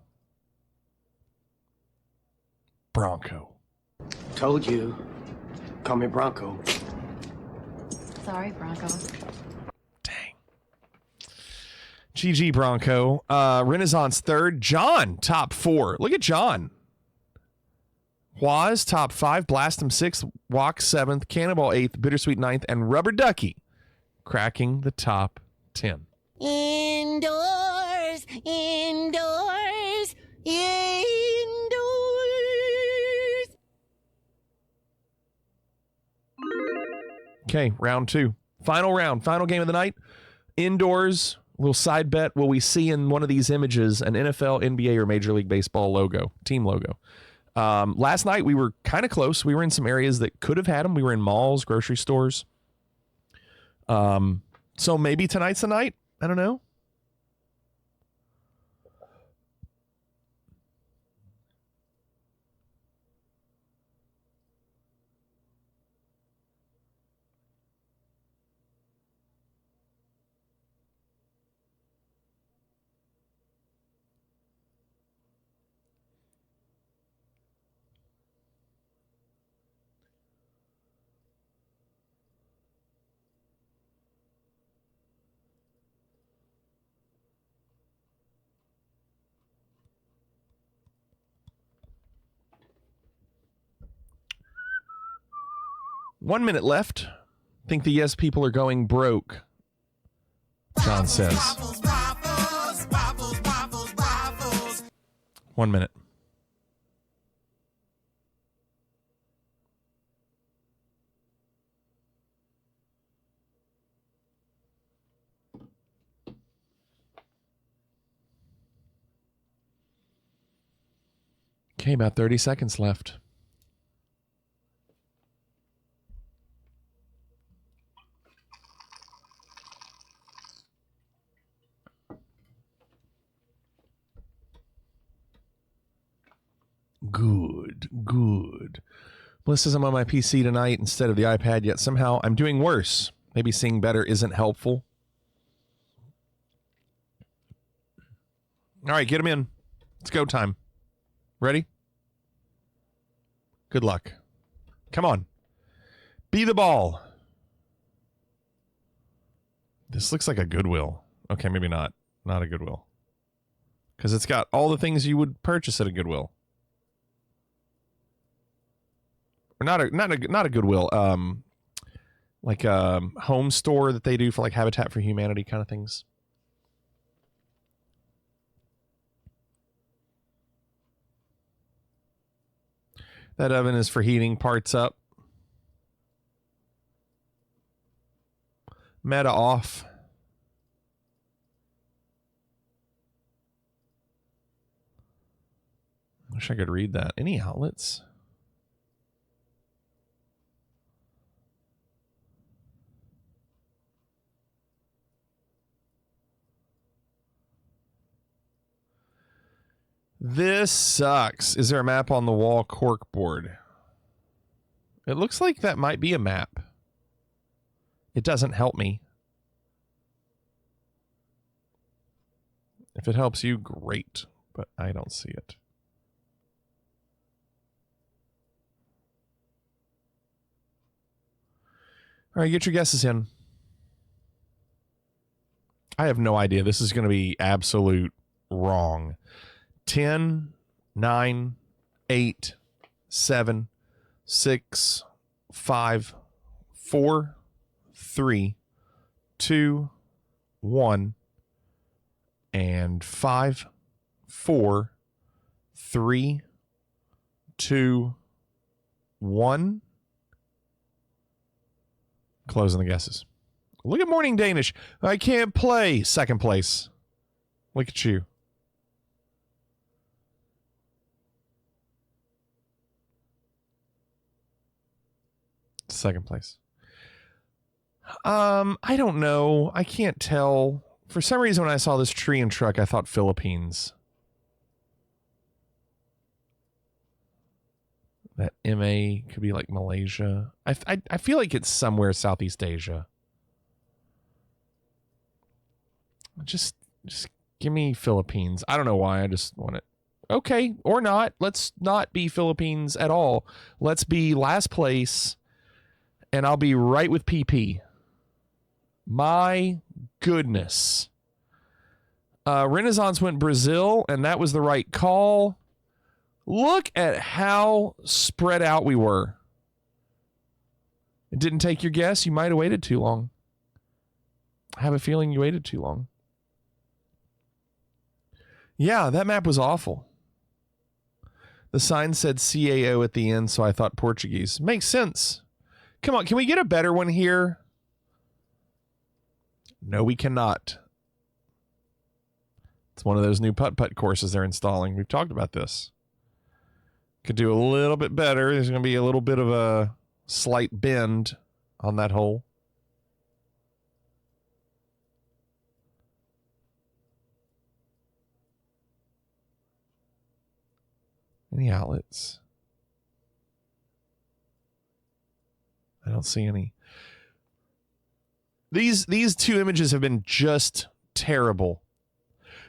Bronco. Told you. Call me Bronco. Sorry, Bronco. GG Bronco. Renaissance third. John, top 4. Look at John. Waz, top 5. Blastum 6th. Walk 7th. Cannonball 8th. Bittersweet 9th. And Rubber Ducky cracking the top 10. Indoors, indoors, indoors. Okay, round 2. Final round. Final game of the night. Indoors. Little side bet. Will we see in one of these images an NFL, NBA, or Major League Baseball logo, team logo? Last night we were kind of close. We were in some areas that could have had them. We were in malls, grocery stores. So maybe tonight's the night. I don't know. One minute left. Think the yes people are going broke, John says. 1 minute. Okay, about 30 seconds left. Good. Bliss says I'm on my PC tonight instead of the iPad, yet somehow I'm doing worse. Maybe seeing better isn't helpful. All right, get them in. It's go time. Ready? Good luck. Come on. Be the ball. This looks like a Goodwill. Okay, maybe not. Not a Goodwill. Because it's got all the things you would purchase at a Goodwill. Or not a Goodwill. Like a home store that they do for like Habitat for Humanity kind of things. That oven is for heating parts up. Meta off. Wish I could read that. Any outlets? This sucks. Is there a map on the wall corkboard? It looks like that might be a map. It doesn't help me. If it helps you, great. But I don't see it. All right, get your guesses in. I have no idea. This is going to be absolute wrong. 10, 9, 8, 7, 6, 5, 4, 3, 2, 1, and 5, 4, 3, 2, 1. Closing the guesses. Look at Morning Danish. I can't play. Second place. Look at you. Second place. I don't know. I can't tell For some reason, when I saw this tree and truck, I thought Philippines. That MA could be like Malaysia. I feel like it's somewhere Southeast Asia. Just give me Philippines. I don't know why. I just want it. Okay, or not. Let's not be Philippines at all. Let's be last place, and I'll be right with PP. My goodness. Renaissance went Brazil, and that was the right call. Look at how spread out we were. It didn't take your guess. You might have waited too long. I have a feeling you waited too long. Yeah, that map was awful. The sign said CAO at the end, so I thought Portuguese. Makes sense. Come on, can we get a better one here? No, we cannot. It's one of those new putt-putt courses they're installing. We've talked about this. Could do a little bit better. There's going to be a little bit of a slight bend on that hole. Any outlets? I don't see any. These two images have been just terrible.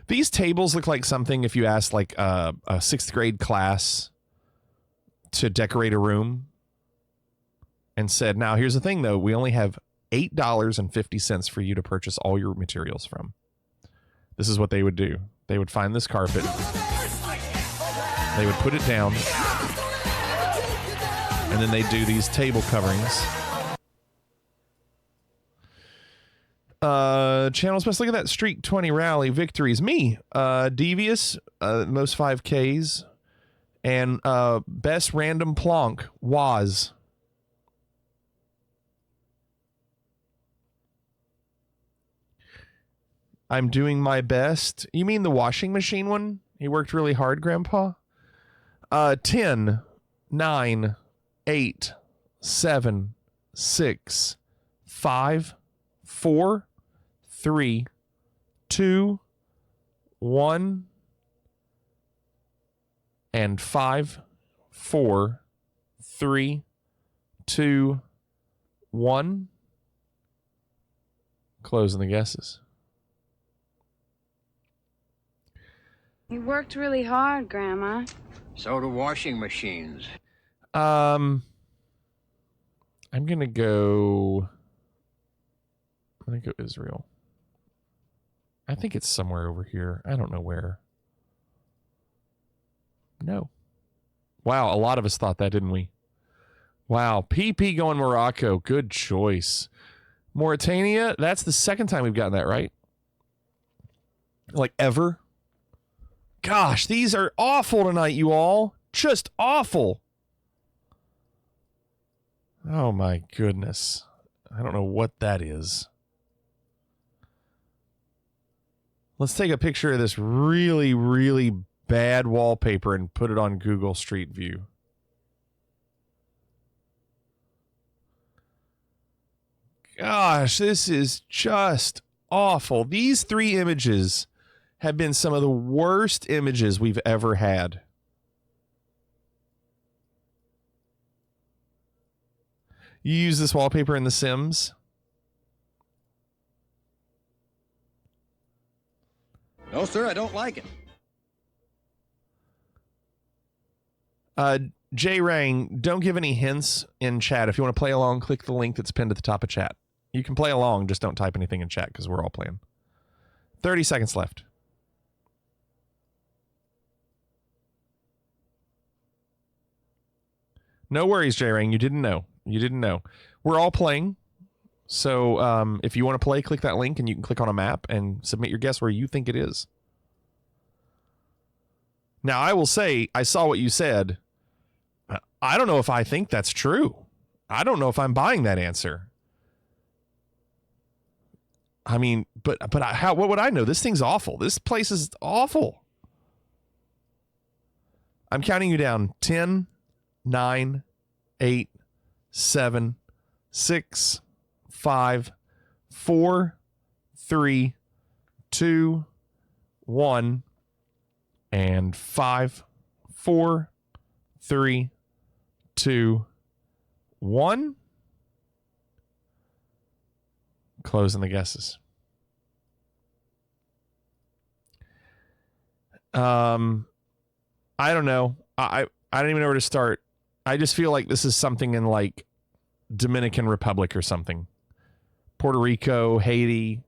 These tables look like something if you asked like a 6th grade class to decorate a room and said, now here's the thing though, we only have $8.50 for you to purchase all your materials from. This is what they would do. They would find this carpet. They would put it down. And then they do these table coverings. Channel's best. Look at that Streak 20 rally victories. Me, Devious, most 5Ks, and best random plonk was. I'm doing my best. You mean the washing machine one? He worked really hard, Grandpa. 10, 9, 8, 7, 6, 5, 4, 3, 2, 1, and 5, 4, 3, 2, 1. Closing the guesses. You worked really hard, Grandma. So do washing machines. I'm gonna go Israel. I think it's somewhere over here. I don't know where. No. Wow, a lot of us thought that, didn't we? Wow, PP going Morocco. Good choice. Mauritania, that's the second time we've gotten that right. Like ever. Gosh, these are awful tonight, you all. Just awful. Oh my goodness. I don't know what that is. Let's take a picture of this really, really bad wallpaper and put it on Google Street View. Gosh, this is just awful. These 3 images have been some of the worst images we've ever had. You use this wallpaper in The Sims? No, sir, I don't like it. J Rang, don't give any hints in chat. If you want to play along, click the link that's pinned at the top of chat. You can play along, just don't type anything in chat because we're all playing. 30 seconds left. No worries, J-Rang. You didn't know. You didn't know. We're all playing. So if you want to play, click that link and you can click on a map and submit your guess where you think it is. Now, I will say, I saw what you said. I don't know if I think that's true. I don't know if I'm buying that answer. I mean, but what would I know? This thing's awful. This place is awful. I'm counting you down. 10, 9, 8, 7, 6, 5, 4, 3, 2, 1, and 5, 4, 3, 2, 1. Closing the guesses. I don't know. I don't even know where to start. I just feel like this is something in like Dominican Republic or something. Puerto Rico, Haiti,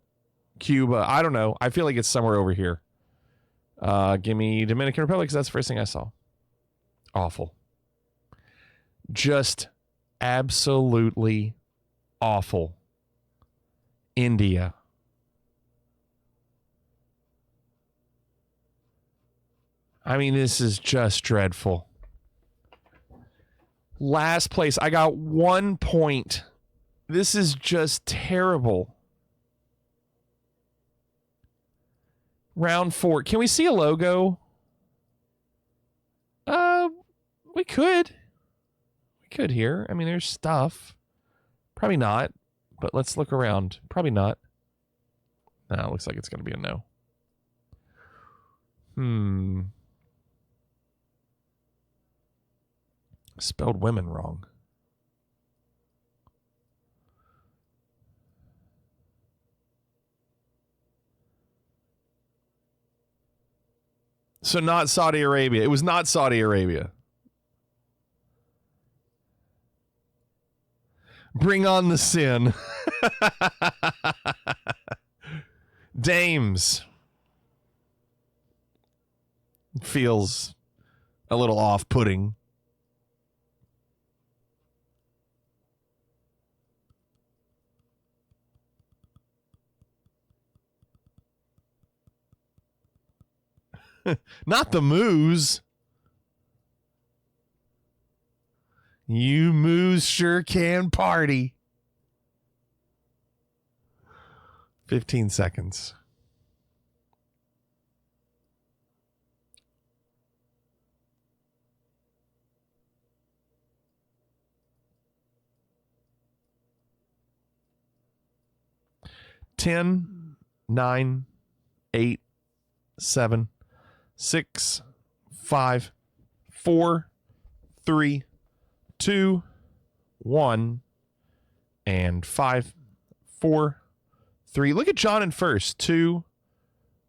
Cuba. I don't know. I feel like it's somewhere over here. Give me Dominican Republic because that's the first thing I saw. Awful. Just absolutely awful. India. I mean, this is just dreadful. Last place. I got 1 point. This is just terrible. Round 4. Can we see a logo? We could. We could here. I mean, there's stuff. Probably not. But let's look around. Probably not. No, it looks like it's going to be a no. Spelled women wrong. So not Saudi Arabia. It was not Saudi Arabia. Bring on the sin. Dames. Feels a little off-putting. Not the moos. You moos sure can party. 15 seconds. Ten, 9, 8, 7, 6, 5, 4, 3, 2, 1, and 5, 4, 3. Look at John in first. 2,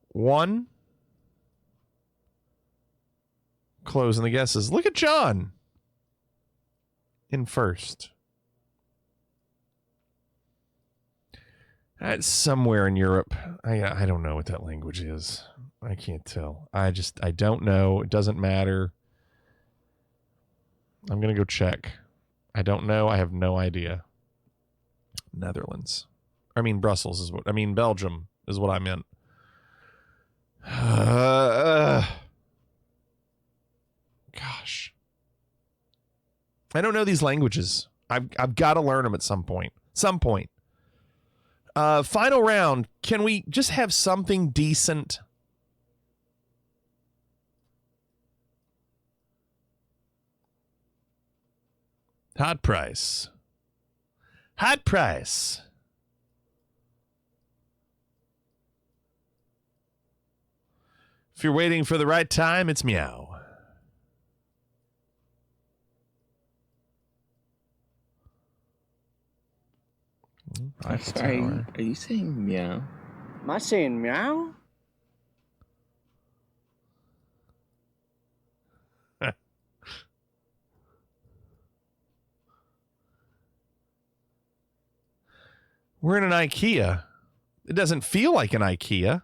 1. Closing the guesses. Look at John in first. That's somewhere in Europe. I don't know what that language is. I can't tell. I don't know. It doesn't matter. I'm going to go check. I don't know. I have no idea. Netherlands. Brussels is what... Belgium is what I meant. Gosh. I don't know these languages. I've got to learn them at some point. Final round. Can we just have something decent? Hot price. Hot price. If you're waiting for the right time, it's meow. I'm sorry, are you saying meow? Am I saying meow? We're in an IKEA. It doesn't feel like an IKEA.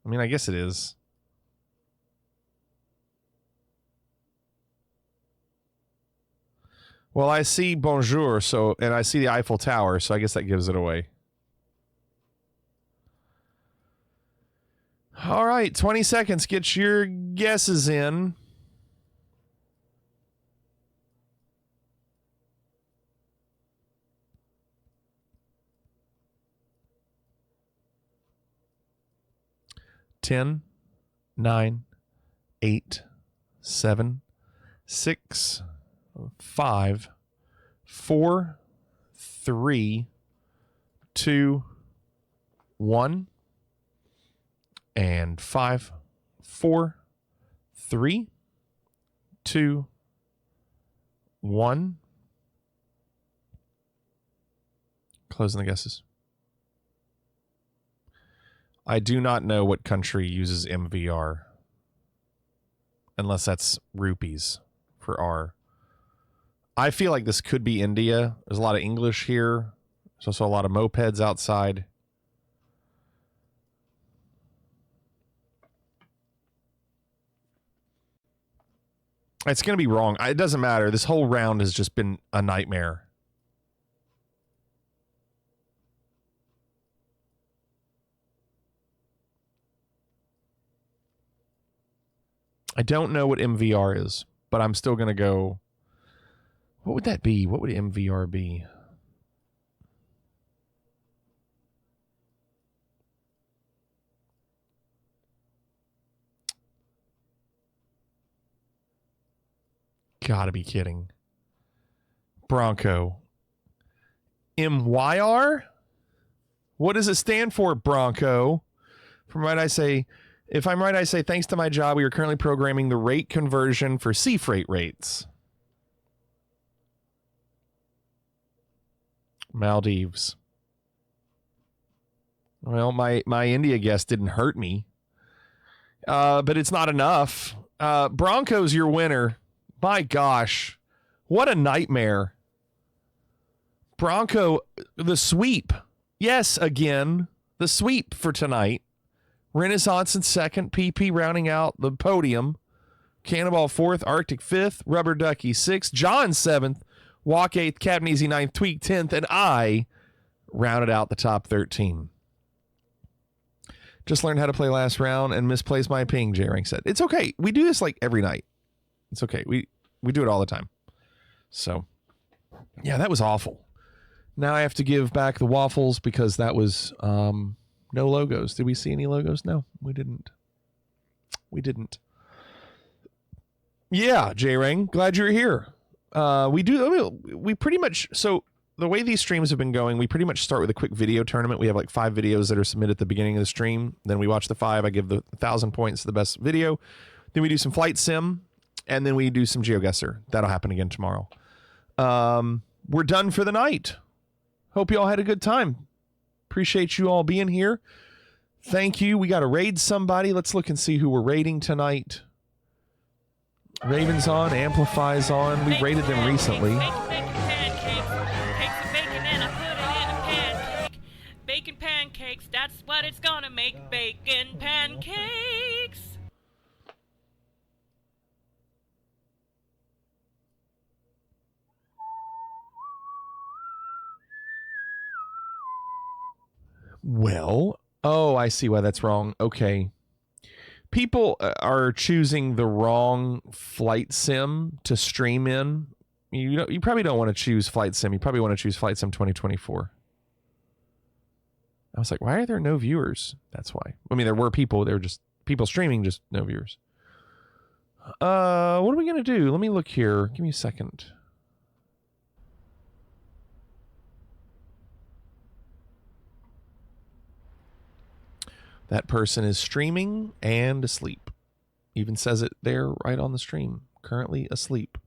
I guess it is. Well, I see bonjour, and I see the Eiffel Tower, so I guess that gives it away. All right, 20 seconds. Get your guesses in. Ten, 9, 8, 7, 6, 5, 4, 3, 2, 1 and 5, 4, 3, 2, 1. Closing the guesses. I do not know what country uses MVR. Unless that's rupees for R. I feel like this could be India. There's a lot of English here. There's also a lot of mopeds outside. It's going to be wrong. It doesn't matter. This whole round has just been a nightmare. I don't know what MVR is, but I'm still going to go. What would that be? What would MVR be? Gotta be kidding. Bronco. MYR? What does it stand for, Bronco? From what I say, if I'm right, I say, thanks to my job, we are currently programming the rate conversion for sea freight rates. Maldives. Well, my India guess didn't hurt me. But it's not enough. Broncos your winner. My gosh. What a nightmare. Bronco, the sweep. Yes, again, the sweep for tonight. Renaissance in second, PP rounding out the podium. Cannonball fourth, Arctic fifth, Rubber Ducky sixth, John seventh, Walk eighth, Captain Easy ninth, Tweak 10th, and I rounded out the top 13. Just learned how to play last round and misplaced my ping, J-Rank said. It's okay. We do this like every night. It's okay. We do it all the time. So, yeah, that was awful. Now I have to give back the waffles because that was no logos. Did we see any logos? No, we didn't. We didn't. Yeah, J-Rang, glad you're here. We pretty much, so the way these streams have been going, we pretty much start with a quick video tournament. We have like 5 videos that are submitted at the beginning of the stream. Then we watch the 5. I give the 1,000 points to the best video. Then we do some flight sim, and then we do some Geoguessr. That'll happen again tomorrow. We're done for the night. Hope you all had a good time. Appreciate you all being here. Thank you. We got to raid somebody. Let's look and see who we're raiding tonight. Raven's on, Amplify's on. We rated them recently. Bacon pancakes, that's what it's gonna make. Bacon pancakes. Well, oh, I see why that's wrong. Okay. People are choosing the wrong flight sim to stream in. You probably don't want to choose flight sim. You probably want to choose flight sim 2024. I was like, why are there no viewers? That's why. I mean, there were people. There were just people streaming, just no viewers. What are we going to do? Let me look here. Give me a second. That person is streaming and asleep. Even says it there right on the stream. Currently asleep.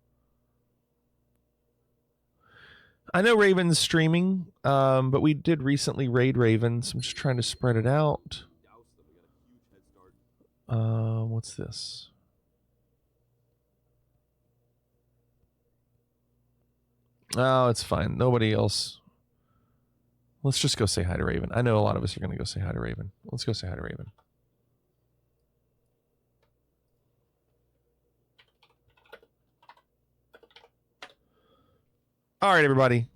I know Raven's streaming, but we did recently raid Raven, so I'm just trying to spread it out. What's this? Oh, it's fine. Nobody else. Let's just go say hi to Raven. I know a lot of us are going to go say hi to Raven. Let's go say hi to Raven. All right, everybody.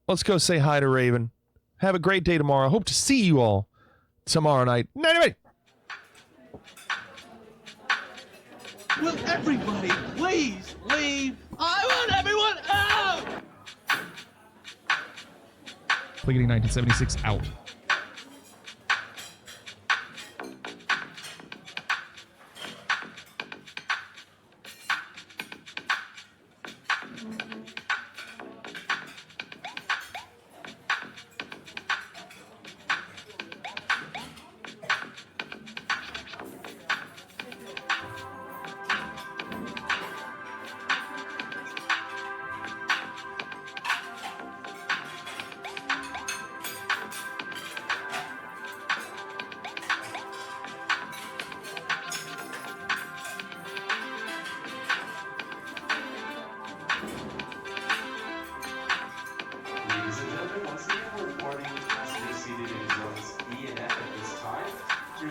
Let's go say hi to Raven. Have a great day tomorrow. Hope to see you all tomorrow night. Night. Will everybody please leave? I want everyone out! Pliggity 1976 out.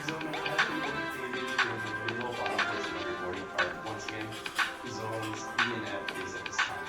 zone has been located in the middle bottom portion of your boarding card. Once again, zones E and F is at this time.